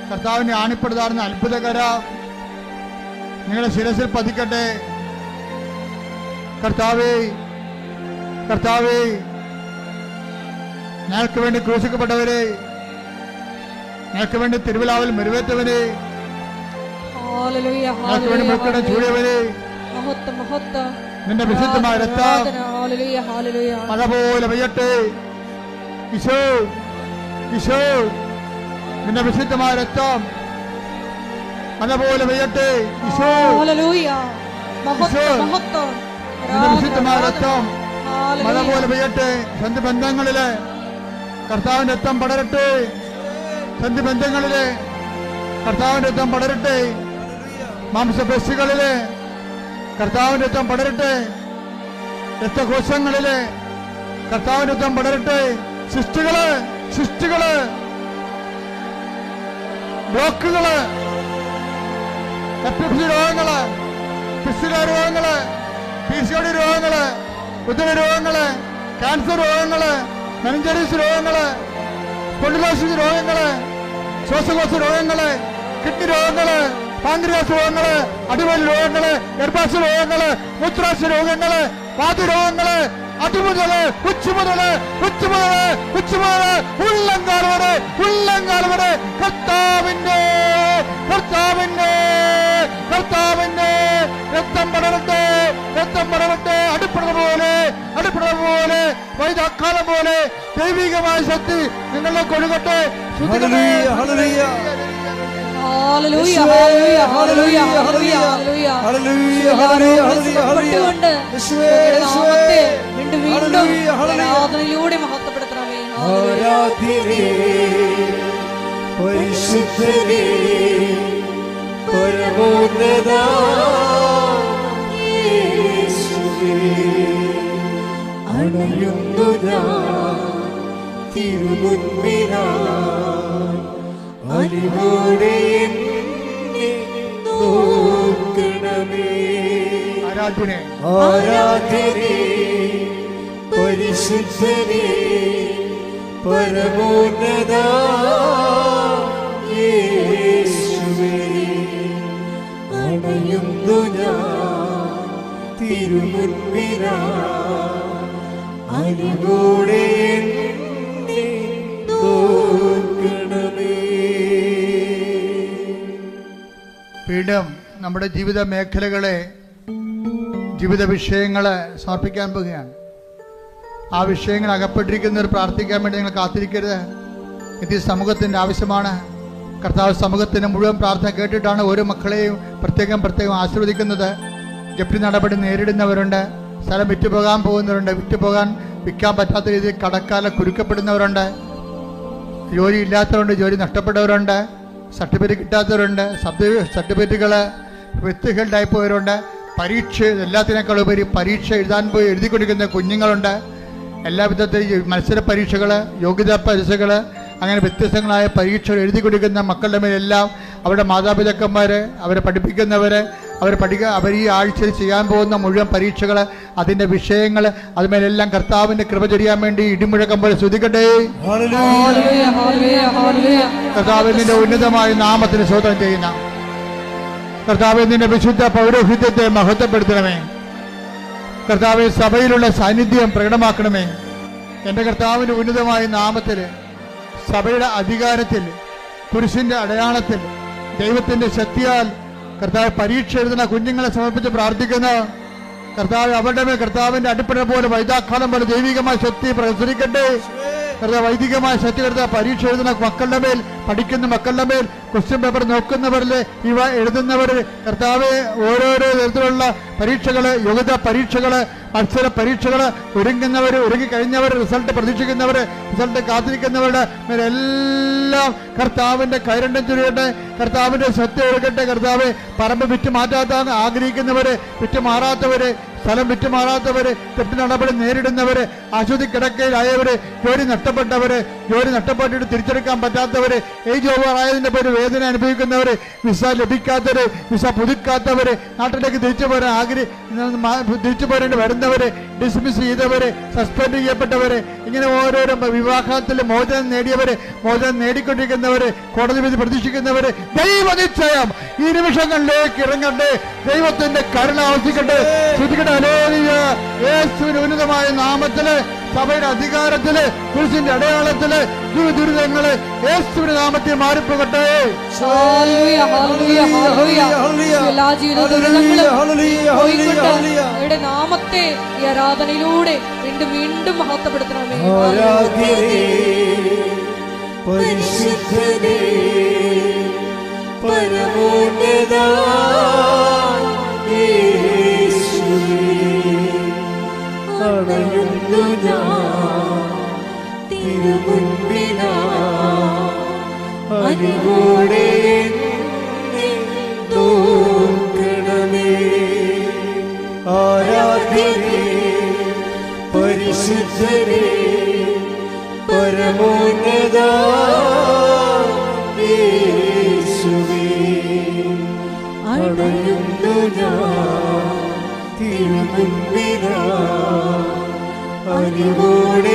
കർത്താവിന്റെ ആണിപ്പെടുത്താറുന്ന അത്ഭുതകരം നിങ്ങളുടെ ശിരസിൽ പതിക്കട്ടെ. കർത്താവേ, കർത്താവേ, ഞങ്ങൾക്ക് വേണ്ടി ക്രൂശിക്കപ്പെട്ടവരെ, ഞങ്ങൾക്ക് വേണ്ടി തിരുവിലാവിൽ മെരുവേറ്റവനെ, ഞങ്ങൾക്ക് വേണ്ടി മക്കളുടെ ചൂടിയവനെ, നിന്റെ വിശുദ്ധമായ രക്തം മഴ പോലെ പെയ്യട്ടെ. ഈശോ ഈശോ നിന്റെ വിശുദ്ധമായ രക്തം മഴ പോലെ പെയ്യട്ടെ. ഈശോ നിന്റെ വിശുദ്ധമായ രക്തം മഴ പോലെ പെയ്യട്ടെ. സന്ധിബന്ധങ്ങളിലെ കർത്താവിന്റെ രക്തം പടരട്ടെ. സന്ധിബന്ധങ്ങളിലെ കർത്താവിന്റെ രക്തം പടരട്ടെ. മാംസപേശികളിലെ കർത്താവിന്റെ രക്തം പടരട്ടെ. രക്തകോശങ്ങളിലെ കർത്താവിന്റെ രക്തം പടരട്ടെ. സിസ്റ്റുകള് ബ്ലോക്കുകള്, എപ്പിlepsy രോഗങ്ങള്, ഫിസ്റ്റുല രോഗങ്ങള്, PCOD രോഗങ്ങള്, ഉദര രോഗങ്ങള്, ക്യാൻസർ രോഗങ്ങള്, മെനിഞ്ചൈറ്റിസ് രോഗങ്ങള്, സ്പോണ്ടിലോസിസ് രോഗങ്ങള്, ശ്വാസകോശ രോഗങ്ങള്, കിഡ്നി രോഗങ്ങള്, പാൻക്രിയാസ് രോഗങ്ങള്, അടിവലി രോഗങ്ങള്, ഗർഭാശയ രോഗങ്ങള്, മൂത്രാശയ രോഗങ്ങള്, വാതരോഗങ്ങള്, അതുമുതല് ഉച്ചമുതല് ഉള്ളങ്കാൽ വരെ കർത്താവിന്റെ രക്തം പടരട്ടെ. അടിപ്പട പോലെ വൈദാക്കാലം പോലെ ദൈവികമായ ശക്തി നിങ്ങളെ കൊടുക്കട്ടെ. ആരാധനയിലൂടെ മഹത്വപ്പെടുത്തണമേ. പരിശുദ്ധനേ പരമോന്നതാ യേശുവേ, അണയുന്നു ഞാൻ തിരുമുൻപിനായി, അലിവോടെ എന്നെ നോക്കണമേ. ആരാധനേ പരിശുദ്ധനേ പരമോന്നതാ യേശുവേ, അണയുന്നു ഞാൻ തിരുമുൻപിനായി, അലിവോടെ എന്നെ നോക്കണമേ. പീഠം നമ്മുടെ ജീവിത മേഖലകളെ, ജീവിത വിഷയങ്ങളെ സമർപ്പിക്കാൻ പോവുകയാണ്. ആ വിഷയങ്ങൾ അകപ്പെട്ടിരിക്കുന്നവർ പ്രാർത്ഥിക്കാൻ വേണ്ടി നിങ്ങൾ കാത്തിരിക്കരുത്. ഇത് സമൂഹത്തിൻ്റെ ആവശ്യമാണ്. കർത്താവ് സമൂഹത്തിന് മുഴുവൻ പ്രാർത്ഥന കേട്ടിട്ടാണ് ഓരോ മക്കളെയും പ്രത്യേകം ആശീർവദിക്കുന്നത്. ജപ്തി നടപടി നേരിടുന്നവരുണ്ട്, സ്ഥലം വിറ്റുപോകാൻ പോകുന്നവരുണ്ട്, വിൽക്കാൻ പറ്റാത്ത രീതിയിൽ കടക്കാല കുരുക്കപ്പെടുന്നവരുണ്ട്, ജോലി ഇല്ലാത്തവരുണ്ട്, ജോലി നഷ്ടപ്പെട്ടവരുണ്ട്, സർട്ടിഫിക്കറ്റ് കിട്ടാത്തവരുണ്ട്, സർട്ടിഫിക്കറ്റുകൾ വ്യക്തികളുണ്ടായി പോയവരുണ്ട്, പരീക്ഷ എല്ലാത്തിനേക്കാൾ ഉപരി പരീക്ഷ എഴുതാൻ പോയി എഴുതിക്കൊണ്ടിരിക്കുന്ന കുഞ്ഞുങ്ങളുണ്ട്. എല്ലാ വിധത്തിലും മത്സര പരീക്ഷകൾ, യോഗ്യതാ പരീക്ഷകൾ, അങ്ങനെ വ്യത്യസ്തങ്ങളായ പരീക്ഷകൾ എഴുതിക്കൊണ്ടിരിക്കുന്ന മക്കളുടെ മേലെല്ലാം അവരുടെ മാതാപിതാക്കന്മാർ, അവരെ പഠിപ്പിക്കുന്നവർ, അവർ ഈ ആഴ്ചയിൽ ചെയ്യാൻ പോകുന്ന മുഴുവൻ പരീക്ഷകൾ, അതിൻ്റെ വിഷയങ്ങൾ, അതുമേലെല്ലാം കർത്താവിൻ്റെ കൃപ ചൊരിയാൻ വേണ്ടി ഇടിമുഴക്കം പോലെ സ്തുതിക്കട്ടെ. കർത്താവിൻ്റെ ഉന്നതമായ നാമത്തിന് സ്തോത്രം ചെയ്യുന്ന കർത്താവിൻ്റെ വിശുദ്ധ പൗരോഹിത്യത്തെ മഹത്വപ്പെടുത്തണമേ. കർത്താവ് സഭയിലുള്ള സാന്നിധ്യം പ്രകടമാക്കണമേ. എൻ്റെ കർത്താവിൻ്റെ ഉന്നതമായ നാമത്തിൽ, സഭയുടെ അധികാരത്തിൽ, കുരിശിൻ്റെ അടയാളത്തിൽ, ദൈവത്തിൻ്റെ ശക്തിയാൽ കർത്താവ് പരീക്ഷ എഴുതുന്ന കുഞ്ഞുങ്ങളെ സമർപ്പിച്ച് പ്രാർത്ഥിക്കുന്ന കർത്താവ് അവരുടെ മേൽ കർത്താവിൻ്റെ അടിപ്പട പോലെ വൈദാക്കാലം പോലെ ദൈവികമായ ശക്തി പ്രസരിക്കട്ടെ. കർത്താവ് വൈദികമായ ശക്തി കർത്താവ് പരീക്ഷ എഴുതുന്ന മക്കളുടെ മേൽ, പഠിക്കുന്ന മക്കളുടെ മേൽ, ക്വസ്റ്റ്യൻ പേപ്പർ നോക്കുന്നവരിൽ, ഇവ എഴുതുന്നവരിൽ കർത്താവ് ഓരോരോ തരത്തിലുള്ള പരീക്ഷകൾ, യോഗ്യതാ പരീക്ഷകൾ, മത്സര പരീക്ഷകൾ, ഒരുങ്ങിക്കഴിഞ്ഞവർ, റിസൾട്ട് പ്രതീക്ഷിക്കുന്നവർ, റിസൾട്ട് കാത്തിരിക്കുന്നവരുടെ മേലെല്ലാം കർത്താവിൻ്റെ കൈരണ്ടം ചുരുകട്ടെ. കർത്താവിൻ്റെ ശക്തി ഒഴുകട്ടെ. കർത്താവ് പറമ്പ് വിറ്റ് മാറ്റാത്ത ആഗ്രഹിക്കുന്നവര്, വിറ്റ് മാറാത്തവര്, സ്ഥലം വിറ്റുമാറാത്തവര്, തെറ്റ് നടപടി നേരിടുന്നവര്, ആശുപത്രി കിടക്കയിലായവര്, ജോലി നഷ്ടപ്പെട്ടിട്ട് തിരിച്ചെടുക്കാൻ പറ്റാത്തവര്, ഏജ് ഓവർ ആയതിന്റെ പേര് വേദന അനുഭവിക്കുന്നവര്, വിസ ലഭിക്കാത്തവര്, വിസ പുതുക്കാത്തവര്, നാട്ടിലേക്ക് തിരിച്ചു പോരേണ്ടി വരുന്നവര്, ഡിസ്മിസ് ചെയ്തവര്, സസ്പെൻഡ് ചെയ്യപ്പെട്ടവര്, ഇങ്ങനെ ഓരോരോ വിവാഹത്തിൽ മോചനം നേടിയവര്, മോചനം നേടിക്കൊണ്ടിരിക്കുന്നവര്, കോടതി വിധി പ്രതീക്ഷിക്കുന്നവര്, ദൈവ നിശ്ചയം ഈ നിമിഷങ്ങളിലേക്ക് ഇറങ്ങട്ടെ. ദൈവത്തിന്റെ കരുണ ആവശ്യിക്കട്ടെ. യേശുവിന്റെ ഉന്നതമായ നാമത്തില് സഭയുടെ അധികാരത്തില് കുരിശിന്റെ അടയാളത്തില് ദുരിതങ്ങള് യേശുവിന്റെ നാമത്തിൽ മാറിപ്പോകട്ടെ. ഹല്ലേലൂയ, ഹല്ലേലൂയ, ഹല്ലേലൂയ. എല്ലാ ജീവിത ദുരിതങ്ങളും പോയിക്കൊണ്ട് അങ്ങയുടെ നാമത്തെ ഈ ആരാധനയിലൂടെ വീണ്ടും വീണ്ടും മഹത്വപ്പെടുത്തണമേ. പരിശുദ്ധനേ പരമോന്നതാ യേശുവേ, അണയുന്നു ഞാൻ തിരുമുൻപിലാ, അനുകൂടെ നോക്കണമേ. ആരാധ്യനേ പരിശുദ്ധനേ പരമോന്നതാ യേശുവേ, അണയുന്നു ഞാൻ തിരുമുൻപിലാ, അനുകൂടെ